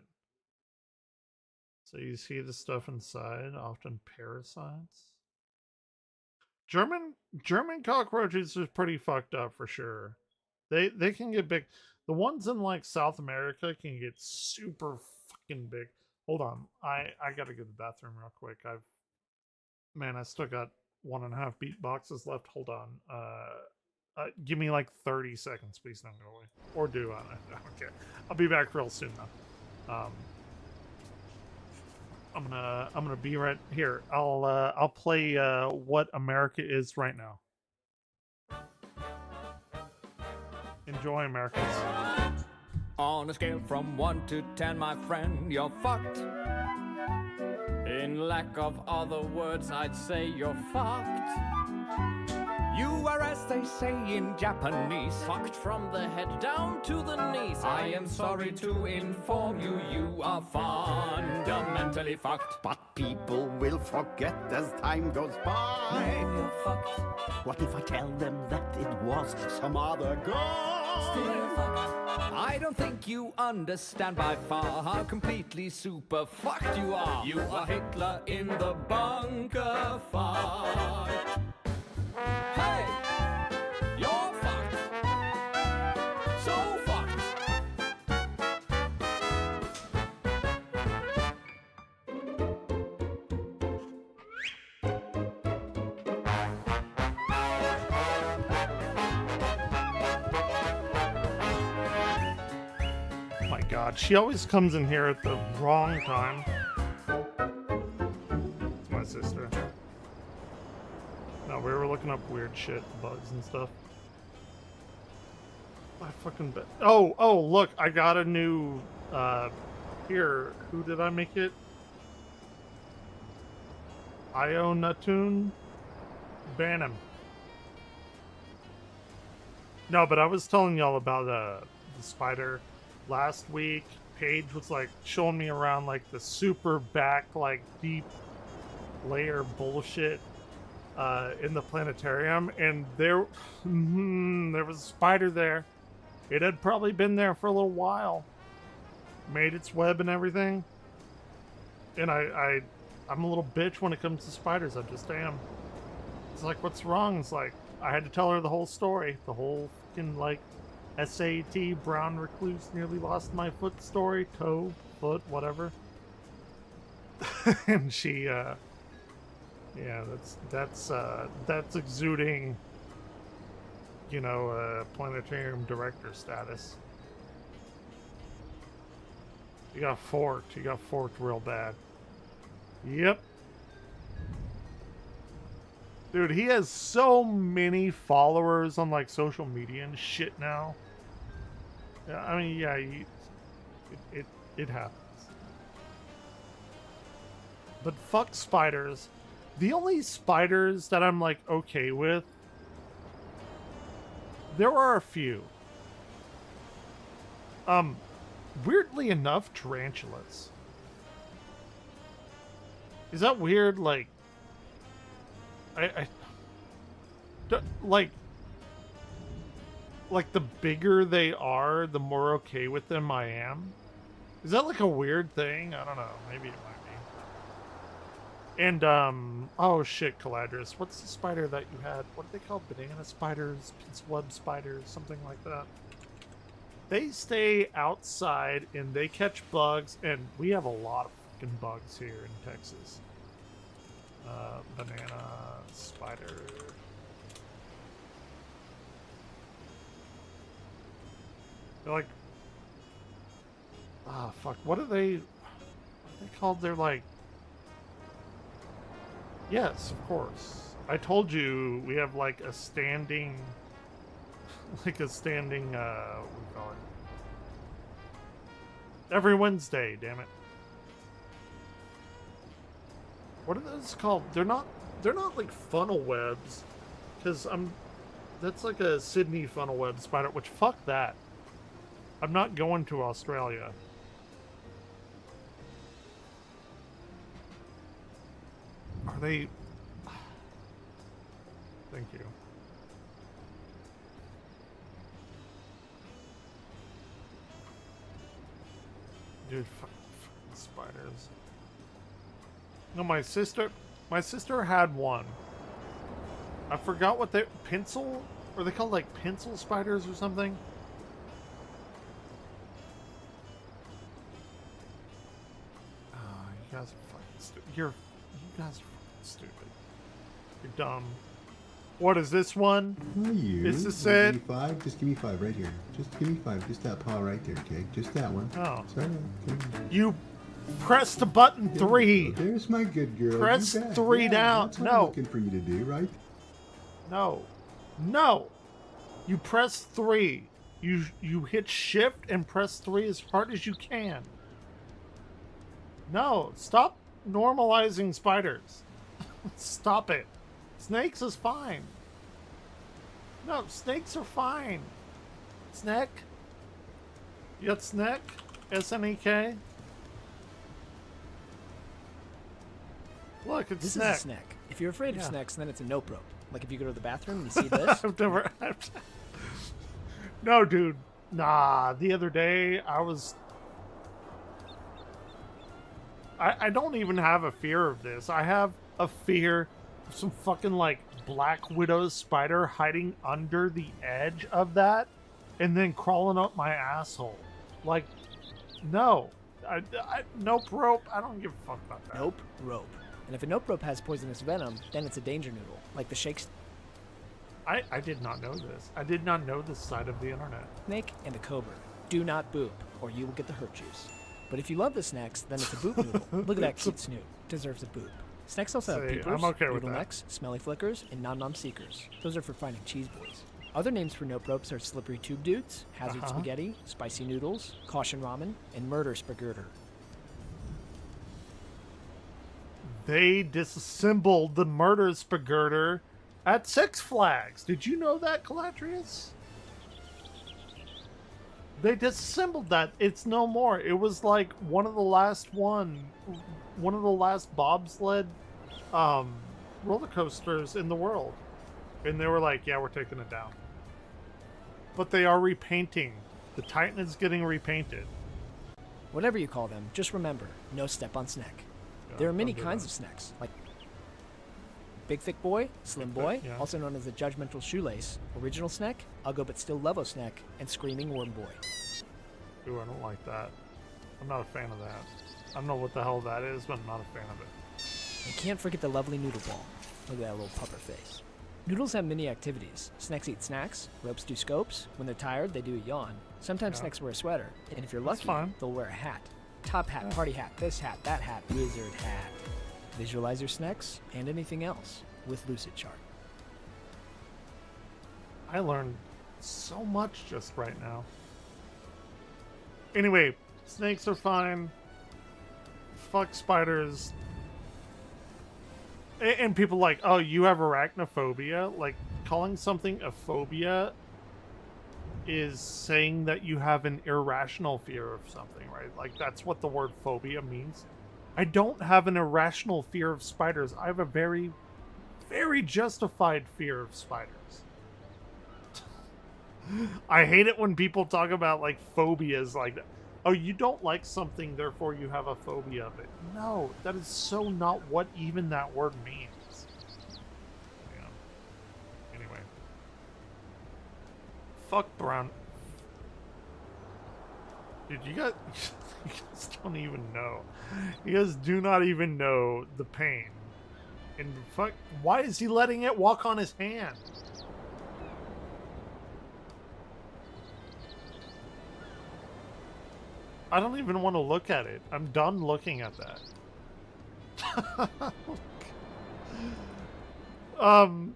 So you see the stuff inside, often parasites. German cockroaches is pretty fucked up for sure. They can get big. The ones in like South America can get super fucking big. Hold on, I gotta go to the bathroom real quick. I still got 1.5 beatboxes left. Hold on. Give me like 30 seconds, please. Don't go away. Or do I don't care. I'll be back real soon though. I'm gonna be right here. I'll play What America Is right now. Enjoy, Americans.
On a scale from 1 to 10, my friend, you're fucked. In lack of other words, I'd say you're fucked. You are, as they say in Japanese, fucked from the head down to the knees. I am sorry to inform you, you are fundamentally fucked.
But people will forget as time goes by.
No, you're fucked.
What if I tell them that it was some other guy?
Still you're fucked. I don't think you understand by far how completely super fucked you are. You are Hitler in the bunker fight. Hey, you're fucked. So fucked.
Oh my god, she always comes in here at the wrong time. It's my sister. No, we were looking up weird shit, bugs and stuff. I fucking bet. Oh, look, I got a new, here, who did I make it? Ionatun? Ban him. No, but I was telling y'all about the spider last week. Paige was like showing me around like the super back, like deep layer bullshit in the planetarium, and there was a spider there. It had probably been there for a little while, made its web and everything. And I'm a little bitch when it comes to spiders. I just am. It's like, what's wrong? It's like I had to tell her the whole story, the whole fucking like SAT brown recluse nearly lost my foot story, toe, foot, whatever. And she yeah, that's exuding, you know, planetarium director status. You got forked real bad. Yep. Dude, he has so many followers on like social media and shit now. Yeah, I mean, yeah, it happens. But fuck spiders. The only spiders that I'm like okay with, there are a few. Weirdly enough, tarantulas. Is that weird? Like, like the bigger they are, the more okay with them I am. Is that like a weird thing? I don't know. Maybe it might be. And oh shit, Caladris, what's the spider that you had? What are they called? Banana spiders, pince web spiders, something like that. They stay outside and they catch bugs, and we have a lot of fucking bugs here in Texas. Banana spider. They're like, fuck. What are they called? They're like, yes, of course. I told you we have like a standing, what do we call it? Every Wednesday, damn it. What are those called? They're not like funnel webs, because that's like a Sydney funnel web spider, which fuck that. I'm not going to Australia. Are they? Thank you. Dude, fucking spiders. No, my sister had one. I forgot what they pencil, or they called like pencil spiders or something. Oh, you guys are fucking stupid. You guys are fucking stupid. You're dumb. What is this one?
Are you?
Is this
Give
it?
me 5. Just give me 5 right here. Just give me 5. Just that paw right there, okay? Just that one.
Oh.
Sorry.
You press the button 3.
There's my good girl.
Press
You bet.
3
Yeah,
down.
That's what I'm
No.
looking for you to do, right?
No. No. You press 3. You hit shift and press 3 as hard as you can. No. Stop normalizing spiders. Stop it. Snakes is fine. No, snakes are fine. Snack? You got snack? S-N-E-K? Look, it's
This
snack.
is a snack. If you're afraid of
Yeah.
snacks, then it's a nope rope. Like if you go to the bathroom and you see this.
I've never. No, dude. Nah. The other day, I don't even have a fear of this. I have a fear of some fucking like Black Widow spider hiding under the edge of that, and then crawling up my asshole. Like, no. Nope rope. I don't give a fuck about that.
Nope rope. And if a nope rope has poisonous venom, then it's a danger noodle, like the shakes.
I did not know this. I did not know this side of the internet.
Snake and a cobra. Do not boop, or you will get the hurt juice. But if you love the snacks, then it's a boop noodle. Look at that cute snoot. Deserves a boop. Snacks also have
See,
peepers,
I'm okay with
noodle
that.
necks, smelly flickers, and nom-nom seekers. Those are for finding cheese boys. Other names for nope ropes are slippery tube dudes, hazard spaghetti, spicy noodles, caution ramen, and murder spagurter.
They disassembled the murder spagurter at Six Flags. Did you know that, Calatrius? They disassembled that. It's no more. It was like one of the last bobsled roller coasters in the world. And they were like, yeah, we're taking it down. But they are repainting. The Titan is getting repainted.
Whatever you call them, just remember, no step on snack. There are many kinds of snacks, like Big Thick Boy, Slim Boy,
yeah. also
also known as the Judgmental Shoelace, Original Snack, Uggo But Still Lovo Snack, and Screaming Worm Boy.
Ooh, I don't like that. I'm not a fan of that. I don't know what the hell that is, but I'm not a fan of it.
And can't forget the lovely Noodle Ball. Look at that little pupper face. Noodles have many activities. Snacks eat snacks, ropes do scopes, when they're tired they do a yawn. Sometimes
Yeah.
snacks wear a sweater, and if you're lucky,
fine.
they'll wear a hat. Top hat, party hat, this hat, that hat, wizard hat. Visualize your snacks and anything else with Lucid Chart.
I learned so much just right now. Anyway, snakes are fine. Fuck spiders. And people like, oh, you have arachnophobia? Like, calling something a phobia is saying that you have an irrational fear of something, right? Like, that's what the word phobia means. I don't have an irrational fear of spiders. I have a very, very justified fear of spiders. I hate it when people talk about, like, phobias like that. Oh, you don't like something, therefore you have a phobia of it. No, that is so not what even that word means. Yeah. Anyway. Fuck brown. Dude, you guys don't even know. You guys do not even know the pain. And fuck, why is he letting it walk on his hand? I don't even want to look at it. I'm done looking at that.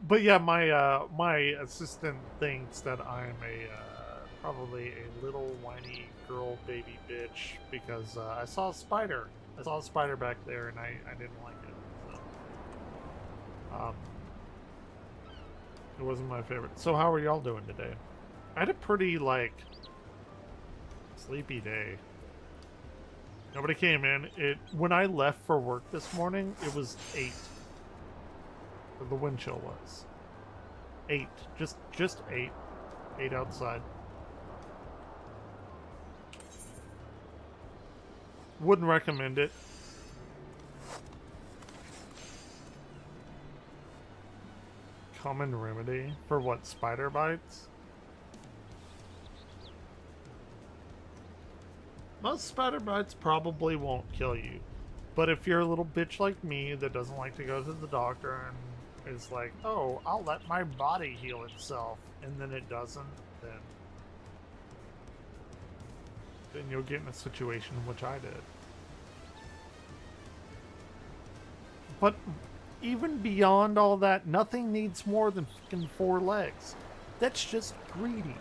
But yeah, my assistant thinks that I'm probably a little whiny girl baby bitch because I saw a spider. I saw a spider back there and I didn't like it. So, it wasn't my favorite. So how are y'all doing today? I had a pretty sleepy day. Nobody came in. When I left for work this morning, it was 8. The wind chill was 8. Just 8. 8 outside. Wouldn't recommend it. Common remedy for what? Spider bites? Most spider bites probably won't kill you. But if you're a little bitch like me that doesn't like to go to the doctor and is like, oh, I'll let my body heal itself, and then it doesn't, then you'll get in a situation which I did. But even beyond all that, nothing needs more than fucking 4 legs. That's just greedy.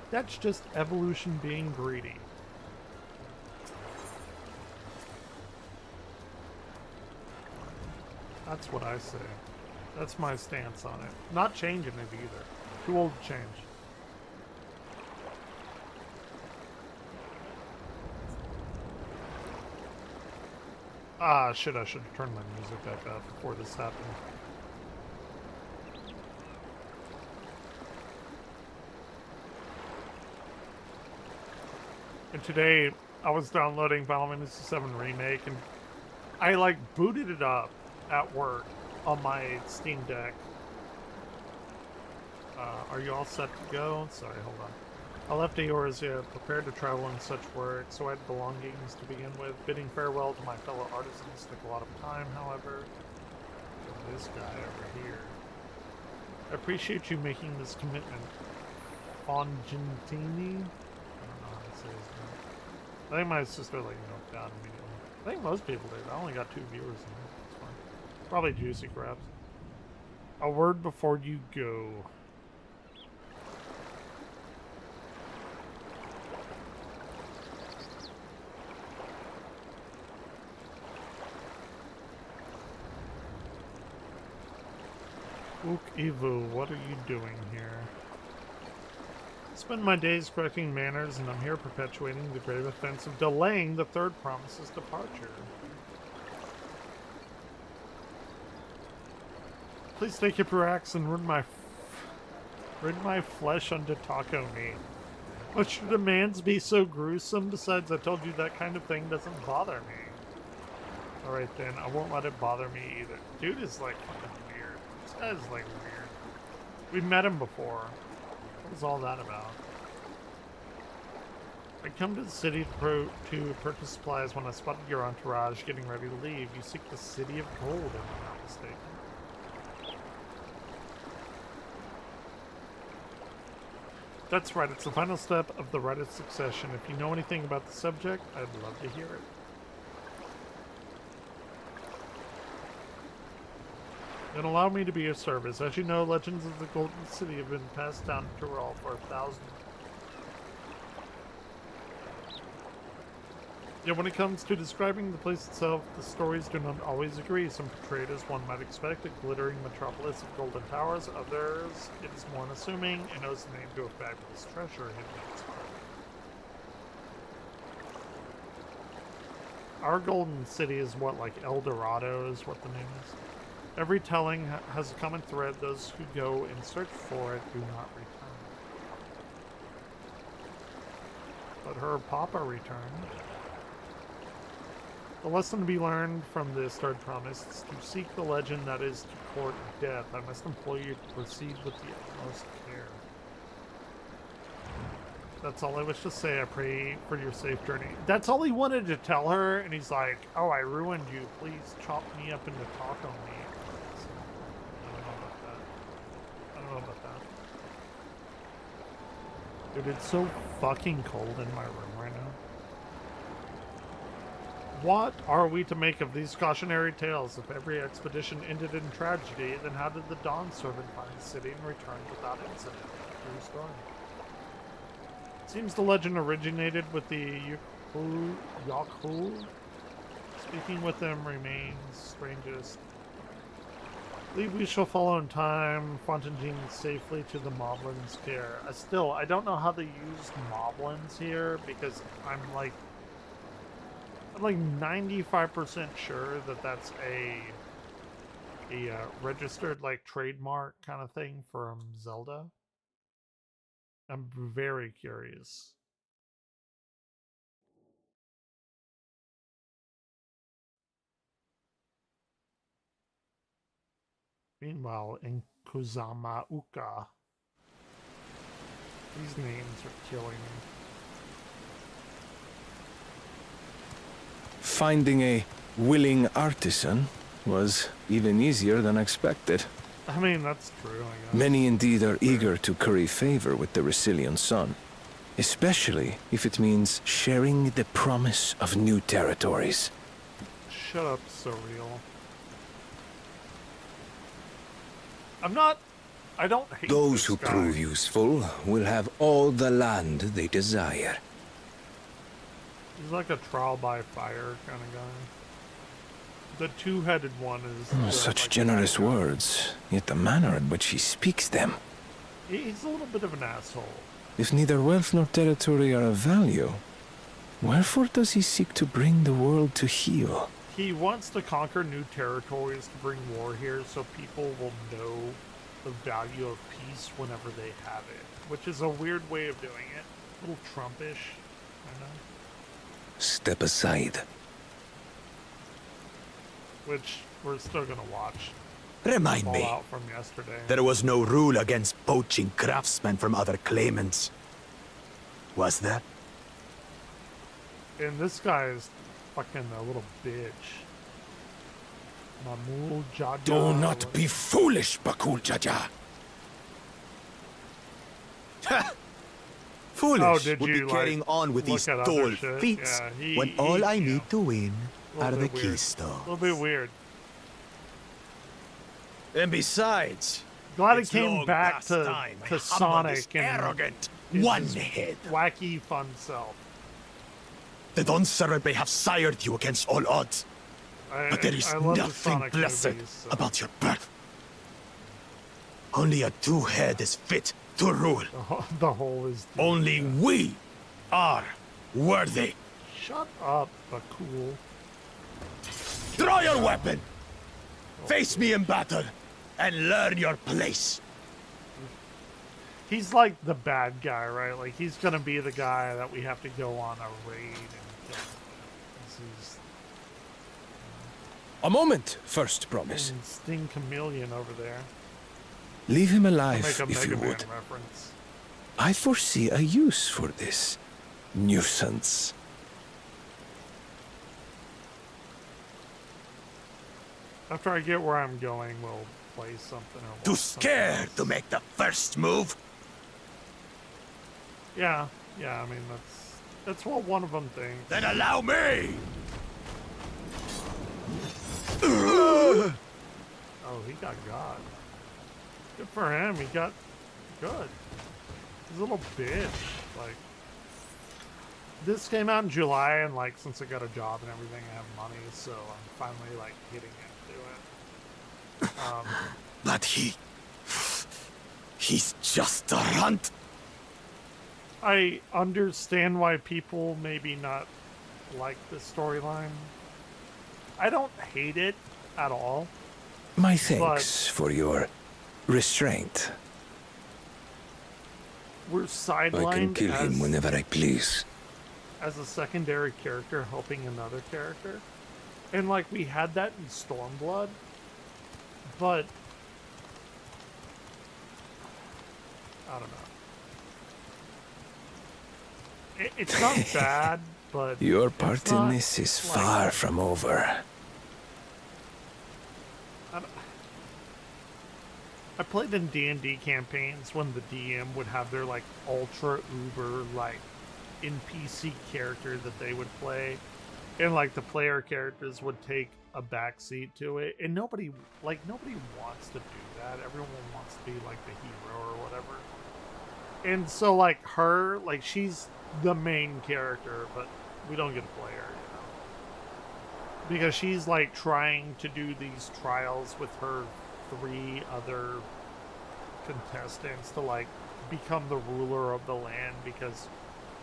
That's just evolution being greedy. That's what I say. That's my stance on it. Not changing it either. Too old to change. Ah, shit, I should have turned my music back up before this happened. And today, I was downloading Final Fantasy VII Remake, and I, booted it up at work on my Steam Deck. Are you all set to go? Sorry, hold on. I left Eorzea, prepared to travel in such work, so I had belongings to begin with. Bidding farewell to my fellow artisans took a lot of time, however. This guy over here. I appreciate you making this commitment. Fongentini? I don't know how to say his name. I think my sister, noped out immediately. I think most people did. I only got 2 viewers in it. It's fine. Probably juicy crabs. A word before you go. Ook Evu, what are you doing here? I spend my days correcting manners, and I'm here perpetuating the grave offense of delaying the third promise's departure. Please take up your axe and rid my flesh unto taco meat. What should demands be so gruesome? Besides, I told you that kind of thing doesn't bother me. Alright then, I won't let it bother me either. Dude is fucking weird. This guy's weird. We've met him before. What was all that about? I come to the city to purchase supplies when I spotted your entourage getting ready to leave. You seek the City of Gold, if I'm not mistaken. That's right, it's the final step of the rite of succession. If you know anything about the subject, I'd love to hear it. Then allow me to be of service. As you know, legends of the Golden City have been passed down to Tyrol for 1,000. Yet when it comes to describing the place itself, the stories do not always agree. Some portray it as one might expect, a glittering metropolis of golden towers. Others, it is more unassuming and owes the name to a fabulous treasure hidden in its heart. Our Golden City is what, El Dorado is what the name is? Every telling has a common thread. Those who go in search for it do not return. But her papa returned. The lesson to be learned from this third promise is to seek the legend that is to court death. I must implore you to proceed with the utmost care. That's all I wish to say. I pray for your safe journey. That's all he wanted to tell her, and he's like, oh, I ruined you. Please chop me up into taco meat. So, I don't know about that. I don't know about that. Dude, it's so fucking cold in my room right now. What are we to make of these cautionary tales? If every expedition ended in tragedy, then how did the Dawn Servant find the city and return without incident? True story. Seems the legend originated with the Yakul. Speaking with them remains strangest. Believe we shall follow in time, Fontaine safely to the Moblins' care. I don't know how they use Moblins here, because I'm like 95% sure that that's a registered like trademark kind of thing from Zelda. I'm very curious. Meanwhile, in Kuzamauka, these names are killing me.
Finding a willing artisan was even easier than expected.
I mean, that's true, I guess.
Many indeed are eager to curry favor with the Resilient Sun, especially if it means sharing the promise of new territories.
Shut up, Surreal. I don't hate
Those who
this guy.
prove useful will have all the land they desire.
He's like a trial by fire kind of guy. The two-headed one is...
Such
like,
generous words, yet the manner in which he speaks them.
He's a little bit of an asshole.
If neither wealth nor territory are of value, wherefore does he seek to bring the world to heel?
He wants to conquer new territories to bring war here so people will know the value of peace whenever they have it. Which is a weird way of doing it. A little Trumpish, I know.
Step aside.
Which we're still gonna watch.
Remind me,
Fallout from yesterday.
there was no rule against poaching craftsmen from other claimants. Was there?
And this guy is fucking a little bitch. Mamul Jaja.
Do not be foolish, Bakul Jaja. Foolish would be carrying on with these tall feats when all I need to win are the keystone.
A little bit weird.
And besides,
Glad it came back to Sonic and
arrogant
his
one-head
wacky fun self.
The Dawn Servant may have sired you against all odds, but there is
I love the
nothing
Sonic
blessed
movies, so.
about your birth. Only a two-head is fit to rule.
The whole is...
Only we are worthy.
Shut up, Bakul.
Draw your weapon! Face me in battle, and learn your place.
He's like the bad guy, right? Like, he's gonna be the guy that we have to go on a raid and kill. This is...
A moment, first promise.
And Sting Chameleon over there.
Leave him
I'll
alive,
make a
if you
Mega Man
would.
reference.
I foresee a use for this nuisance.
After I get where I'm going, we'll play something. Or
Too
watch something
scared
else.
to make the first move?
Yeah, I mean, that's what one of them thinks.
Then allow me!
Oh, he got God. Good for him, he got good. He's a little bitch. Like, this came out in July, and like, since I got a job and everything, I have money, so I'm finally like getting into it.
But he's just a runt.
I understand why people maybe not like this storyline. I don't hate it at all.
My thanks for your restraint.
We're sidelined
I can kill him whenever I please.
as a secondary character helping another character. And like, we had that in Stormblood, but I don't know. It's not bad, but
your part in this is far from over.
I played in D&D campaigns when the DM would have their like ultra uber like NPC character that they would play, and like the player characters would take a backseat to it, and nobody wants to do that. Everyone wants to be like the hero or whatever. And so like her, like she's the main character, but we don't get to play her, you know, because she's like trying to do these trials with her 3 other contestants to like become the ruler of the land, because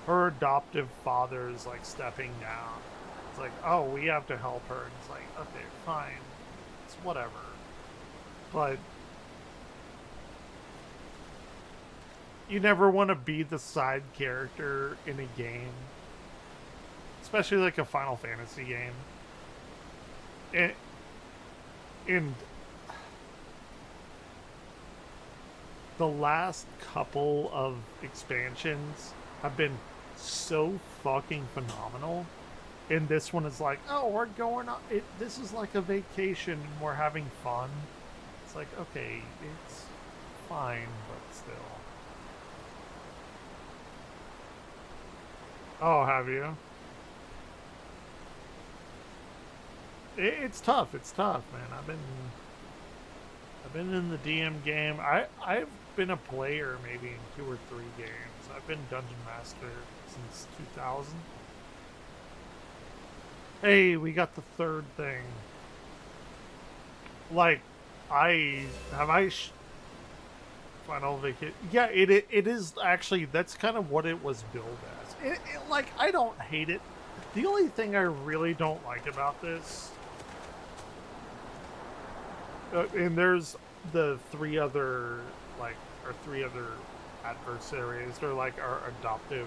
her adoptive father is like stepping down. It's like, oh, we have to help her. And it's like, okay, fine, it's whatever. But you never want to be the side character in a game, especially like a Final Fantasy game. And the last couple of expansions have been so fucking phenomenal, and this one is like, oh, we're going on it. This is like a vacation and we're having fun. It's like, okay, it's fine, but still. Oh, have you? It's tough. It's tough, man. I've been in the DM game. I've been a player maybe in 2 or 3 games. I've been Dungeon Master since 2000. Hey, we got the 3rd thing. Like, Final Vacation. Yeah, it is actually, that's kind of what it was billed as. Like, I don't hate it. The only thing I really don't like about this, and there's the 3 other, like, our 3 other adversaries. They're like our adoptive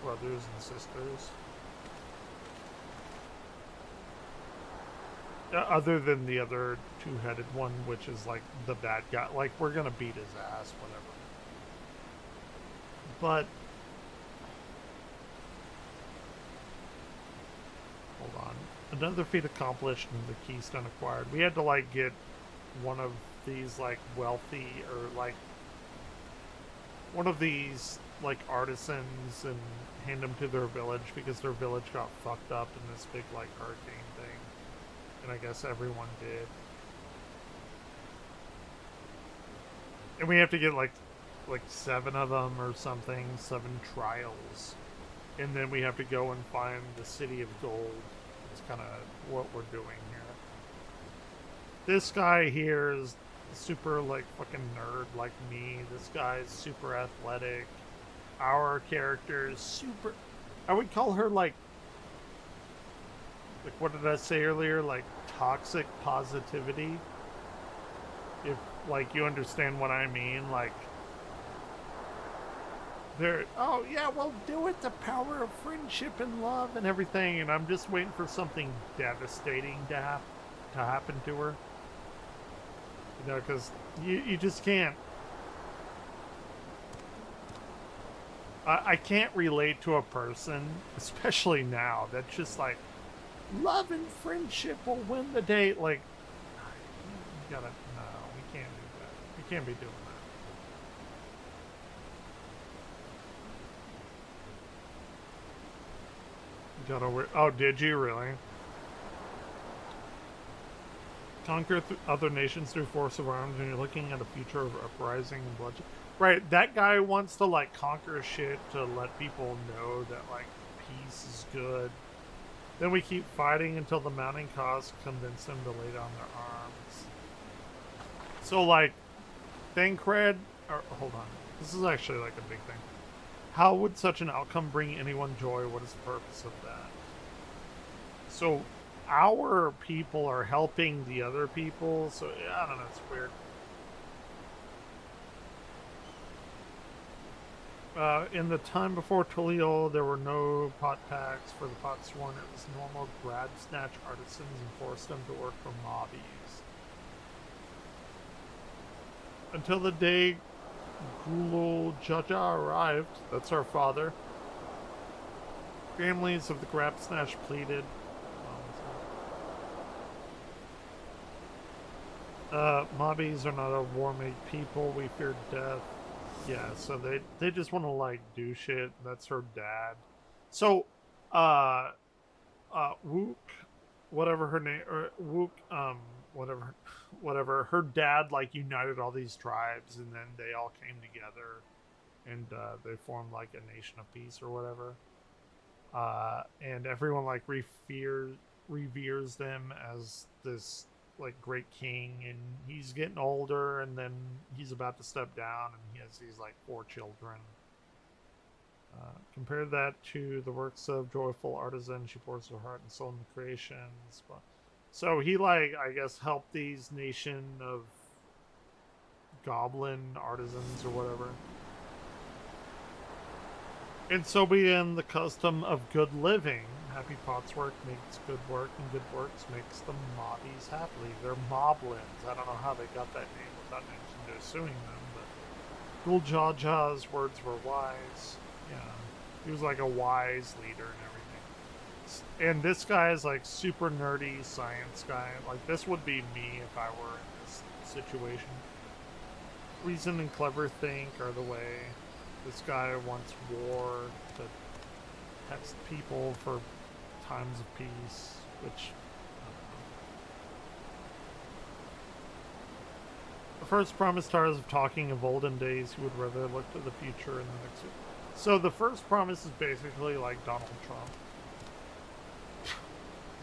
brothers and sisters. Other than the other 2-headed one, which is like the bad guy. Like, we're gonna beat his ass, whatever. But hold on. Another feat accomplished and the keystone acquired. We had to like get one of these like wealthy, or like one of these like artisans, and hand them to their village, because their village got fucked up in this big like hurricane thing. And I guess everyone did. And we have to get like 7 of them or something, 7 trials. And then we have to go and find the City of Gold. It's kind of what we're doing here. This guy here is super like fucking nerd like me. This guy's super athletic. Our character is super, I would call her like what did I say earlier? Like toxic positivity. If like you understand what I mean, like they're, oh yeah, well, do it, the power of friendship and love and everything, and I'm just waiting for something devastating to happen to her. You know, because you just can't. I can't relate to a person, especially now, that's just like, love and friendship will win the day. Like, you gotta, no, we can't do that. We can't be doing that. Gotta, oh, did you really? Conquer other nations through force of arms, and you're looking at a future of uprising and bloodshed. Right, that guy wants to like conquer shit to let people know that like peace is good. Then we keep fighting until the mounting costs convince them to lay down their arms. So like, Thancred, or hold on, this is actually like a big thing. How would such an outcome bring anyone joy? What is the purpose of that? So our people are helping the other people, so yeah, I don't know, it's weird. In the time before Tulio, there were no pot packs for the pot sworn. It was normal grab snatch artisans and forced them to work for mobbies. Until the day Gulo Jaja arrived, that's our father, Families of the Grabsnash pleaded. Mobbies are not a war-made people. We fear death. Yeah, so they just want to like do shit. That's her dad. So, Wook, whatever her name, or Wook, whatever. Her dad like united all these tribes, and then they all came together, and they formed like a nation of peace or whatever. And everyone like reveres them as this like great king, and he's getting older, and then he's about to step down, and he has these like 4 children. Compare that to the works of joyful artisan. She pours her heart and soul in the creations. So he like, I guess, helped these nation of goblin artisans or whatever. And so began the custom of good living. Happy Pot's work makes good work, and good works makes the mobbies happily. They're moblins. I don't know how they got that name without mentioning they're suing them, but Gul Jar Jar's words were wise. Yeah, he was like a wise leader and everything. And this guy is like super nerdy science guy. Like this would be me if I were in this situation. Reason and clever think are the way. This guy wants war to test people for times of peace, which the first promise tires of talking of olden days. He would rather look to the future and the next. So the first promise is basically like Donald Trump.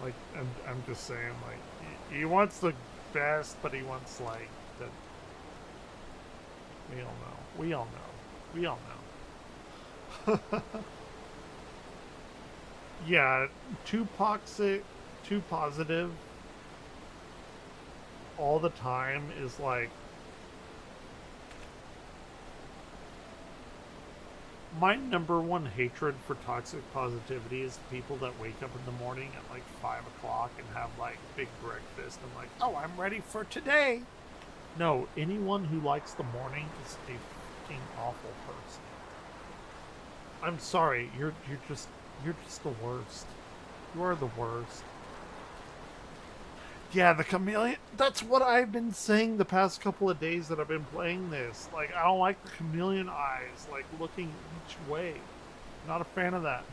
Like, I'm just saying, like he wants the best, but he wants like the. We all know. We all know. We all know. Yeah, too positive all the time is like my #1 hatred for toxic positivity is the people that wake up in the morning at like 5 o'clock and have like big breakfast and like, oh, I'm ready for today. No, anyone who likes the morning is a fucking awful person. I'm sorry, you're just the worst. You are the worst. Yeah, the chameleon. That's what I've been saying the past couple of days that I've been playing this. Like, I don't like the chameleon eyes, like looking each way. Not a fan of that.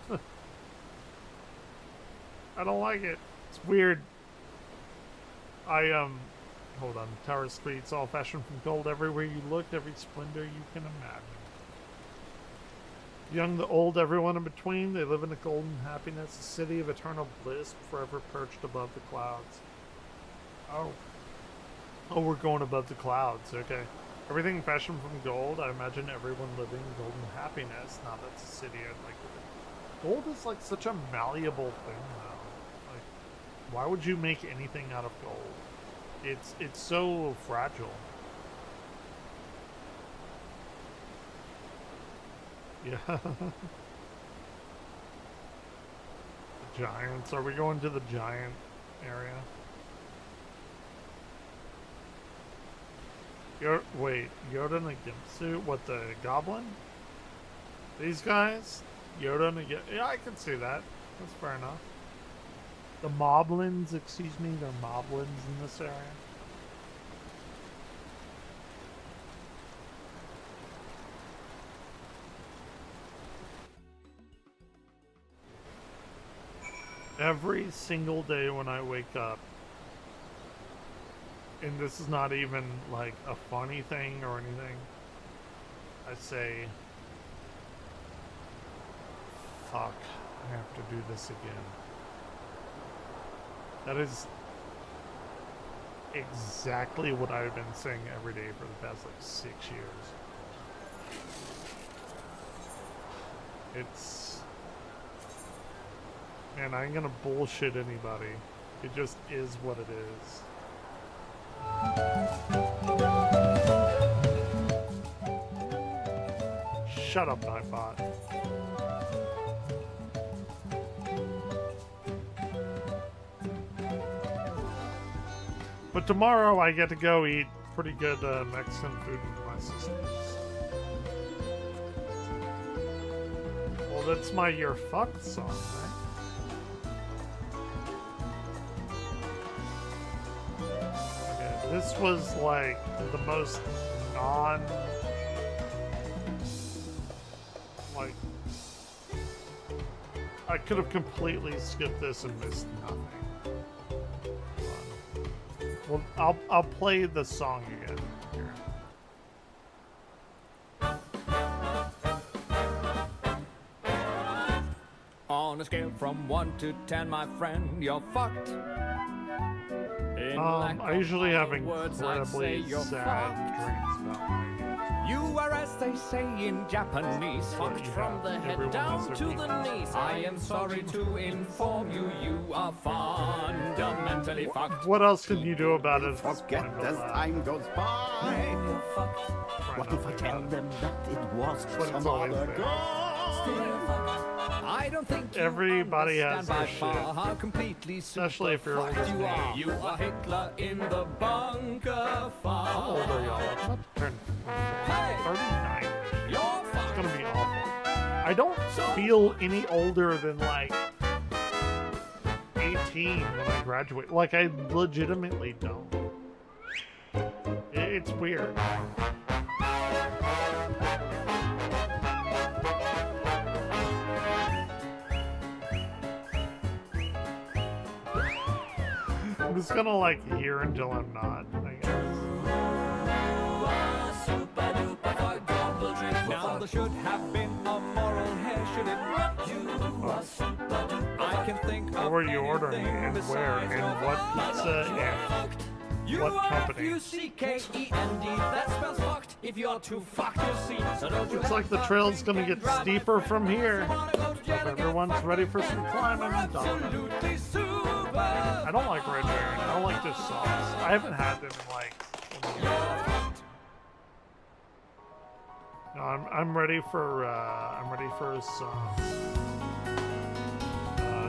I don't like it. It's weird. Hold on. Tower streets, all fashioned from gold. Everywhere you look, every splendor you can imagine. Young, the old, everyone in between, they live in a golden happiness, a city of eternal bliss, forever perched above the clouds. Oh, we're going above the clouds, okay. Everything fashioned from gold, I imagine everyone living in golden happiness. Now that's a city I'd like to live. Gold is like such a malleable thing now. Like, why would you make anything out of gold? It's so fragile. Yeah. The giants. Are we going to the giant area? Wait, Yoda and a Gimpsuit? What, the goblin? These guys? Yoda and a yeah, I can see that. That's fair enough. The moblins, excuse me, they're moblins in this area. Every single day when I wake up, and this is not even like a funny thing or anything, I say, fuck, I have to do this again. That is exactly what I've been saying every day for the past like 6 years. It's, man, I ain't gonna bullshit anybody. It just is what it is. Shut up, Nightbot. But tomorrow I get to go eat pretty good Mexican food with my sisters. Hold that's my You're Fucked song, right? Okay, this was like the most like, I could have completely skipped this and missed nothing. Well, I'll play the song again here.
On a scale from 1 to 10, my friend, you're fucked.
I usually have incredibly sad dreams about my
You are, as they say in Japanese, fucked from the head down to the knees. I am sorry to inform you, you are fundamentally fucked.
What else can you do about it?
Forget as time goes by. What if I tell them that it was some other girl?
I don't think
everybody has
by
their
far how
shit,
completely
especially if you're older than me.
You are Hitler in the bunker fire.
How old are y'all? I'm about to turn 39. It's gonna be awful. I don't feel any older than like 18 when I graduate. Like, I legitimately don't. It's weird. I'm just gonna like hear until I'm not, I guess.
Now there should have been a moral hair, should it not? I can think
What were you ordering and where and what pizza and what company?
F-U-C-K-E-N-D, that spells fucked if you're too fucked to see. So don't you
Looks like the trail's gonna get steeper from here. Hope everyone's ready for some climbing. I don't like red herring. I don't like this sauce. I haven't had them in like 20 years. No, I'm ready for some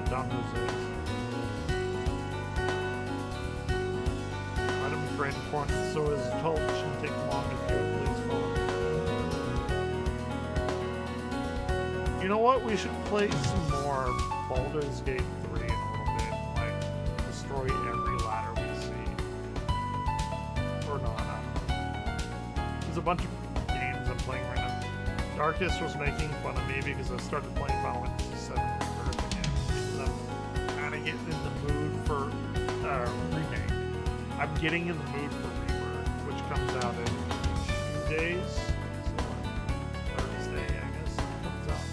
Don Jose's. Item grain corn, so as told, shouldn't take long if you would please follow. You know what? We should play some more Baldur's Gate 3 in a little bit. Like, destroy every ladder we see. Or not. There's a bunch of games I'm playing right now. Darkest was making fun of me because I started playing Final Fantasy VII Rebirth again. Because I'm kind of getting in the mood for remake. I'm getting in the mood for Rebirth, which comes out in 2 days. So Thursday, I guess, it comes out.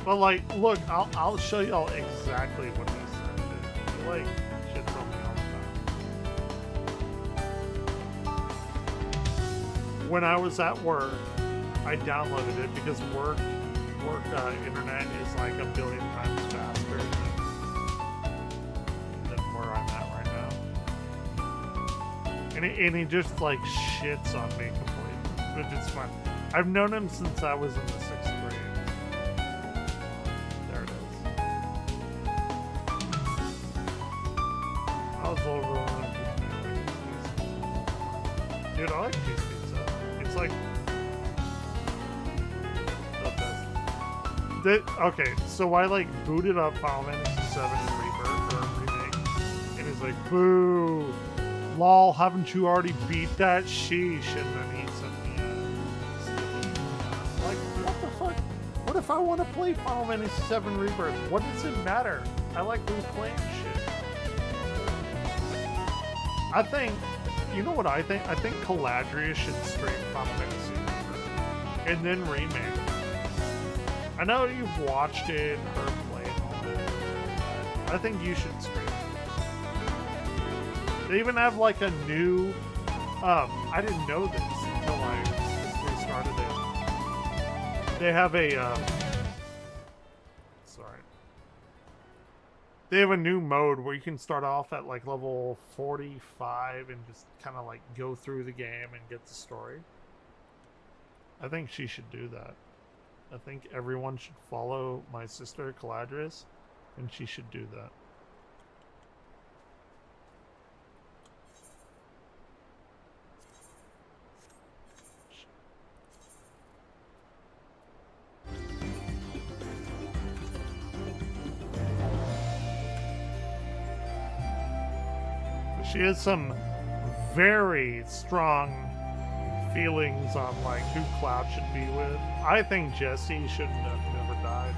But like, look, I'll show y'all exactly what they said. It like shits on me all the time. When I was at work, I downloaded it because work internet is like a billion times faster than where I'm at right now. And he just like shits on me completely, which is fun. I've known him since I was in the 6th grade. There it is. I was over dude, I like cheese pizza. It's like the best. Okay, so I like booted up Final Fantasy VII Rebirth or remake, and he's like, "Boo, lol, haven't you already beat that? Sheesh!" And then he sent me a sticky. Like, what the fuck? What if I want to play Final Fantasy VII Rebirth? What does it matter? I like replaying shit. I think. You know what I think? I think Caladria should stream Final Fantasy Rebirth and then remake. I know you've watched it, heard play and all that. I think you should stream it. They even have like a new. I didn't know this until I restarted it. They have a. Sorry. They have a new mode where you can start off at like level 45 and just kind of like go through the game and get the story. I think she should do that. I think everyone should follow my sister Caladris, and she should do that. She has some very strong feelings on like who Cloud should be with. I think Jesse shouldn't have never died.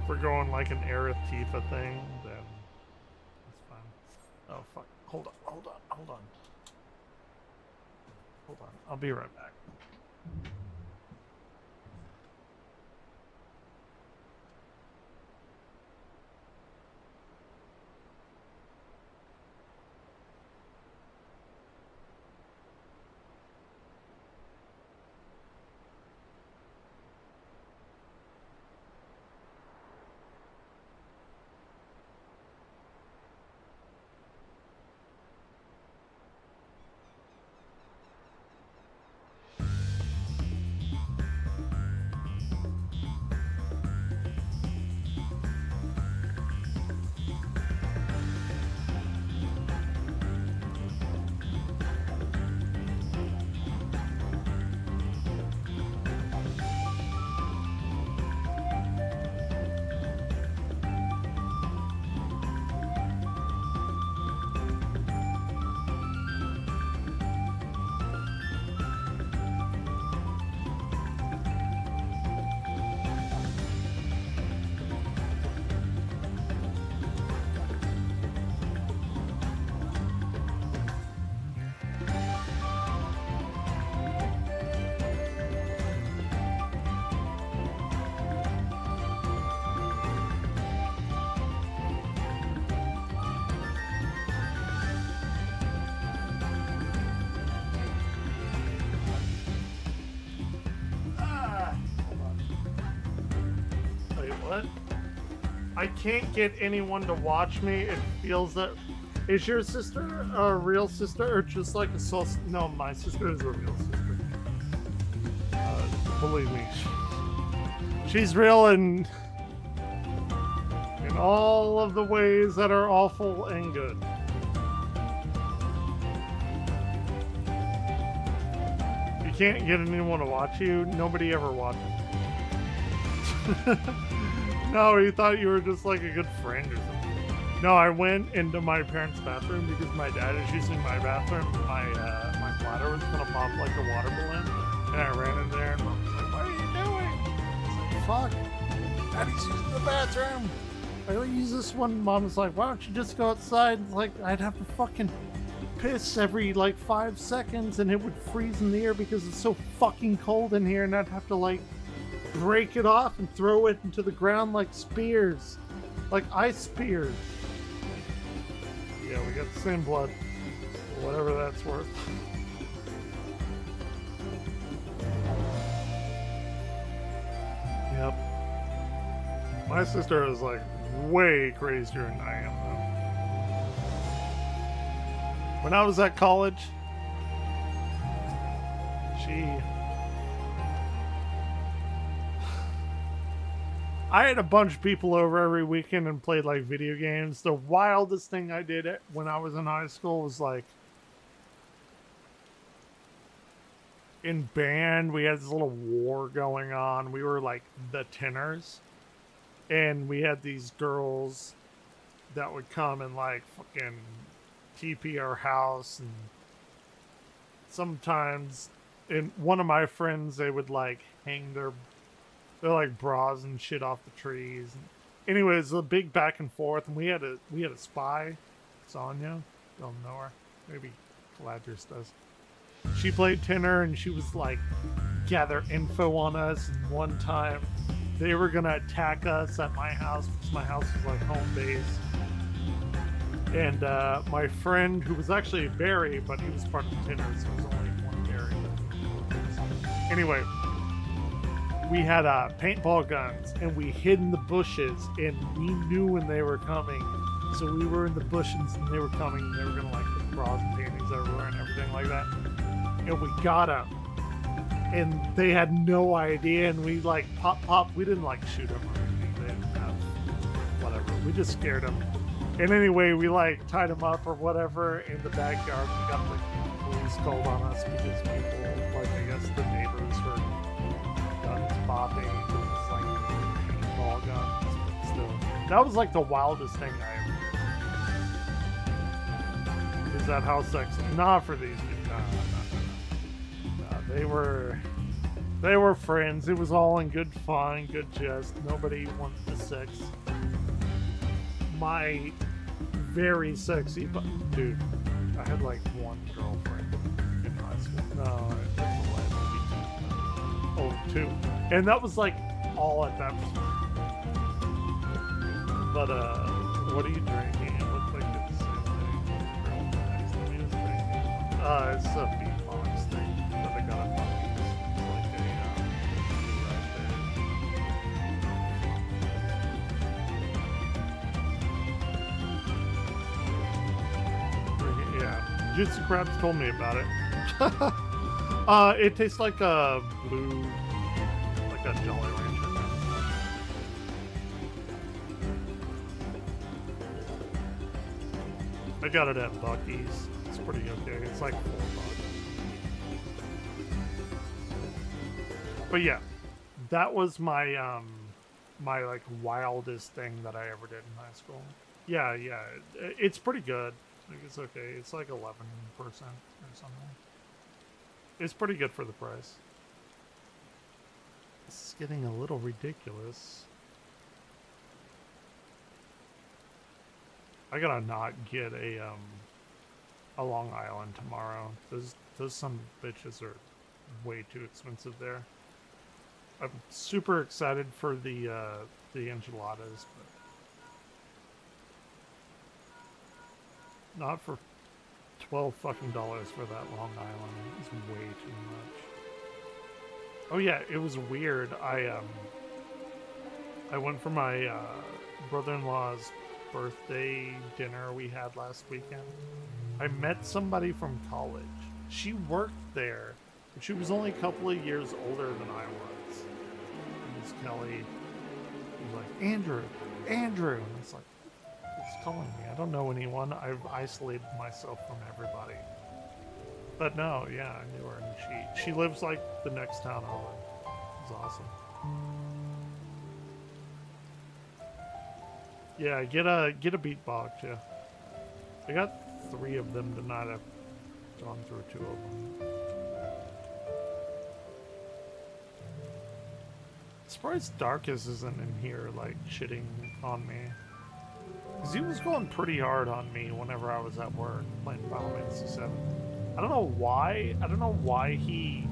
If we're going like an Aerith Tifa thing, then that's fine. Oh fuck. Hold on. I'll be right back. I can't get anyone to watch me. It feels that... Is your sister a real sister or just like a soul... No, my sister is a real sister. Believe me. She's real in all of the ways that are awful and good. You can't get anyone to watch you. Nobody ever watches. No, he thought you were just like a good friend or something. No, I went into my parents' bathroom because my dad is using my bathroom. My bladder was gonna pop like a water balloon, and I ran in there and Mom was like, "What are you doing?" I was like, "Fuck, Daddy's using the bathroom. I don't use this one." Mom was like, "Why don't you just go outside?" It's like I'd have to fucking piss every like 5 seconds, and it would freeze in the air because it's so fucking cold in here, and I'd have to like break it off and throw it into the ground like spears, like ice spears. Yeah, we got the same blood, whatever that's worth. Yep. My sister is like way crazier than I am though. When I was at college, I had a bunch of people over every weekend and played like video games. The wildest thing I did when I was in high school was like in band, we had this little war going on. We were like the tenors, and we had these girls that would come and like fucking TP our house, and sometimes in one of my friends they would like hang their like bras and shit off the trees. Anyways, a big back and forth, and we had a spy, Sonya. Don't know her. Maybe Caladrius does. She played tenor, and she was like gather info on us. And one time, they were gonna attack us at my house because my house was like home base. And my friend, who was actually a Barry, but he was part of the tenor, so it was only one Barry. Anyway. We had paintball guns, and we hid in the bushes, and we knew when they were coming. So we were in the bushes, and they were coming, and they were gonna like put bras and panties everywhere and everything like that. And we got them, and they had no idea. And we like pop. We didn't like shoot them or anything. They didn't have whatever. We just scared them. And anyway, we like tied them up or whatever in the backyard. We got the police called on us because people, like I guess the neighbors were guns popping. It was like paintball guns. That was like the wildest thing I ever did. Is that how sexy? Not for these dudes. No. They were friends. It was all in good fun, good jest. Nobody wanted the sex. My very sexy, but dude, I had like one girlfriend in high school. No, maybe two. And that was like all at that point. But what are you drinking? It looks like it's the same thing. It's a beatbox thing that I got at Buc-ee's. It's like a yeah. Jutsu Crabs told me about it. It tastes like a blue, like a Jolly Rancher. I got it at Buc-ee's. It's pretty okay. It's like $4. But yeah, that was my my like wildest thing that I ever did in high school. Yeah, it's pretty good. Like it's okay. It's like 11% or something. It's pretty good for the price. This is getting a little ridiculous. I gotta not get a Long Island tomorrow. Those some bitches are way too expensive there. I'm super excited for the enchiladas, but not for $12 fucking for that Long Island. It's way too much. Oh yeah, it was weird. I went for my brother-in-law's birthday dinner we had last weekend. I met somebody from college. She worked there, but she was only a couple of years older than I was. It was Kelly. He was like, Andrew. And it's like, it's calling me. I don't know anyone. I've isolated myself from everybody. But no, yeah, I knew her, and she lives like the next town over. It was awesome. Yeah, get a beatbox, yeah. I got 3 of them tonight. I've gone through 2 of them. Surprised Darkus isn't in here, like, shitting on me. Because he was going pretty hard on me whenever I was at work playing Final Fantasy VII. I don't know why. I don't know why he...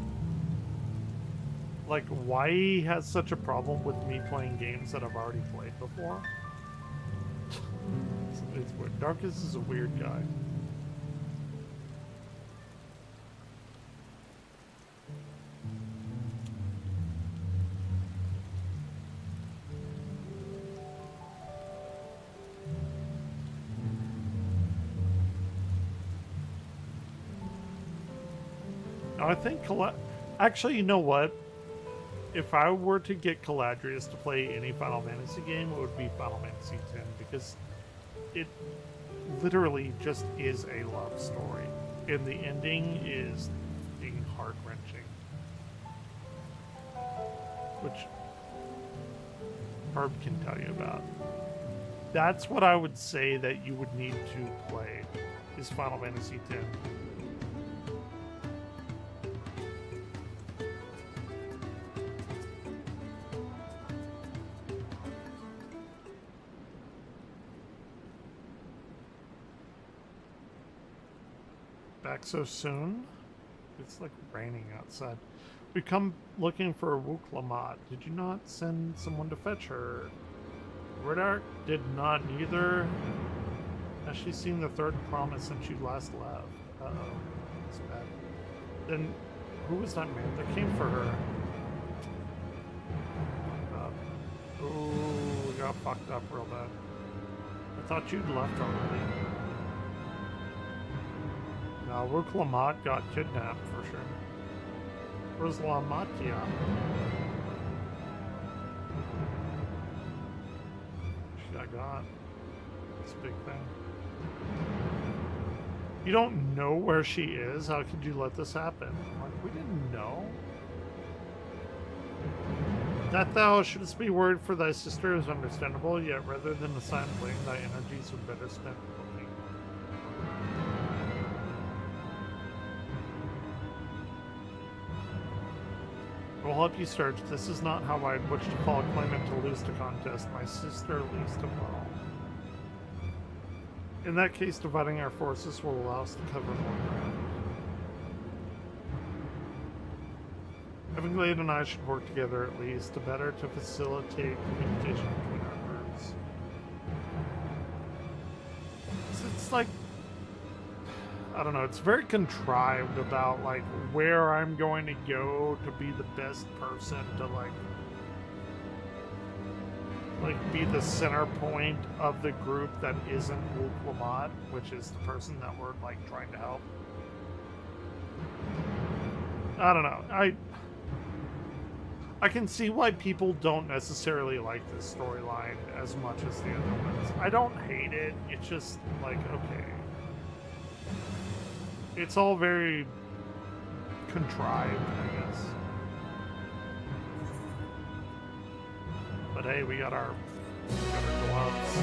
Like, why he has such a problem with me playing games that I've already played before. It's weird. Darkus is a weird guy. I think actually, you know what? If I were to get Caladrius to play any Final Fantasy game, it would be Final Fantasy X, because it literally just is a love story, and the ending is being heart-wrenching, which Herb can tell you about. That's what I would say that you would need to play, is Final Fantasy X. Back so soon? It's like raining outside. We come looking for Wuklamat. Did you not send someone to fetch her? Ridark did not neither. Has she seen the third promise since you last left? Uh-oh. That's bad. Then who was that man that came for her? Ooh, we got fucked up real bad. I thought you'd left already. Now, Wuklamat got kidnapped for sure. Where's Lamatia? She got. It's a big thing. You don't know where she is? How could you let this happen? I'm like, we didn't know. That thou shouldst be worried for thy sister is understandable, yet rather than assign blame, thy energies are better spent looking. I will help you search. This is not how I'd wish to fall claimant to lose the contest. My sister least of all. In that case, dividing our forces will allow us to cover more ground. Having Glade and I should work together at least, the better to facilitate communication between our groups. It's like, I don't know, it's very contrived about like where I'm going to go to be the best person to like be the center point of the group that isn't Luke Lamont, which is the person that we're like trying to help. I don't know. I can see why people don't necessarily like this storyline as much as the other ones. I don't hate it. It's just like, okay. It's all very contrived, I guess. But hey, we got our gloves.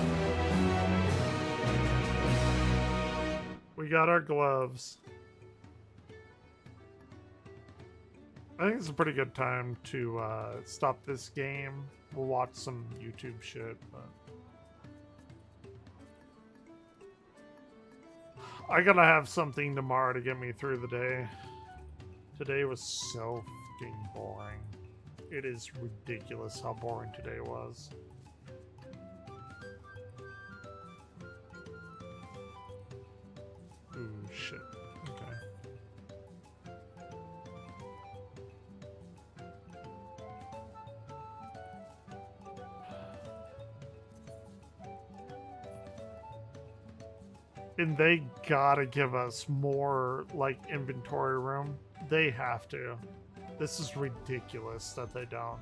We got our gloves. I think it's a pretty good time to stop this game. We'll watch some YouTube shit, but I gotta have something tomorrow to get me through the day. Today was so fucking boring. It is ridiculous how boring today was. Ooh, shit. Okay. And they gotta give us more, like, inventory room. They have to. This is ridiculous that they don't.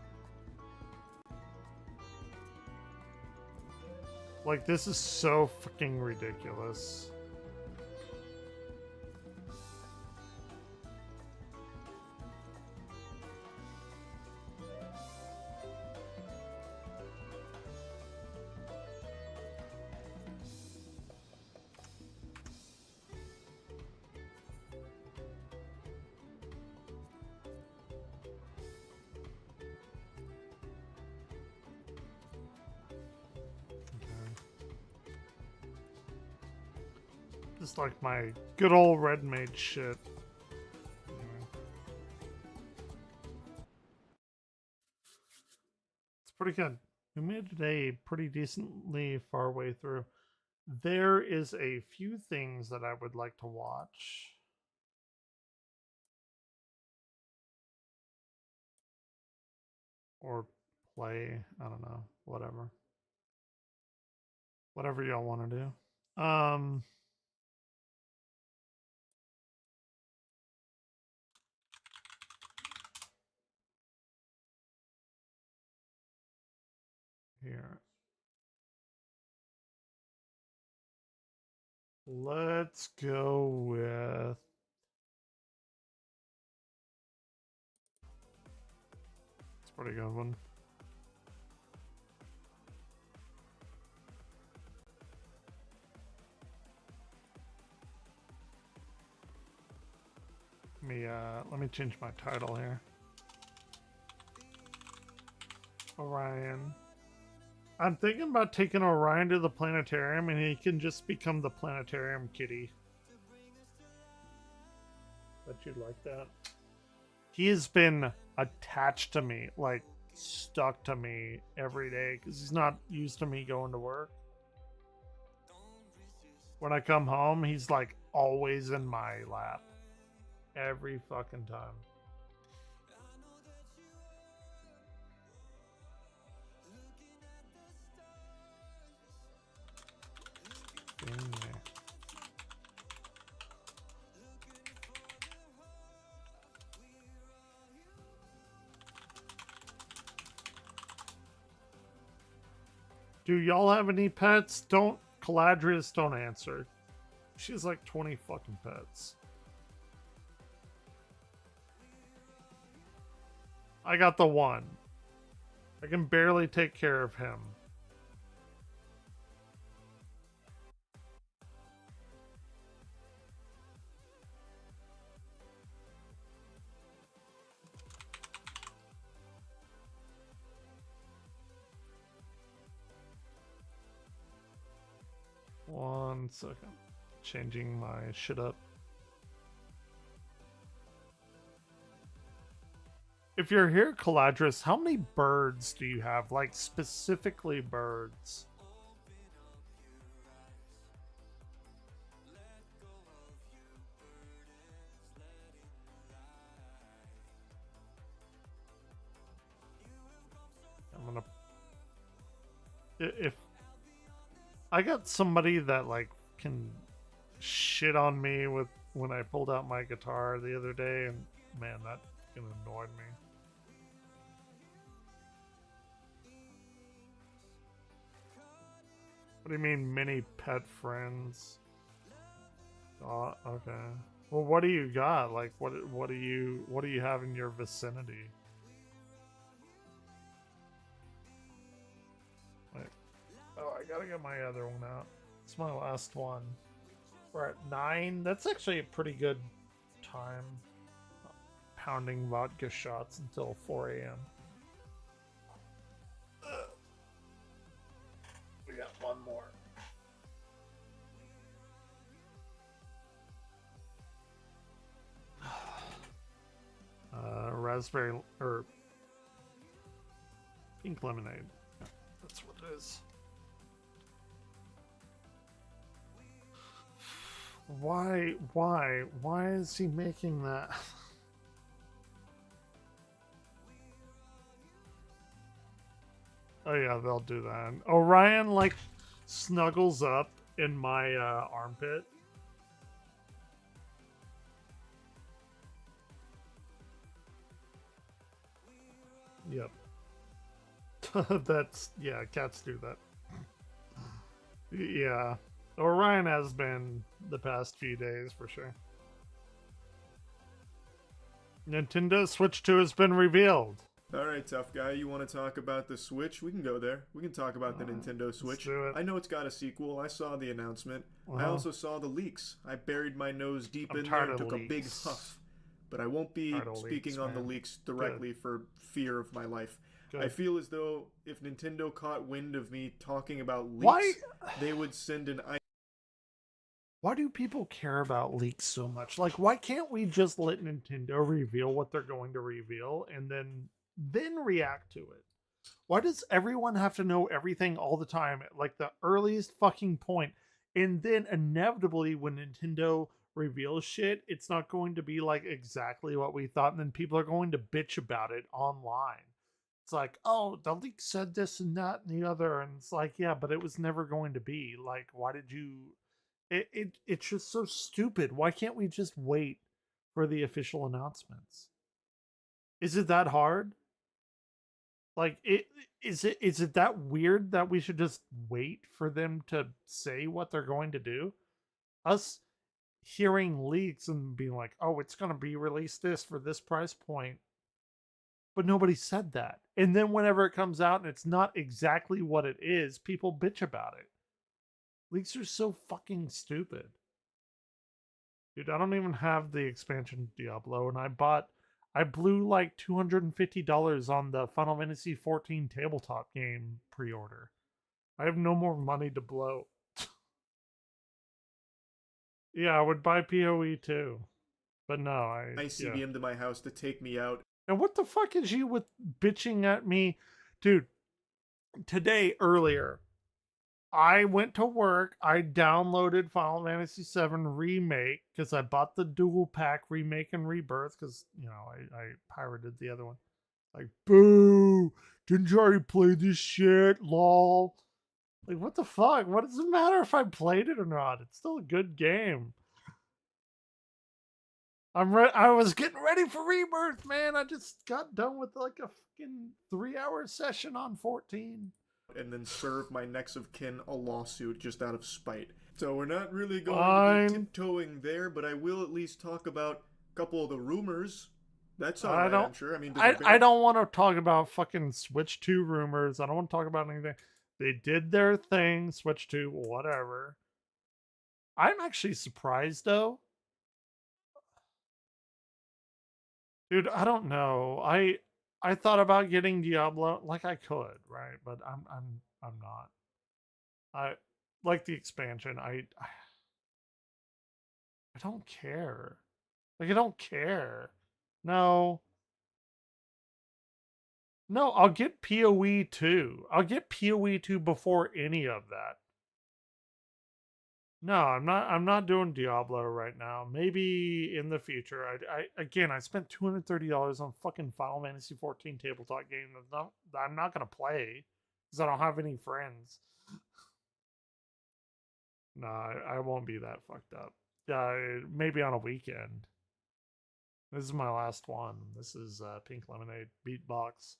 Like, this is so fucking ridiculous. Just like my good old red mage shit. Anyway. It's pretty good. We made it a pretty decently far way through. There is a few things that I would like to watch. Or play. I don't know. Whatever. Whatever y'all want to do. Here. Let's go with... It's a pretty good one. Let me change my title here. Orion. I'm thinking about taking Orion to the planetarium and he can just become the planetarium kitty. Bet you'd like that. He has been attached to me, like stuck to me every day because he's not used to me going to work. When I come home, he's like always in my lap. Every fucking time. Do y'all have any pets? Don't, Caladrius, don't answer. She has like 20 fucking pets. I got the one. I can barely take care of him. One second. Changing my shit up. If you're here, Caladris, how many birds do you have? Like, specifically birds. I'm gonna... If... I got somebody that, like, can shit on me with when I pulled out my guitar the other day, and man, that fucking annoyed me. What do you mean, mini pet friends? Oh, okay. Well, what do you got? Like, what do you have in your vicinity? Wait. Oh, I gotta get my other one out. It's my last one. We're at 9. That's actually a pretty good time. Pounding vodka shots until 4 a.m. We got one more. Raspberry or pink lemonade. That's what it is. Why is he making that? Oh yeah, they'll do that. Orion like snuggles up in my armpit. Yep. That's, yeah, cats do that. Yeah. Orion has been the past few days for sure. Nintendo Switch 2 has been revealed.
Alright, tough guy, you want to talk about the Switch? We can go there. We can talk about the Nintendo Switch. I know it's got a sequel. I saw the announcement. I also saw the leaks. I buried my nose deep in there and took a big huff. But I won't be speaking on the leaks directly for fear of my life. I feel as though if Nintendo caught wind of me talking about leaks, they would send an...
Why do people care about leaks so much? Like, why can't we just let Nintendo reveal what they're going to reveal and then react to it? Why does everyone have to know everything all the time at like the earliest fucking point? And then inevitably when Nintendo reveals shit, it's not going to be like exactly what we thought, and then people are going to bitch about it online. It's like, oh, the leak said this and that and the other, and it's like, yeah, but it was never going to be. Like, why did you... It's just so stupid. Why can't we just wait for the official announcements? Is it that hard? Like, is it that weird that we should just wait for them to say what they're going to do? Us hearing leaks and being like, oh, it's going to be released this for this price point. But nobody said that. And then whenever it comes out and it's not exactly what it is, people bitch about it. Leaks are so fucking stupid. Dude, I don't even have the expansion Diablo, and I blew like $250 on the Final Fantasy XIV tabletop game pre-order. I have no more money to blow. Yeah, I would buy PoE too. But no, I
ICBM to my house to take me out.
And what the fuck is you with bitching at me? Dude, today, earlier, I went to work, I downloaded Final Fantasy VII Remake, because I bought the dual pack Remake and Rebirth, because, you know, I pirated the other one. Like, boo! Didn't you already play this shit? Lol. Like, what the fuck? What does it matter if I played it or not? It's still a good game. I was getting ready for Rebirth, man. I just got done with like a fucking 3-hour session on 14.
And then serve my next of kin a lawsuit just out of spite. So we're not really going to be tiptoeing there, but I will at least talk about a couple of the rumors That's all
I
right,
don't.
I'm sure. I mean,
I don't want to talk about fucking Switch 2 rumors. I don't want to talk about anything. They did their thing. Switch 2, whatever. I'm actually surprised though. Dude, I don't know. I thought about getting Diablo, like I could, right? But I'm not. I like the expansion. I don't care. Like I don't care. No. No, I'll get PoE 2. I'll get PoE 2 before any of that. No, I'm not doing Diablo right now. Maybe in the future. I spent $230 on fucking Final Fantasy 14 tabletop game that I'm not gonna play because I don't have any friends. No, I won't be that fucked up. Maybe on a weekend. This is my last one. This is Pink Lemonade Beatbox.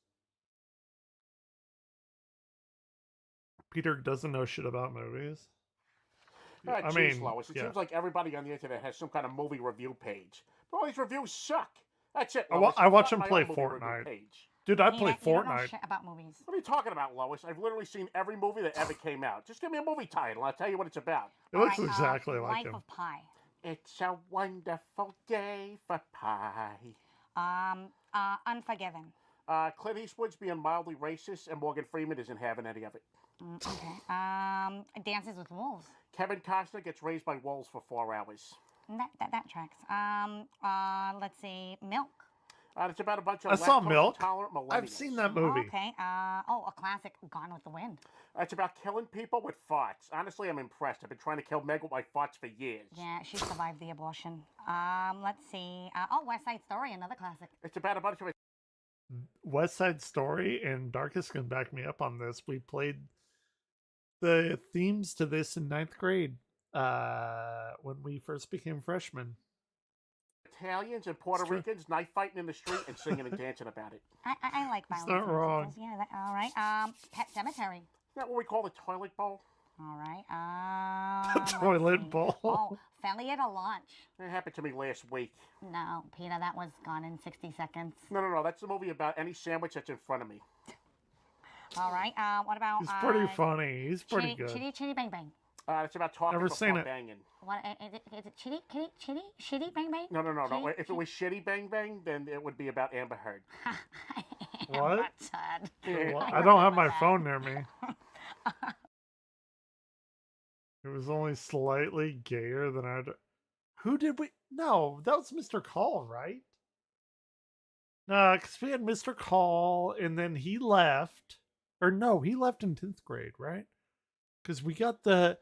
Peter doesn't know shit about movies.
I mean, Lois, it seems like everybody on the internet has some kind of movie review page. But all these reviews suck. That's it, Lois.
I watch him
Start my
play
own movie review
Fortnite.
page.
Dude, I play
You don't know
Fortnite.
shit about movies.
What are you talking about, Lois? I've literally seen every movie that ever came out. Just give me a movie title. I'll tell you what it's about.
It looks exactly like
Life
him.
of Pi.
It's a wonderful day for pie.
Unforgiven.
Clint Eastwood's being mildly racist, and Morgan Freeman isn't having any of it.
Okay. Dances with Wolves.
Kevin Costner gets raised by wolves for 4 hours.
That tracks. Let's see. Milk.
It's about a bunch of
I saw
lactose
Milk.
intolerant millennials.
I've seen that movie.
Okay. A classic. Gone with the Wind.
It's about killing people with farts. Honestly, I'm impressed. I've been trying to kill Meg with my farts for years.
Yeah, she survived the abortion. Let's see. West Side Story, another classic.
It's about a bunch of...
West Side Story, and Darkus can back me up on this. We played the themes to this in 9th grade when we first became freshmen.
Italians and Puerto Ricans knife fighting in the street and singing and dancing about it.
I like violence.
It's not wrong.
Yeah, all right. Pet Cemetery.
Is that what we call the toilet bowl?
All right.
Toilet bowl.
Oh, failure to launch.
It happened to me last week.
No, Peter, that was gone in 60 seconds.
No. That's the movie about any sandwich that's in front of me.
All right. What about...
He's pretty funny. He's pretty good.
Chitty Bang Bang.
It's about talking
Never
before
seen it.
banging.
What is it? Shitty Bang Bang?
No. If it was Shitty Bang Bang, then it would be about Amber Heard.
What?
Yeah.
I don't have my phone near me. It was only slightly gayer than I'd... Who did we... No, that was Mr. Call, right? No, because we had Mr. Call, and then he left. Or no, he left in 10th grade, right? Because we got that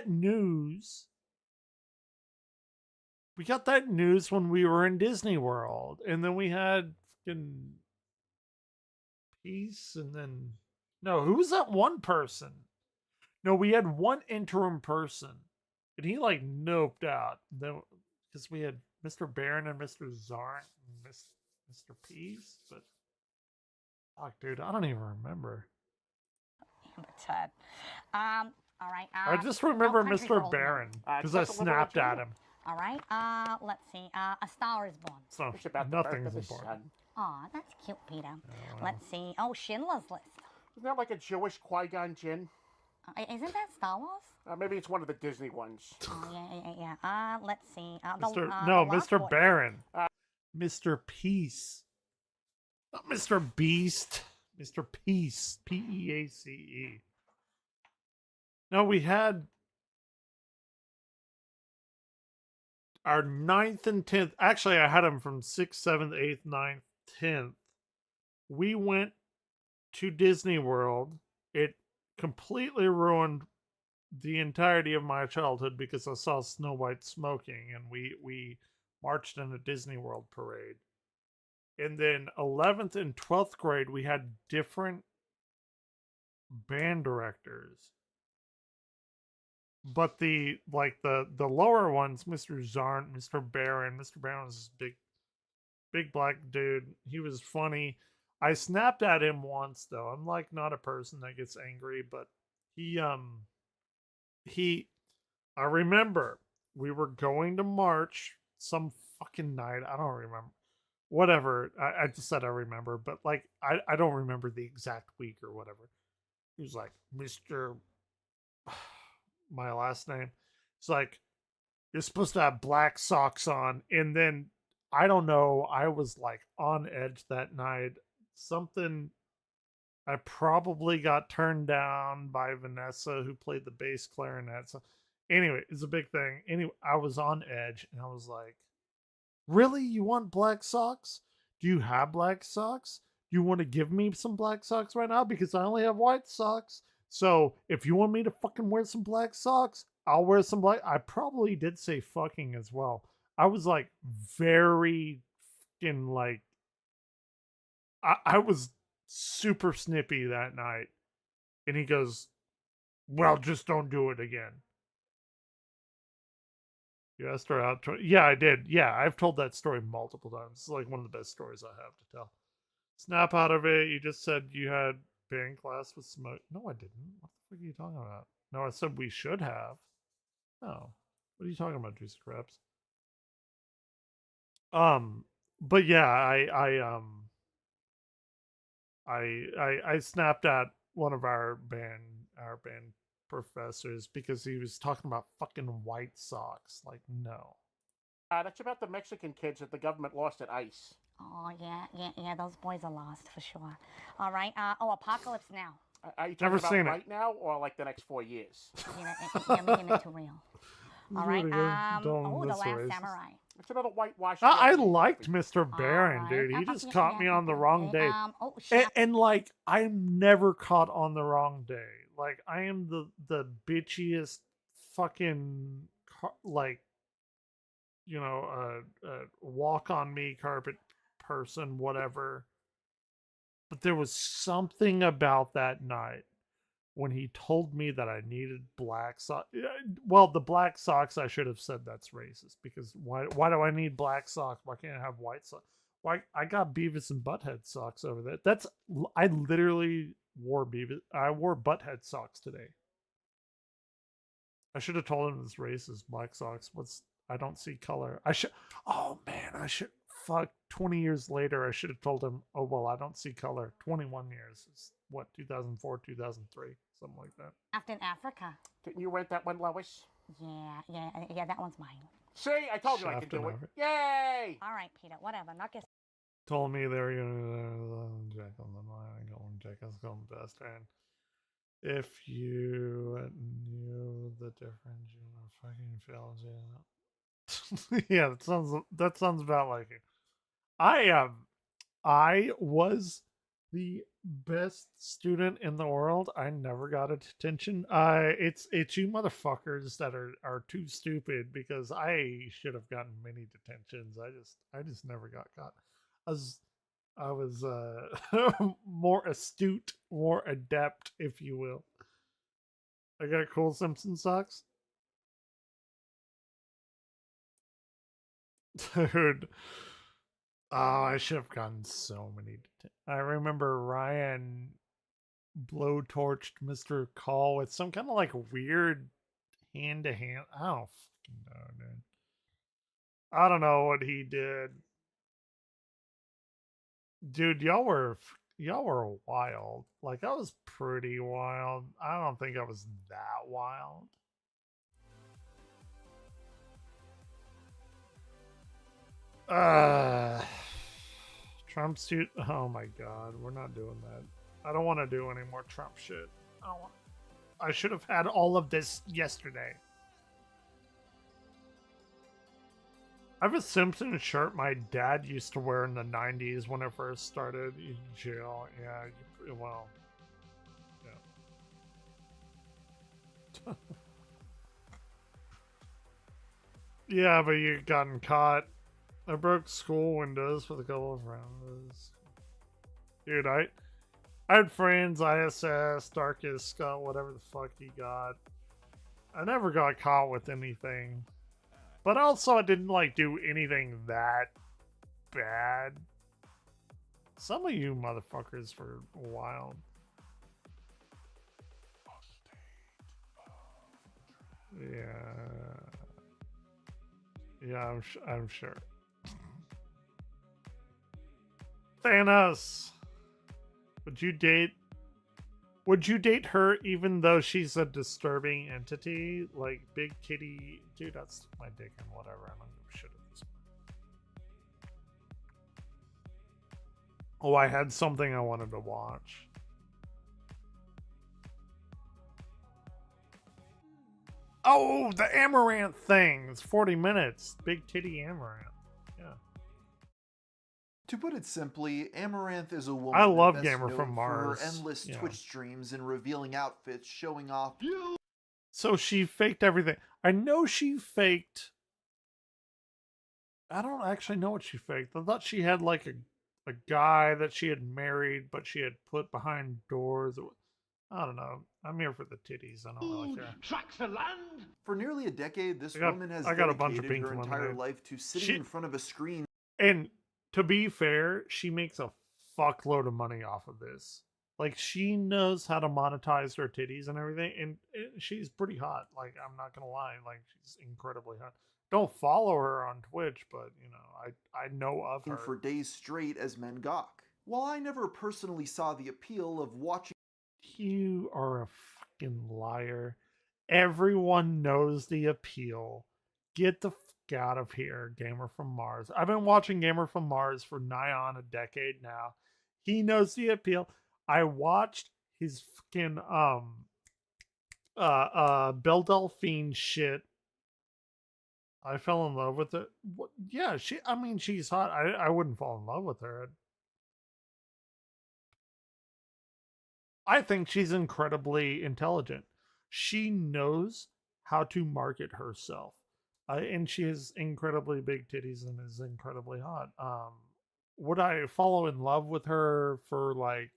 news. We got that news when we were in Disney World. And then we had fucking Peace, and then... No, who was that one person? No, we had one interim person, and he like noped out. Because we had Mr. Barron and Mr. Zarn and Mr. Peace, but fuck, dude, I don't even remember.
Ted. All right.
I just remember Mr. Barron because I snapped at him.
All right. Let's see. A Star is Born.
So
It's about
nothing's
the birth of the
important.
sun.
Aw, that's cute, Peter. Let's see. Oh, Schindler's List.
Isn't that like a Jewish Qui-Gon Jinn?
Isn't that Star Wars?
Maybe it's one of the Disney ones.
Oh, yeah. Let's see.
Mr. Barron. Mr. Peace. Not Mr. Beast. Mr. Peace. Peace. No, we had our 9th and 10th. Actually, I had them from 6th, 7th, 8th, 9th, 10th. We went to Disney World. It completely ruined the entirety of my childhood because I saw Snow White smoking, and we marched in a Disney World parade. And then 11th and 12th grade, we had different band directors. But the lower ones, Mr. Zarn, Mr. Barron was this big black dude. He was funny. I snapped at him once though. I'm like not a person that gets angry, but I remember we were going to march some fucking night. I don't remember. whatever. I just said I remember, but like I don't remember the exact week or whatever. He was like, Mr. my last name. It's like, you're supposed to have black socks on. And then I don't know, I was like on edge that night. Something, I probably got turned down by Vanessa, who played the bass clarinet. So anyway, it's a big thing. Anyway, I was on edge and I was like, really? You want black socks? Do you have black socks? Do you want to give me some black socks right now? Because I only have white socks. So if you want me to fucking wear some black socks, I'll wear some black. I probably did say fucking as well. I was like very fucking like, I was super snippy that night. And he goes, well, just don't do it again. You asked her out. Yeah, I did. Yeah, I've told that story multiple times. It's like one of the best stories I have to tell. Snap out of it. You just said you had band class with smoke. No, I didn't. What the fuck are you talking about? No, I said we should have. No. What are you talking about, Juicy Crabs? But yeah, I snapped at one of our band professors because he was talking about fucking white socks. Like, no.
That's about the Mexican kids that the government lost at ICE.
Oh, yeah, those boys are lost for sure. All right, Apocalypse Now.
Are you talking
Never
about
seen it.
right now or like the next 4 years?
You're making it too real. All right,
The
The Last Samurai.
It's another whitewash.
I liked Mr. Barron, dude. He just caught me on the wrong day. And like, I'm never caught on the wrong day. Like, I am the bitchiest fucking, like, you know, walk on me carpet person, whatever. But there was something about that night when he told me that I needed black socks. Well, the black socks, I should have said that's racist, because why do I need black socks? Why can't I have white socks? Why, I got Beavis and Butthead socks over there. I literally wore Butthead socks today. I should have told him it's racist. Black socks. I don't see color. Oh man, I should. Fuck. 20 years later, I should have told him, oh well, I don't see color. 21 years. It's what, 2004, 2003, something like that.
Captain Africa.
Didn't you rent that one, Lois?
Yeah, that one's mine.
See, I told you I could do it. Yay!
All right, Peter, whatever. Knock your...
Told me they were gonna jack on the line, going jack us going best, and if you knew the difference, you would fucking fail jail. Yeah, that sounds about like it. I was the best student in the world. I never got a detention. It's you motherfuckers that are too stupid, because I should have gotten many detentions. I just never got caught. I was more astute, more adept, if you will. I got cool Simpson socks. Dude. Oh, I should have gotten so many. I remember Ryan blowtorched Mr. Call with some kind of like weird hand-to-hand. I don't fucking know, dude. I don't know what he did. Dude, y'all were wild. Like, I was pretty wild. I don't think I was that wild. Trump suit. Oh my god, we're not doing that. I don't want to do any more Trump shit. I should have had all of this yesterday. I have a Simpsons shirt my dad used to wear in the 90s when it first started in jail. Yeah, well, yeah. Yeah, but you gotten caught. I broke school windows with a couple of friends. Dude, I had friends, ISS, Darkest, Scott, whatever the fuck he got. I never got caught with anything. But also, I didn't, like, do anything that bad. Some of you motherfuckers were wild. Yeah. Yeah, I'm sure. Thanos. Would you date her even though she's a disturbing entity? Like big kitty, dude, that's my dick and whatever. I don't give a shit at this point. Oh, I had something I wanted to watch. Oh, the Amaranth thing. It's 40 minutes. Big titty Amaranth. Yeah.
To put it simply, Amaranth is a woman
I love
best
Gamer
known
from Mars.
for her endless
Yeah.
Twitch streams and revealing outfits, showing off.
So she faked everything. I know she faked. I don't actually know what she faked. I thought she had like a guy that she had married, but she had put behind doors. I don't know. I'm here for the titties. I don't really care.
Tracks the land. For nearly a decade, this
I got-
woman has
I got a bunch of
dedicated
pink
her entire
lemonade.
life to sitting in front of a screen.
And to be fair, she makes a fuckload of money off of this. Like she knows how to monetize her titties and everything, and she's pretty hot. Like I'm not gonna lie, like she's incredibly hot. Don't follow her on Twitch, but you know, I know of her.
For days straight as men gawk. While I never personally saw the appeal of watching.
You are a fucking liar. Everyone knows the appeal. Get the fuck out of here, Gamer from Mars. I've been watching Gamer from Mars for nigh on a decade now. He knows the appeal. I watched his fucking Belle Delphine shit. I fell in love with it. Yeah, she's hot. I wouldn't fall in love with her. I think she's incredibly intelligent. She knows how to market herself. And she has incredibly big titties and is incredibly hot. Would I follow in love with her for like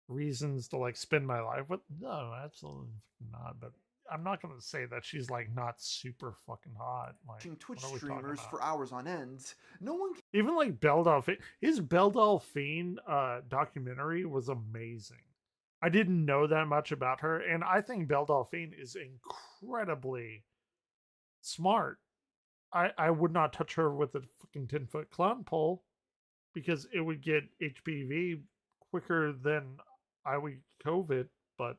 reasons to like spend my life with? No, absolutely not. But I'm not going to say that she's like not super fucking hot. Like
Twitch
what are we talking
streamers
about?
for hours on end, no one can.
Even like Belle Delphine, his Belle Delphine documentary was amazing. I didn't know that much about her, and I think Belle Delphine is incredibly smart. I would not touch her with a fucking 10-foot clown pole because it would get HPV quicker than I would COVID, but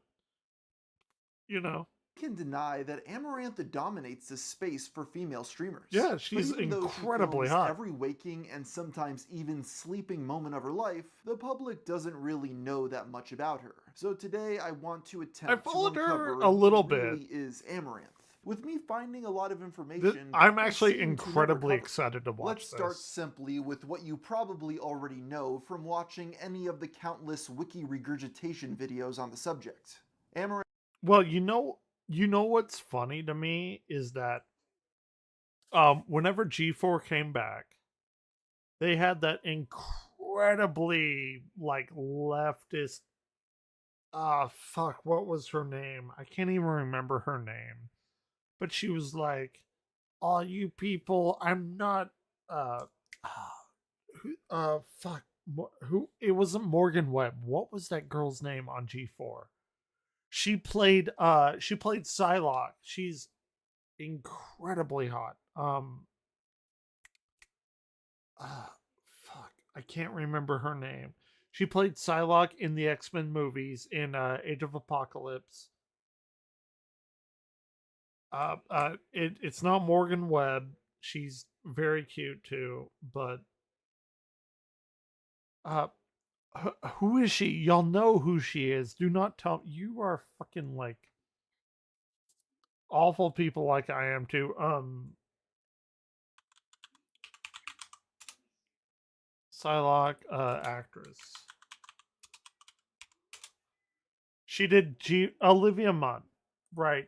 you know.
Can deny that Amaranth dominates this space for female streamers.
Yeah, she's
But even though she
incredibly
films
hot.
Every waking and sometimes even sleeping moment of her life, the public doesn't really know that much about her. So today I want to attempt to
followed her
uncover
a little
who
bit.
really is Amaranth. With me finding a lot of information,
I'm
I
actually
seem to never
incredibly
cover.
excited to watch
Let's start
this.
simply with what you probably already know from watching any of the countless wiki regurgitation videos on the subject. Amaranth.
Well, you know what's funny to me is that whenever G4 came back, they had that incredibly like leftist fuck, what was her name? I can't even remember her name. But she was like, all you people, I'm not fuck, who, it wasn't Morgan Webb. What was that girl's name on G4? She played Psylocke. She's incredibly hot. Fuck, I can't remember her name. She played Psylocke in the X-Men movies in Age of Apocalypse. It's not Morgan Webb. She's very cute too, but who is she? Y'all know who she is. Do not tell. You are fucking like awful people like I am too. Psylocke actress. She did Olivia Munn. Right.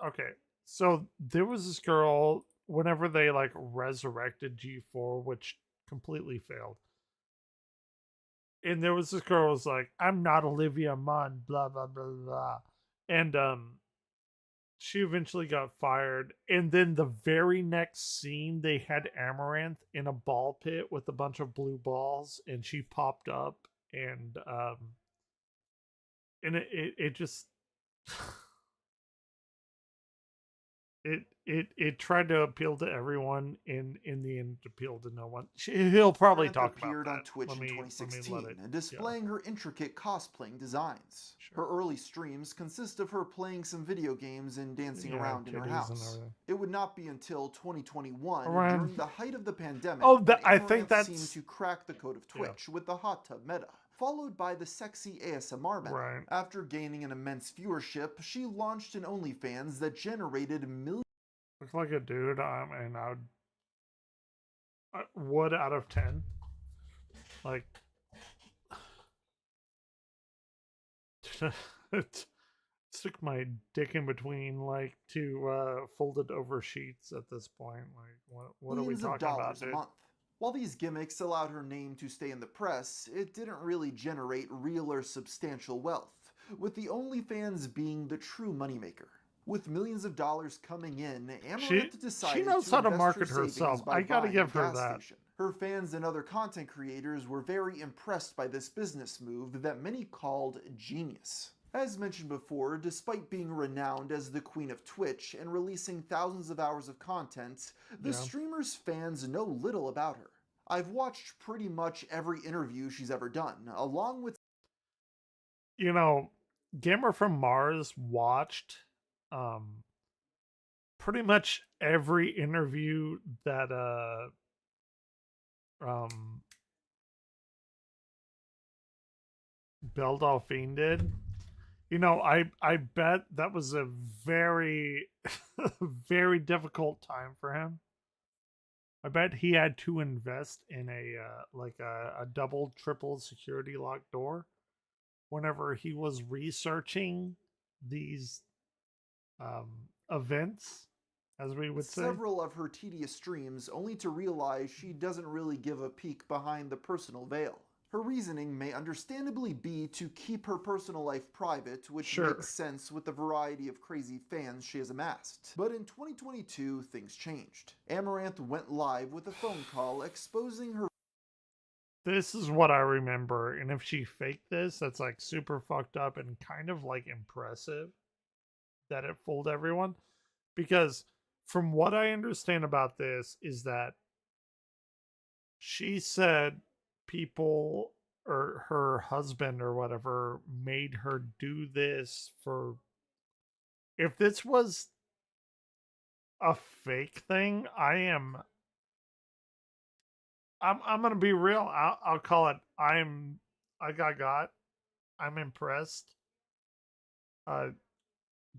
Okay. So there was this girl whenever they like resurrected G4, which completely failed. And there was this girl who was like, I'm not Olivia Munn, blah blah blah blah. And she eventually got fired. And then the very next scene they had Amaranth in a ball pit with a bunch of blue balls, and she popped up and it just it tried to appeal to everyone, in the end it appealed to no one. He'll probably talk about
appeared
that.
on Twitch in
Let
2016,
it-
displaying her intricate cosplaying designs. Her early streams consist of her playing some video games and dancing around in her
titties and
house.
everything.
It would not be until 2021,
Around-
during the height of the pandemic,
Oh,
when
I think
Amaranth
that's-
seemed to crack the code of Twitch with the hot tub meta, followed by the sexy ASMR meta.
Right.
After gaining an immense viewership, she launched an OnlyFans that generated millions.
Looks like a dude. I mean, I would out of 10. Like, stick my dick in between like two folded over sheets at this point. Like, what are we
Millions of
talking about,
dollars a
dude?
month. While these gimmicks allowed her name to stay in the press, it didn't really generate real or substantial wealth, with the OnlyFans being the true moneymaker. With millions of dollars coming in, Amaranth decided
she knows
to
how to
invest
market
her savings
herself.
by
I gotta
buying
give
a
her
gas
that.
station. Her fans and other content creators were very impressed by this business move that many called genius. As mentioned before, despite being renowned as the queen of Twitch and releasing thousands of hours of content, the streamer's fans know little about her. I've watched pretty much every interview she's ever done, along with...
You know, Gamer from Mars watched pretty much every interview that Belle Delphine did. You know, I bet that was a very very difficult time for him. I bet he had to invest in a double, triple security locked door whenever he was researching these events, as we would say.
Several of her tedious streams, only to realize she doesn't really give a peek behind the personal veil. Her reasoning may understandably be to keep her personal life private, which makes sense with the variety of crazy fans she has amassed. But in 2022, things changed. Amaranth went live with a phone call exposing her...
This is what I remember, and if she faked this, that's like super fucked up and kind of like impressive that it fooled everyone. Because from what I understand about this is that she said people or her husband or whatever made her do this for... If this was a fake thing, I'm gonna be real. I'll call it. I'm impressed.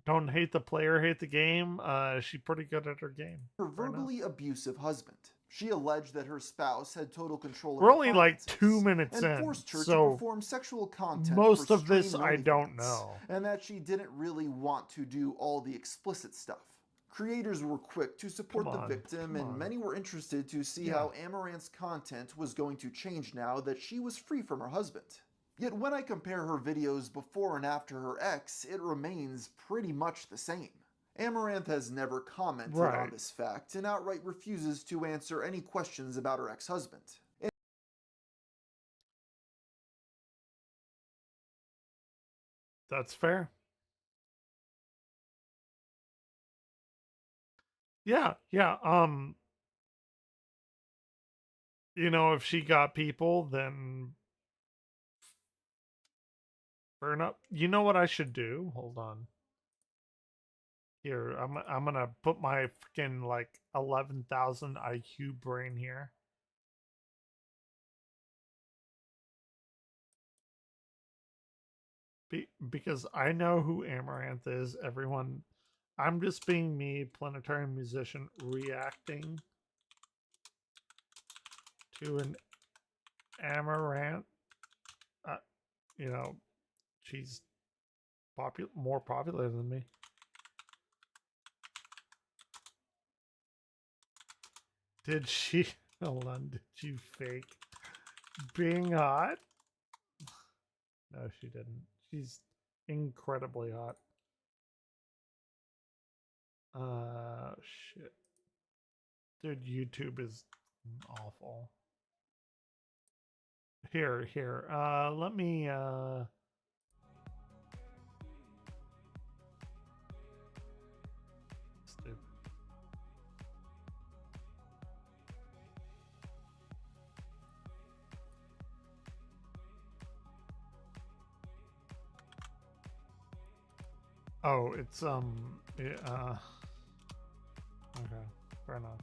Don't hate the player, hate the game. She's pretty good at her game.
Her verbally abusive husband. She alleged that her spouse had total control of
We're
her
only like
finances
2 minutes
and
in,
forced her to
so
perform sexual content
most
for
of this
streamed
I don't
OnlyFans,
know.
and that she didn't really want to do all the explicit stuff. Creators were quick to support the victim, and many were interested to see how Amaranth's content was going to change now that she was free from her husband. Yet when I compare her videos before and after her ex, it remains pretty much the same. Amaranth has never commented on this fact and outright refuses to answer any questions about her ex-husband.
That's fair. Yeah. You know, if she got people, then fair enough. You know what I should do? Hold on. Here, I'm gonna put my freaking like 11,000 IQ brain here. Because I know who Amaranth is. Everyone, I'm just being me, Planetarium Musician, reacting to an Amaranth. You know, she's more popular than me. Did she? Hold on. Did you fake being hot? No, she didn't. She's incredibly hot. Shit. Dude, YouTube is awful. Here. Let me, Stupid. Oh, it's okay, fair enough.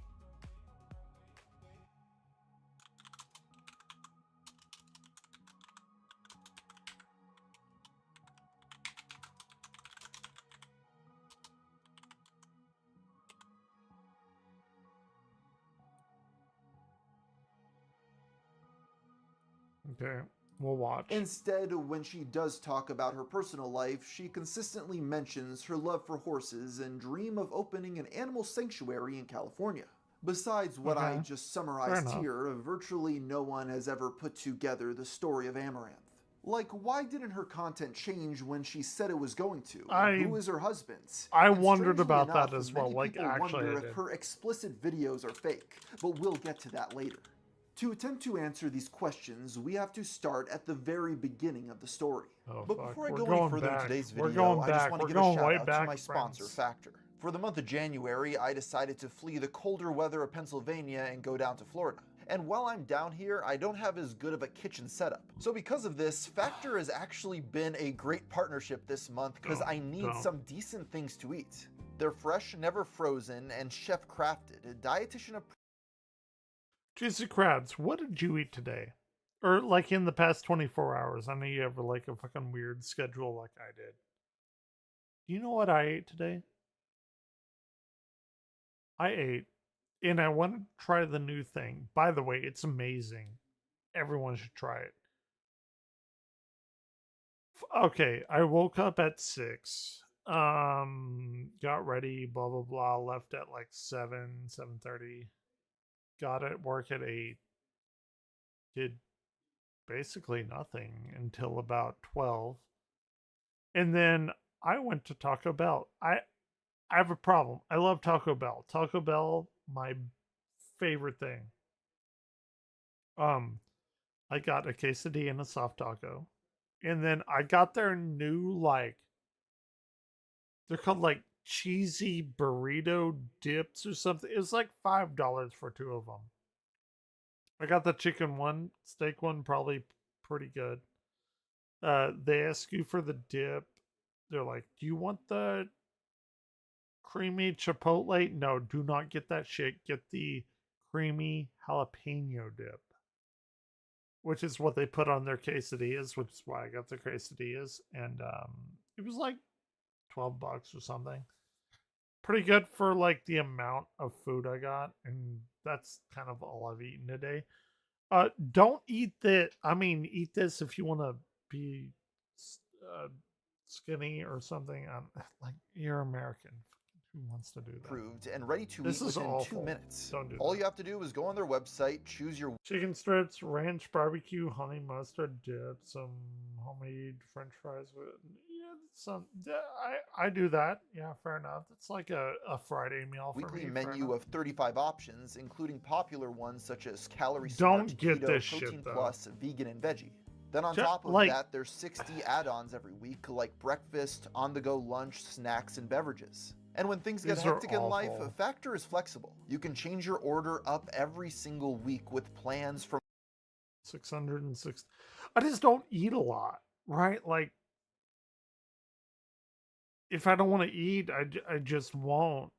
Okay, we'll watch.
Instead, when she does talk about her personal life, she consistently mentions her love for horses and dream of opening an animal sanctuary in California. Besides what I just summarized here, virtually no one has ever put together the story of Amaranth. Like, why didn't her content change when she said it was going to? Who is her husband?
I
And
wondered
strangely
about
enough,
that as well.
many
Like,
people
actually,
wonder if her explicit videos are fake, but we'll get to that later. To attempt to answer these questions, we have to start at the very beginning of the story. But before I go any further in today's video, I just want to give a shout out to my sponsor, Factor. For the month of January, I decided to flee the colder weather of Pennsylvania and go down to Florida. And while I'm down here, I don't have as good of a kitchen setup. So because of this, Factor has actually been a great partnership this month because I need some decent things to eat. They're fresh, never frozen, and chef crafted. A dietitian
Juicy Crabs, what did you eat today? Or like in the past 24 hours? I know you have like a fucking weird schedule like I did. Do you know what I ate today? I ate, and I want to try the new thing. By the way, it's amazing. Everyone should try it. Okay, I woke up at 6. Got ready, blah blah blah, left at like 7:30. Got at work at 8. Did basically nothing until about 12. And then I went to Taco Bell. I have a problem. I love Taco Bell. Taco Bell, my favorite thing. I got a quesadilla and a soft taco. And then I got their new, like, they're called like cheesy burrito dips or something. It was like $5 for 2 of them. I got the chicken one, steak one, probably pretty good. They ask you for the dip. They're like, do you want the creamy chipotle? No, do not get that shit. Get the creamy jalapeno dip, which is what they put on their quesadillas, which is why I got the quesadillas. And it was like $12 or something. Pretty good for like the amount of food I got, and that's kind of all I've eaten today. Don't eat that. I mean, eat this if you want to be skinny or something. Like, you're American. Who wants to do that?
Approved and ready to
This
eat
is
within
awful.
2 minutes.
Don't do
All
that.
you have to do is go on their website, choose your
Chicken strips, ranch barbecue, honey mustard dip, some homemade French fries with I do that. Yeah, fair enough. It's like a Friday meal for
weekly
me.
menu of 35 options, including popular ones such as calorie
Don't
smart,
get
keto,
this
protein
shit, though.
plus, vegan, and veggie. Then on
Ju-
top of
like-
that, there's 60 add-ons every week, like breakfast, on-the-go lunch, snacks, and beverages. And when things get
These are
hectic in life,
awful.
Factor is flexible. You can change your order up every single week with plans from
606. I just don't eat a lot, right? Like, if I don't want to eat, I just won't.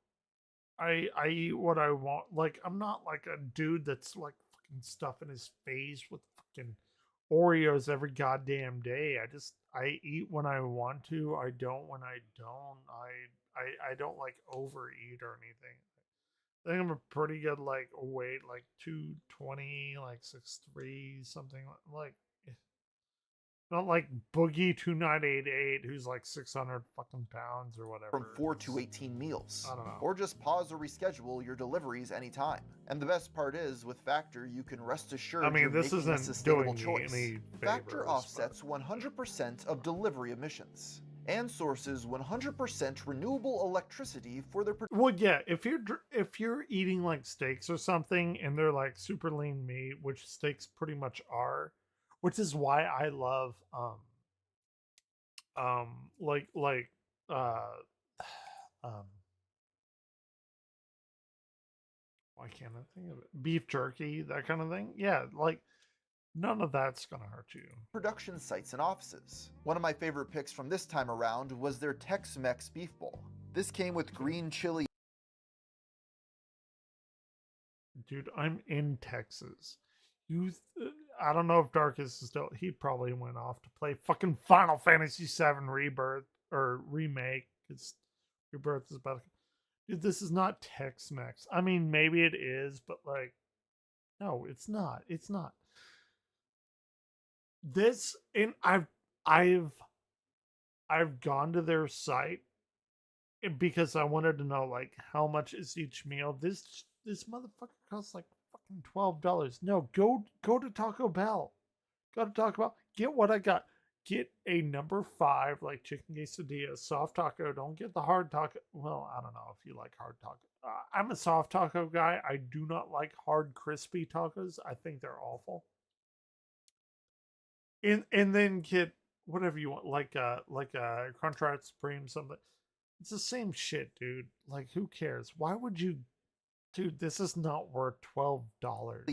I eat what I want. Like, I'm not like a dude that's like fucking stuffing his face with fucking Oreos every goddamn day. I eat when I want to. I don't when I don't. I don't like overeat or anything. I think I'm a pretty good like weight, like 220, like 6'3", something like not like Boogie 2988, who's like 600 fucking pounds or whatever.
from 4 to 18 meals.
I don't know.
Or just pause or reschedule your deliveries anytime. And the best part is, with Factor, you can rest assured
I mean,
you're
this
making a
isn't
sustainable
doing me
choice.
any
Factor
favors,
offsets 100% of delivery emissions and sources 100% renewable electricity for their
Well, yeah, if you're eating like steaks or something and they're like super lean meat, which steaks pretty much are, which is why I love like why can't I think of it? Beef jerky, that kind of thing. Yeah, like None of that's gonna hurt you.
Production sites and offices. One of my favorite picks from this time around was their Tex-Mex beef bowl. This came with green chili.
Dude, I'm in Texas. I don't know if Darkus is still. He probably went off to play fucking Final Fantasy VII Rebirth or remake. Because Rebirth is about. Dude, this is not Tex-Mex. I mean, maybe it is, but like, no, it's not. It's not. This and I've gone to their site because I wanted to know like how much is each meal. This motherfucker costs like fucking $12. No, go to Taco Bell. Go to Taco Bell. Get what I got. Get a number 5 like chicken quesadilla, soft taco. Don't get the hard taco. Well, I don't know if you like hard taco. I'm a soft taco guy. I do not like hard crispy tacos. I think they're awful. And then get whatever you want, like a Crunchwrap Supreme, something. It's the same shit, dude. Like, who cares? Why would you, dude? This is not worth $12.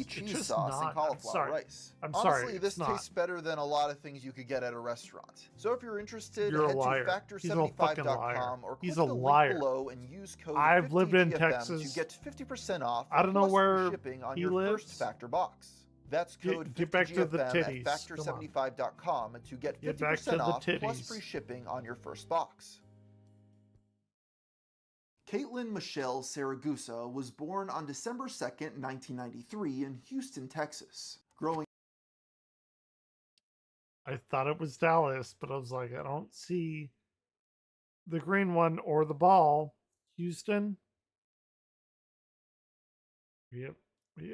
Cheese sauce and cauliflower rice. Honestly, this tastes better than a lot of things you could get at a restaurant. So if you're interested, head to factor75.com or click the link below and use code
I've lived in
50GFM
Texas.
to get 50% off.
I don't know where
shipping on
he
your
lives.
first Factor box. That's code
Get back to the
50GFM
titties.
at factor75.com to get 50% off plus free shipping on your first box. Caitlin Michelle Saragusa was born on December 2nd, 1993 in Houston, Texas. Growing
I thought it was Dallas, but I was like, I don't see the green one or the ball. Houston. Yep. We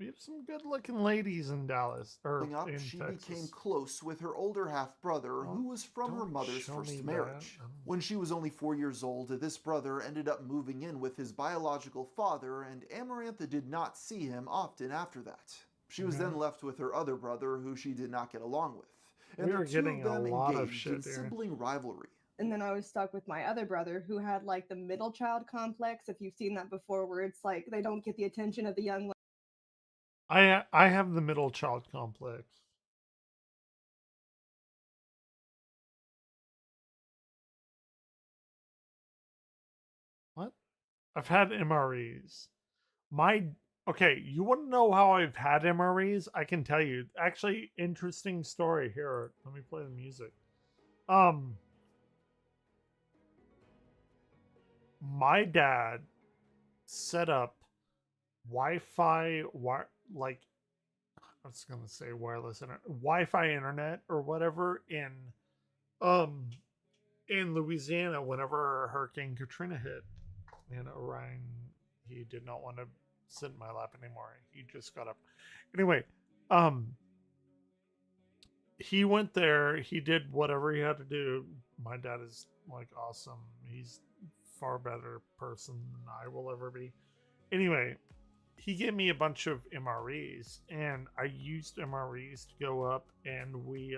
have some good-looking ladies in Dallas.
Growing up, she became close with her older half-brother, who was from her mother's first marriage. When she was only 4 years old, this brother ended up moving in with his biological father, and Amarantha did not see him often after that. She was then left with her other brother, who she did not get along with. And the two of them engaged in sibling rivalry.
And then I was stuck with my other brother who had like the middle child complex, if you've seen that before, where it's like they don't get the attention of the young.
I have the middle child complex. What? I've had MREs. Okay, you want to know how I've had MREs? I can tell you. Actually, interesting story here. Let me play the music. My dad set up Wi-Fi, like, I was gonna say wireless internet, Wi-Fi internet or whatever in Louisiana whenever Hurricane Katrina hit. And Orion, he did not want to sit in my lap anymore. He just got up. Anyway, he went there. He did whatever he had to do. My dad is like awesome. He's far better person than I will ever be. Anyway, he gave me a bunch of MREs, and I used MREs to go up, and we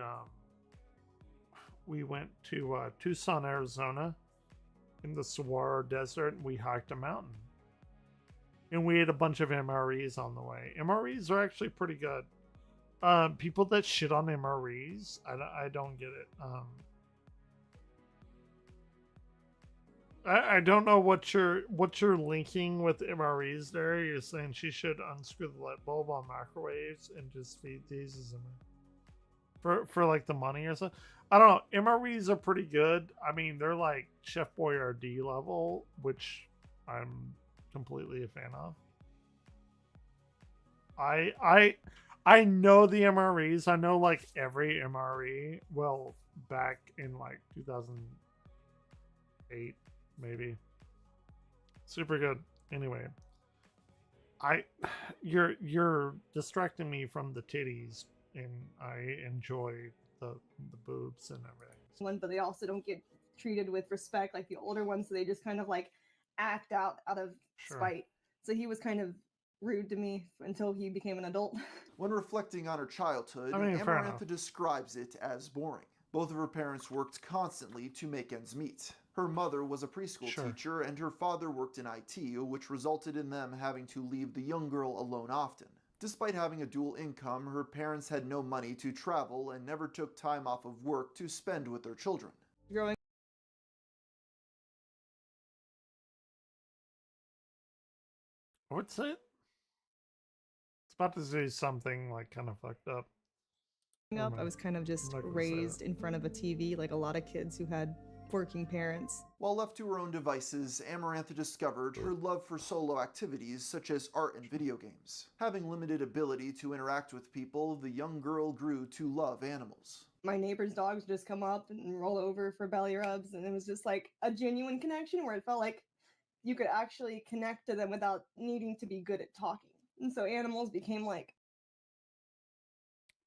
went to Tucson, Arizona, in the Saguaro Desert, and we hiked a mountain. And we had a bunch of MREs on the way. MREs are actually pretty good. People that shit on MREs, I don't get it. I don't know what you're linking with MREs there. You're saying she should unscrew the light bulb on microwaves and just feed these as for like the money or something. I don't know. MREs are pretty good. I mean, they're like Chef Boyardee level, which I'm completely a fan of. I know the MREs. I know like every MRE. Well, back in like 2008. Maybe. Super good. Anyway, you're distracting me from the titties, and I enjoy the boobs and everything.
But they also don't get treated with respect like the older ones, so they just kind of like act out of spite. So he was kind of rude to me until he became an adult.
When reflecting on her childhood, Amarantha describes it as boring. Both of her parents worked constantly to make ends meet. Her mother was a preschool teacher, and her father worked in IT, which resulted in them having to leave the young girl alone often. Despite having a dual income, her parents had no money to travel and never took time off of work to spend with their children.
Growing
What's it? It's about to say something like kind of fucked up.
up, I was kind of just raised in front of a TV like a lot of kids who had working parents.
While left to her own devices, Amarantha discovered her love for solo activities such as art and video games. Having limited ability to interact with people, the young girl grew to love animals.
My neighbor's dogs would just come up and roll over for belly rubs, and it was just like a genuine connection where it felt like you could actually connect to them without needing to be good at talking. And so animals became like...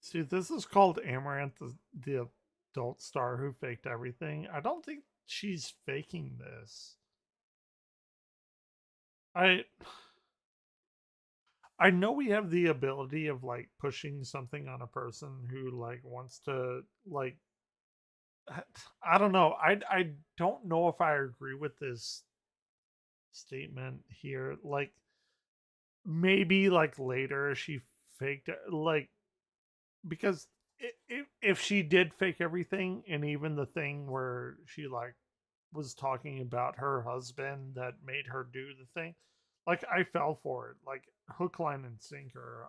See, this is called Amaranth, the adult star who faked everything. I don't think she's faking this. I know we have the ability of like pushing something on a person who like wants to like, I don't know. I don't know if I agree with this statement here. Like maybe like later she faked it, like, because if she did fake everything, and even the thing where she like was talking about her husband that made her do the thing, like I fell for it, like hook, line, and sinker.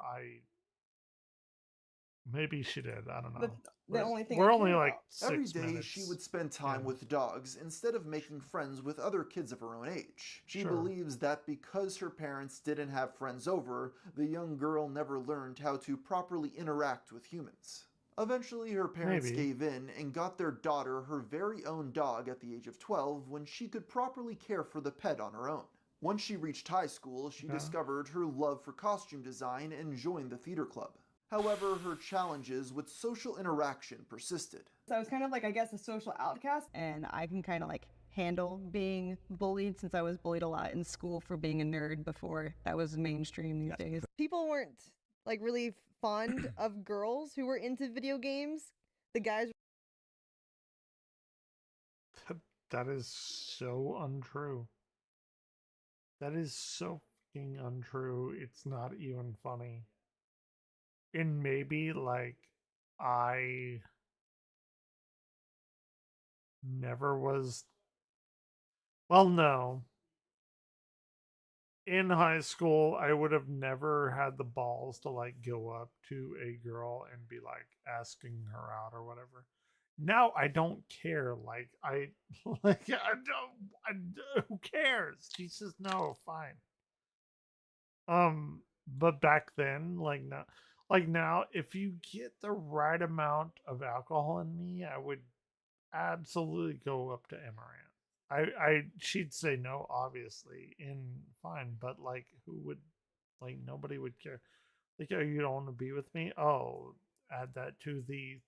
Maybe she did. I don't know.
The only thing
we're only like
every
6
day
minutes.
she would spend time with dogs instead of making friends with other kids of her own age. She believes that because her parents didn't have friends over, the young girl never learned how to properly interact with humans. Eventually, her parents gave in and got their daughter her very own dog at the age of 12 when she could properly care for the pet on her own. Once she reached high school, she discovered her love for costume design and joined the theater club. However, her challenges with social interaction persisted.
So I was kind of like, I guess, a social outcast, and I can kind of like handle being bullied since I was bullied a lot in school for being a nerd before that was mainstream these days. People weren't like really fond of girls who were into video games. The guys...
That is so untrue. That is so fucking untrue. It's not even funny. And maybe like I never was, well, no. In high school, I would have never had the balls to like go up to a girl and be like asking her out or whatever. Now I don't care. Like I who cares? She says no, fine. But back then, like now, if you get the right amount of alcohol in me, I would absolutely go up to Amaranth. She'd say no, obviously, and fine, but like, who would, like, nobody would care. Like, oh, you don't want to be with me? Oh, add that to the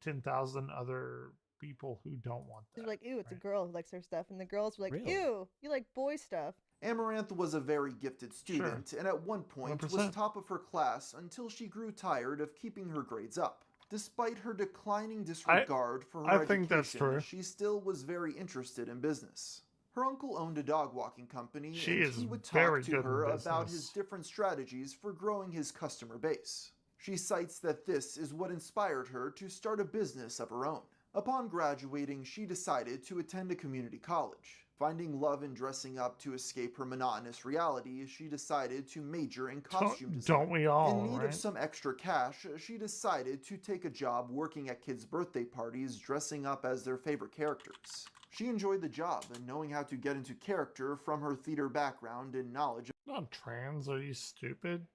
10,000 other people who don't want that.
They're like, ew, it's a girl who likes her stuff, and the girls were like, ew, you like boy stuff.
Amaranth was a very gifted student, and at one point
100%.
was top of her class until she grew tired of keeping her grades up. Despite her declining disregard for her education,
that's true.
she still was very interested in business. Her uncle owned a dog walking company, and he would talk to her about his different strategies for growing his customer base. She cites that this is what inspired her to start a business of her own. Upon graduating, she decided to attend a community college. Finding love in dressing up to escape her monotonous reality, she decided to major in costume design.
Don't we all,
In need
right?
of some extra cash, she decided to take a job working at kids' birthday parties dressing up as their favorite characters. She enjoyed the job and knowing how to get into character from her theater background and knowledge of...
Not trans, are you stupid?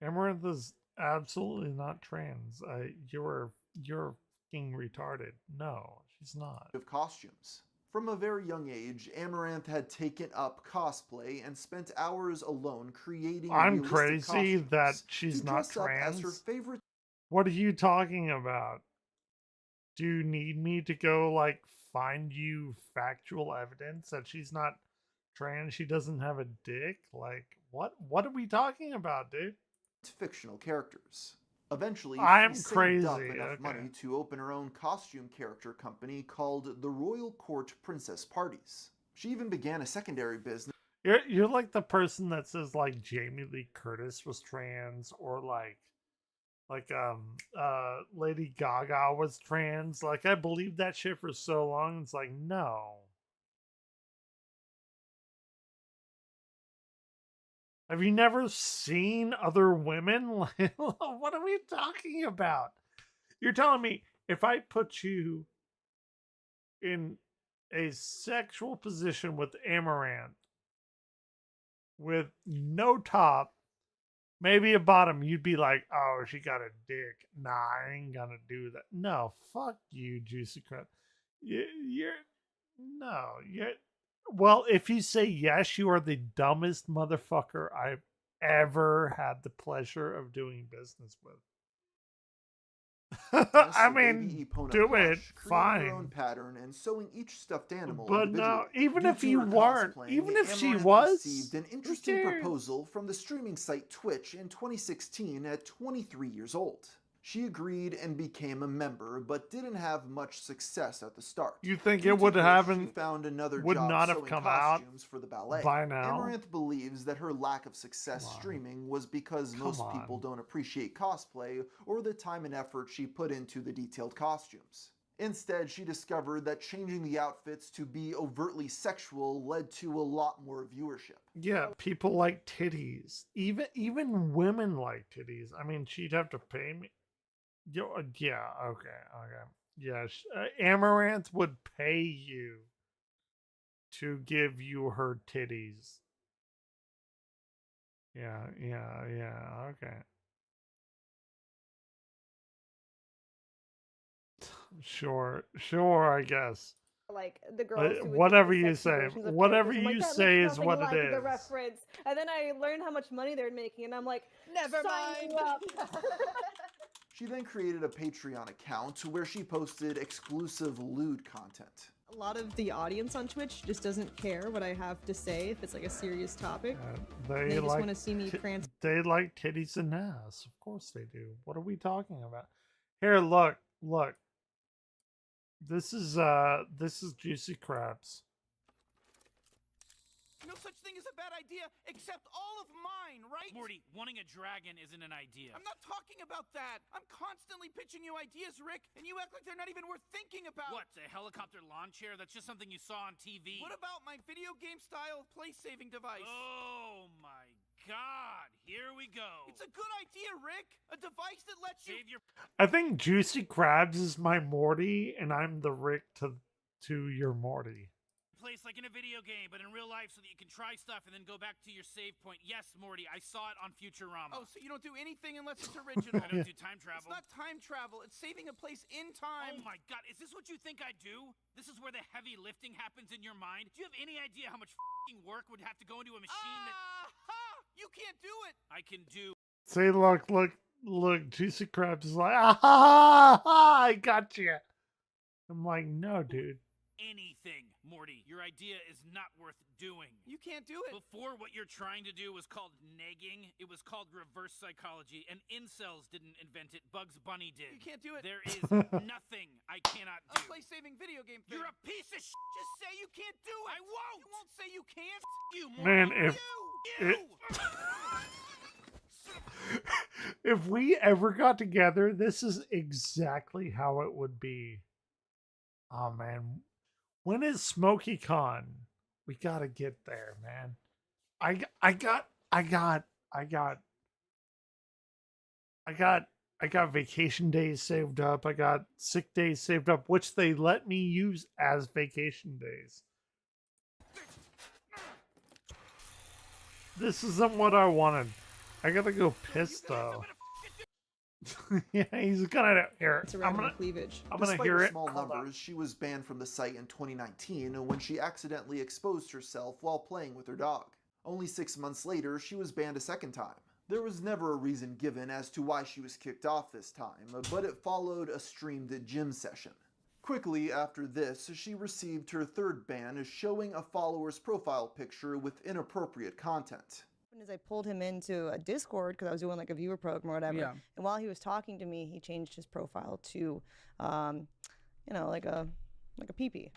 Amaranth is absolutely not trans. You're fucking retarded. No, she's not.
...of costumes. From a very young age, Amaranth had taken up cosplay and spent hours alone creating
I'm
realistic
crazy
costumes
that she's
to
not
dress up
trans.
as her favorite...
What are you talking about? Do you need me to go like find you factual evidence that she's not trans? She doesn't have a dick? Like what are we talking about, dude?
fictional characters. Eventually,
I'm
she saved
crazy.
up enough money to open her own costume character company called the Royal Court Princess Parties. She even began a secondary business.
You're like the person that says like Jamie Lee Curtis was trans, or like Lady Gaga was trans. Like I believed that shit for so long. It's like, no. Have you never seen other women? What are we talking about? You're telling me if I put you in a sexual position with Amaranth with no top, maybe a bottom, you'd be like, oh, she got a dick. Nah, I ain't gonna do that. No, fuck you, Juicy Crab. You're well, if you say yes, you are the dumbest motherfucker I've ever had the pleasure of doing business with. I mean, do it, fine.
Your own pattern and sewing each stuffed animal
But no,
individually.
even
Due
if
to
you
her
weren't,
cosplaying,
even if she
Amaranth
was,
received an interesting proposal from the streaming site Twitch in 2016 at 23 years old. She agreed and became a member, but didn't have much success at the start.
You think
Due
it
to
would
which,
haven't?
she found another
Would
job
not have
sewing
come out
costumes for the ballet.
by now.
Amaranth believes that her lack of success streaming was because most people don't appreciate cosplay or the time and effort she put into the detailed costumes. Instead, she discovered that changing the outfits to be overtly sexual led to a lot more viewership.
Yeah, people like titties. Even women like titties. I mean, she'd have to pay me. Yeah, okay. Yeah, Amaranth would pay you to give you her titties. Yeah, okay. Sure, I guess.
Like the girls who would
whatever
do the
you
sexy
say,
versions of
whatever
characters. I'm like,
you
that
say
looks
is
nothing
what
like
it is.
the reference. And then I learned how much money they're making, and I'm like, never mind.
She then created a Patreon account where she posted exclusive lewd content.
A lot of the audience on Twitch just doesn't care what I have to say if it's like a serious topic. They just want to see me prance.
They like titties and ass. Of course they do. What are we talking about? Here, look. This is Juicy Crabs.
No such thing as a bad idea, except all of mine, right? Morty, wanting a dragon isn't an idea. I'm not talking about that. I'm constantly pitching you ideas, Rick, and you act like they're not even worth thinking about. What, a helicopter lawn chair? That's just something you saw on TV. What about my video game-style place-saving device? Oh, my God. Here we go. It's a good idea, Rick. A device that lets you...
I think Juicy Crabs is my Morty, and I'm the Rick to your Morty.
Place like in a video game, but in real life so that you can try stuff and then go back to your save point. Yes, Morty, I saw it on Futurama. Oh, so you don't do anything unless it's original. I don't do time travel. It's not time travel. It's saving a place in time. Oh my God, is this what you think I do? This is where the heavy lifting happens in your mind? Do you have any idea how much f***ing work would have to go into a machine that... You can't do it! I can do...
Say, look, Juicy Crabs is like, I got you. I'm like, no, dude.
Anything, Morty. Your idea is not worth doing. You can't do it. Before, what you're trying to do was called negging. It was called reverse psychology, and incels didn't invent it. Bugs Bunny did. You can't do it. There is nothing I cannot do. A place-saving video game thing. You're a piece of shit. Just say you can't do it. I won't. You won't say you can't. You,
Man, if we ever got together, this is exactly how it would be. Oh, man. When is SmokeyCon? We gotta get there, man. I got vacation days saved up. I got sick days saved up, which they let me use as vacation days. This isn't what I wanted. I gotta go piss though. Yeah, he's gonna hear. I'm gonna
cleavage.
I'm gonna
Despite
hear
her
it.
small numbers, she was banned from the site in 2019 when she accidentally exposed herself while playing with her dog. Only 6 months later, she was banned a second time. There was never a reason given as to why she was kicked off this time, but it followed a streamed gym session. Quickly after this, she received her third ban, showing a follower's profile picture with inappropriate content.
As I pulled him into a Discord because I was doing like a viewer program or whatever, and while he was talking to me, he changed his profile to, you know, like a peepee.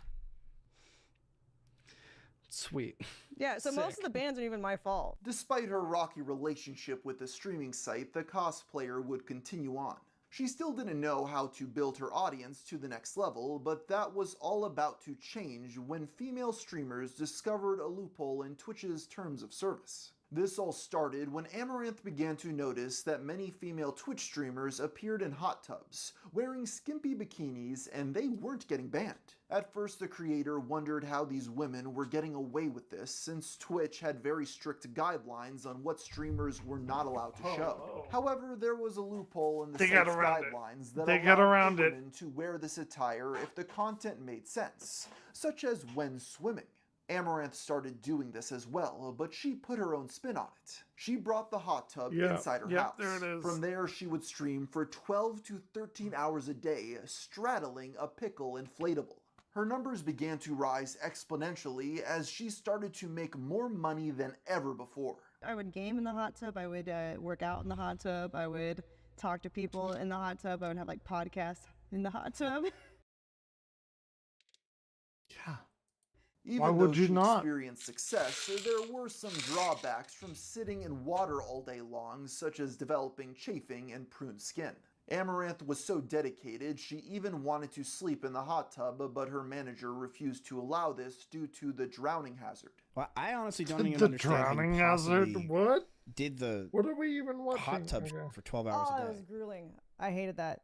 Sweet.
Yeah, so most of the bans aren't even my fault.
Despite her rocky relationship with the streaming site, the cosplayer would continue on. She still didn't know how to build her audience to the next level, but that was all about to change when female streamers discovered a loophole in Twitch's terms of service. This all started when AMOURANTH began to notice that many female Twitch streamers appeared in hot tubs, wearing skimpy bikinis, and they weren't getting banned. At first, the creator wondered how these women were getting away with this, since Twitch had very strict guidelines on what streamers were not allowed to show. However, there was a loophole in the site's guidelines that allowed women to wear this attire if the content made sense, such as when swimming. AMOURANTH started doing this as well, but she put her own spin on it. She brought the hot tub inside her house.
There it is.
From there, she would stream for 12 to 13 hours a day, straddling a pickle inflatable. Her numbers began to rise exponentially as she started to make more money than ever before.
I would game in the hot tub, I would work out in the hot tub, I would talk to people in the hot tub, I would have like podcasts in the hot tub.
Yeah.
Even though she experienced success, there were some drawbacks from sitting in water all day long, such as developing chafing and pruned skin. AMOURANTH was so dedicated, she even wanted to sleep in the hot tub, but her manager refused to allow this due to the drowning hazard.
Well, I honestly don't even
the
understand
drowning
how
hazard? What?
Did the
what are we even watching?
hot tub for 12 hours a day?
Oh, it was grueling. I hated that.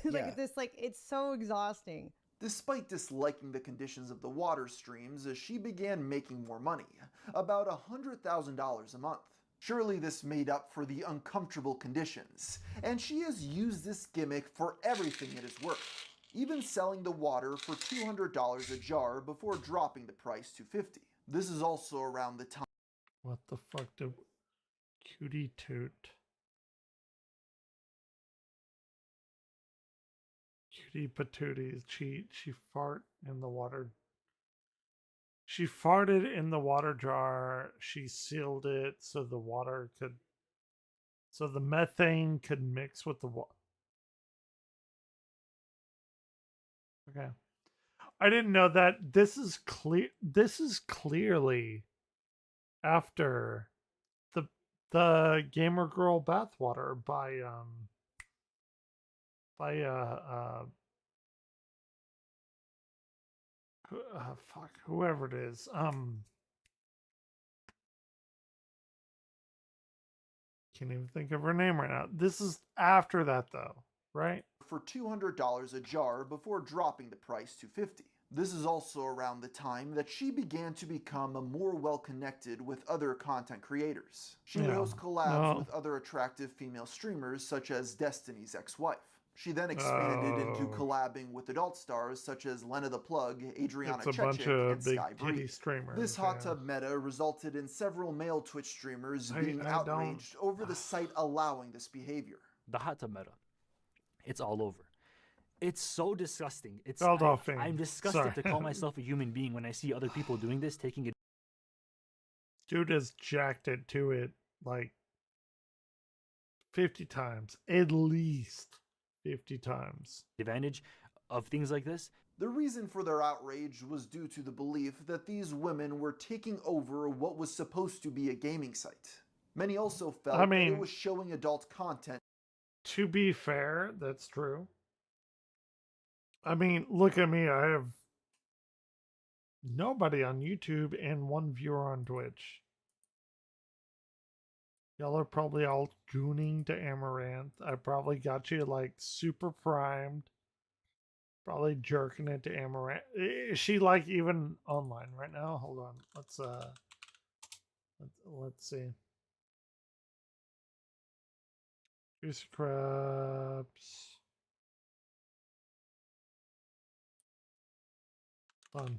It's so exhausting.
Despite disliking the conditions of the water streams, she began making more money, about $100,000 a month. Surely this made up for the uncomfortable conditions, and she has used this gimmick for everything it is worth, even selling the water for $200 a jar before dropping the price to $50. This is also around the time.
What the fuck did Cutie Toot? Cutie patooties. She fart in the water. She farted in the water jar. She sealed it so the water could, so the methane could mix with the water. Okay. I didn't know that. This is clear. This is clearly after the Gamer Girl bathwater by fuck, whoever it is. Can't even think of her name right now. This is after that though, right?
For $200 a jar before dropping the price to $50. This is also around the time that she began to become more well-connected with other content creators. She would host collabs with other attractive female streamers such as Destiny's ex-wife. She then expanded into collabing with adult stars such as Lena the Plug, Adriana Chechik, and Sky Bree. This hot tub meta resulted in several male Twitch streamers being outraged over the site allowing this behavior.
The hot tub meta, it's all over. It's so disgusting. I'm disgusted to call myself a human being when I see other people doing this, taking it.
Dude has jacked it to it like 50 times, at least 50 times.
Advantage of things like this.
The reason for their outrage was due to the belief that these women were taking over what was supposed to be a gaming site. Many also felt that it was showing adult content.
To be fair, that's true. I mean, look at me. I have nobody on YouTube and one viewer on Twitch. Y'all are probably all gooning to AMOURANTH. I probably got you like super primed. Probably jerking it to AMOURANTH. Is she like even online right now? Hold on. Let's see. Juicy crabs. Done.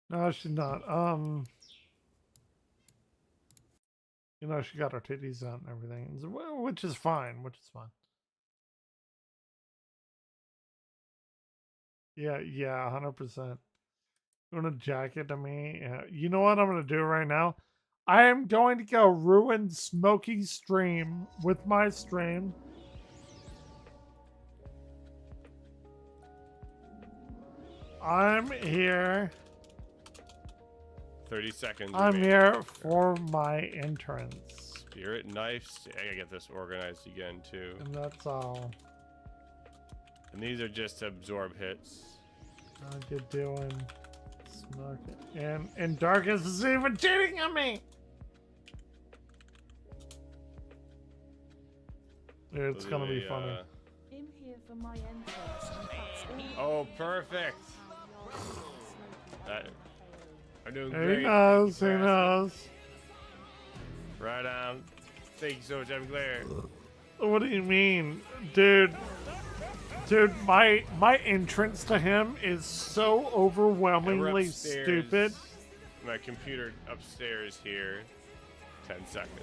No, she's not. You know, she got her titties out and everything, which is fine. Yeah, 100%. You want to jack it to me? Yeah. You know what I'm gonna do right now? I am going to go ruin Smokey's stream with my stream. I'm here.
30 seconds.
I'm
remaining.
here for my entrance.
Spirit knives. I gotta get this organized again too.
And that's all.
And these are just to absorb hits.
How you doing? Smoking. And Darkest is even cheating on me. It's gonna be funny.
I'm here for my entrance.
Oh, perfect. I'm doing
He
great.
knows. He knows.
Right on. Thank you so much, I'm Claire.
What do you mean, dude? Dude, my entrance to him is so overwhelmingly stupid.
My computer upstairs here. 10 seconds.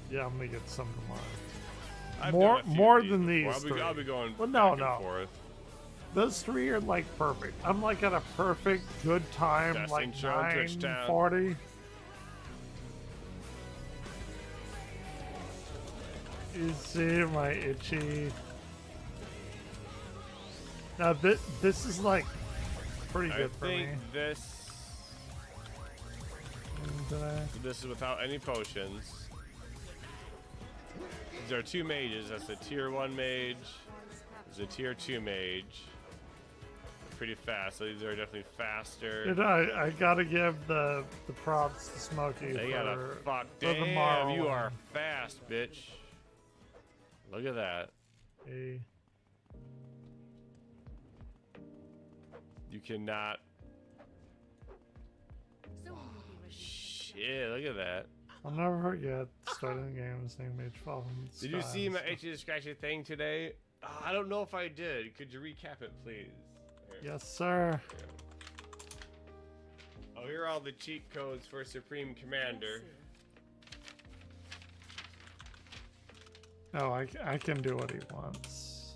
Yeah, I'm gonna get some tomorrow. More than these.
I'll be going
well,
back and forth.
Those three are like perfect. I'm like at a perfect good time,
Testing
like
show,
9:40. You see my itchy. Now this is like pretty good for me.
I think this is without any potions. These are 2 mages. That's a tier 1 mage. There's a tier 2 mage. Pretty fast. So these are definitely faster.
Dude, I gotta give the props to Smokey
They got a fuck.
for the
Damn,
Morrowind.
you are fast, bitch. Look at that.
Hey.
You cannot. Shit, look at that.
I'll never forget starting the game seeing Mage fall from the
Did you
sky
see
and
my
stuff.
Itchy Scratchy thing today? I don't know if I did. Could you recap it, please?
Yes, sir.
Oh, here are all the cheat codes for Supreme Commander.
Oh, I can do what he wants.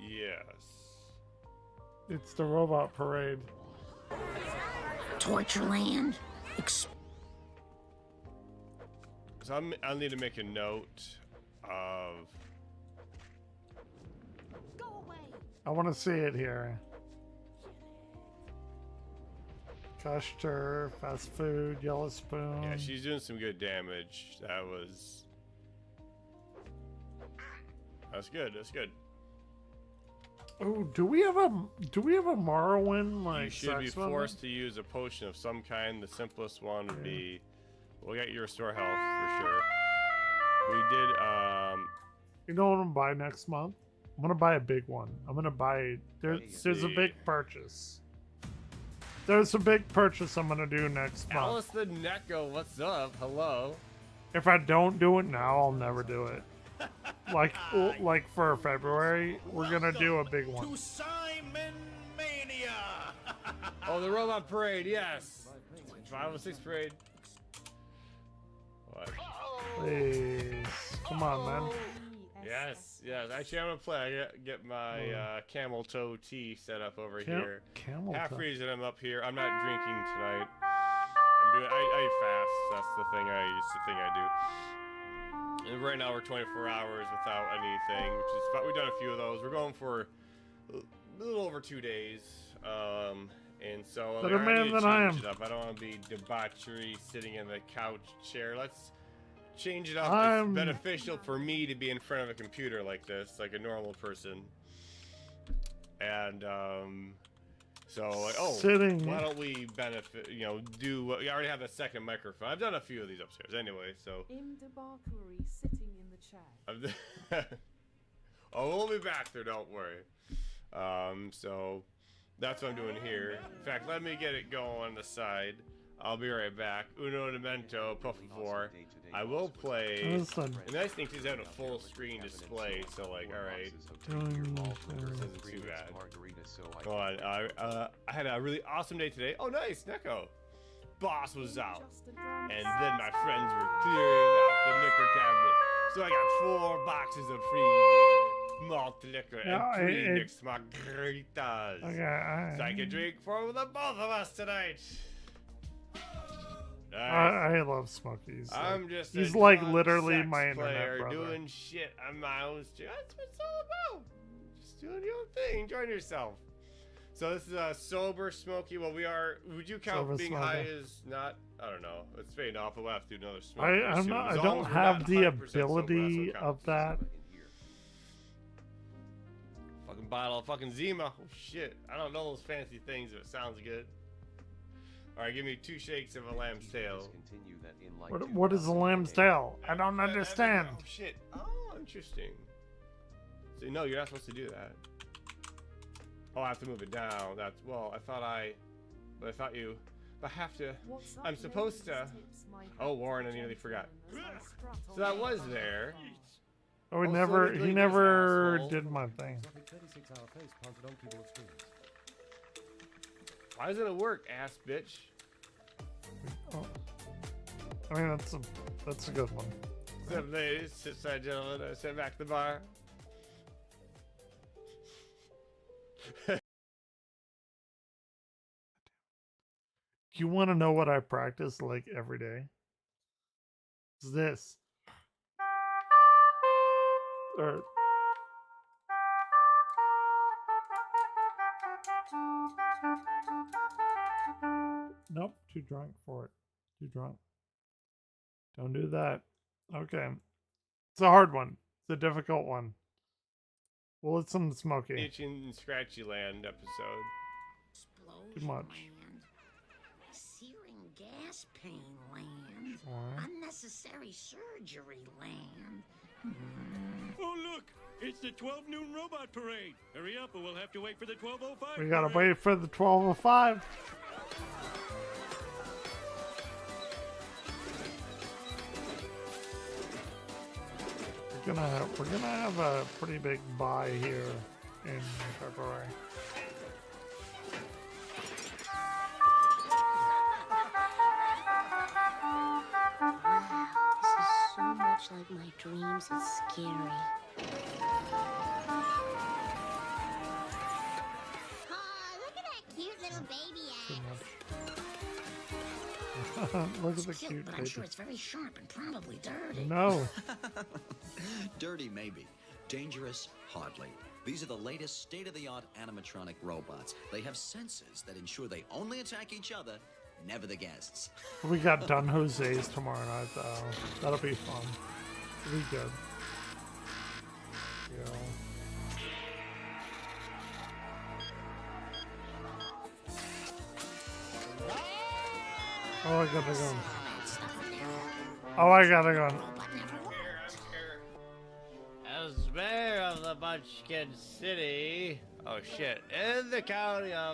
Yes.
It's the robot parade.
Tortureland.
So I'll need to make a note of.
I want to see it here. Custer, fast food, yellow spoon.
Yeah, she's doing some good damage. That's good. That's good.
Oh, do we have a Morrowind like?
You should be
sex weapon?
forced to use a potion of some kind. The simplest one would be. We'll get your restore health for sure. We did.
You know what I'm gonna buy next month? I'm gonna buy a big one. I'm gonna buy. There's a big purchase. There's a big purchase I'm gonna do next month.
Alice the Neko, what's up? Hello.
If I don't do it now, I'll never do it. Like for February, we're gonna do a big one.
Oh, the robot parade, yes. 506 parade. What?
Please, come on, man.
Yes, yes. Actually, I'm gonna play. I get my camel toe tea set up over here.
Camel
Half
toe.
reason I'm up here. I'm not drinking tonight. I fast. That's the thing I do. And right now we're 24 hours without anything, which is fun. We've done a few of those. We're going for a little over 2 days. And so
Better
I
man
need to
than I
change
am.
it up. I don't want to be debauchery sitting in the couch chair. Let's change it up.
I'm-
It's beneficial for me to be in front of a computer like this, like a normal person. And so like,
Sitting.
why don't we benefit? Do what we already have a second microphone. I've done a few of these upstairs anyway. So
In the Barkery, sitting in the chair.
we'll be back there. Don't worry. So that's what I'm doing here. In fact, let me get it going on the side. I'll be right back. Uno momento, por favor. I will play.
Listen.
The nice thing is having a full screen display, so like, all right, isn't too bad. Go on. I had a really awesome day today. Oh, nice, Neko. boss was out. And then my friends were clearing out the liquor cabinet. So I got 4 boxes of free beer, malt liquor, and 3 mixed margaritas.
Okay,
so I can drink for the both of us tonight.
I love Smokey.
I'm just
he's
a
like
drunk
literally
sex
my
player
internet brother.
doing shit on my own street. That's what it's all about. Just doing your own thing, enjoying yourself. So this is a sober Smokey. Well, we are. Would you count
Sober
being
smoker.
high as not? I don't know. It's fading off. We'll have to do another smoke.
I'm not. I don't have the ability of that.
Fucking bottle of fucking Zima. Oh shit! I don't know those fancy things, but it sounds good. All right, give me 2 shakes of a lamb's tail.
What is a lamb's tail? I don't understand.
Oh shit! Oh, interesting. So no, you're not supposed to do that. Oh, I have to move it down. That's well. I thought you. I have to. I'm supposed to. Oh, Warren, I nearly forgot. So that was there.
Oh, he
Oh,
never.
so
He never did my thing.
Why doesn't it work, ass bitch?
Oh. I mean, that's a good one.
Sit up, ladies, sit side, gentlemen. Sit back to the bar.
You want to know what I practice like every day? It's this. Or nope, too drunk for it. Too drunk. Don't do that. Okay. It's a hard one. It's a difficult one. We'll listen to Smokey.
Itchy and Scratchy Land episode.
Too much.
Searing gas pain land.
Alright.
Unnecessary surgery land.
Oh, look! It's the 12 noon robot parade. Hurry up, or we'll have to wait for the 12:05.
We gotta wait for the 12:05. We're gonna have a pretty big buy here in February.
Wow, this is so much like my dreams. It's scary. Oh, look at that cute little baby axe.
Look at
It's
the
cute,
cute
but I'm
baby.
sure it's very sharp and probably dirty.
No.
Dirty, maybe. Dangerous, hardly. These are the latest state-of-the-art animatronic robots. They have sensors that ensure they only attack each other, never the guests.
We got Dun Jose's tomorrow night though. That'll be fun. It'll be good. Yeah. Oh, I gotta go. Oh, I gotta go.
As mayor of the Munchkin City, oh shit, in the county of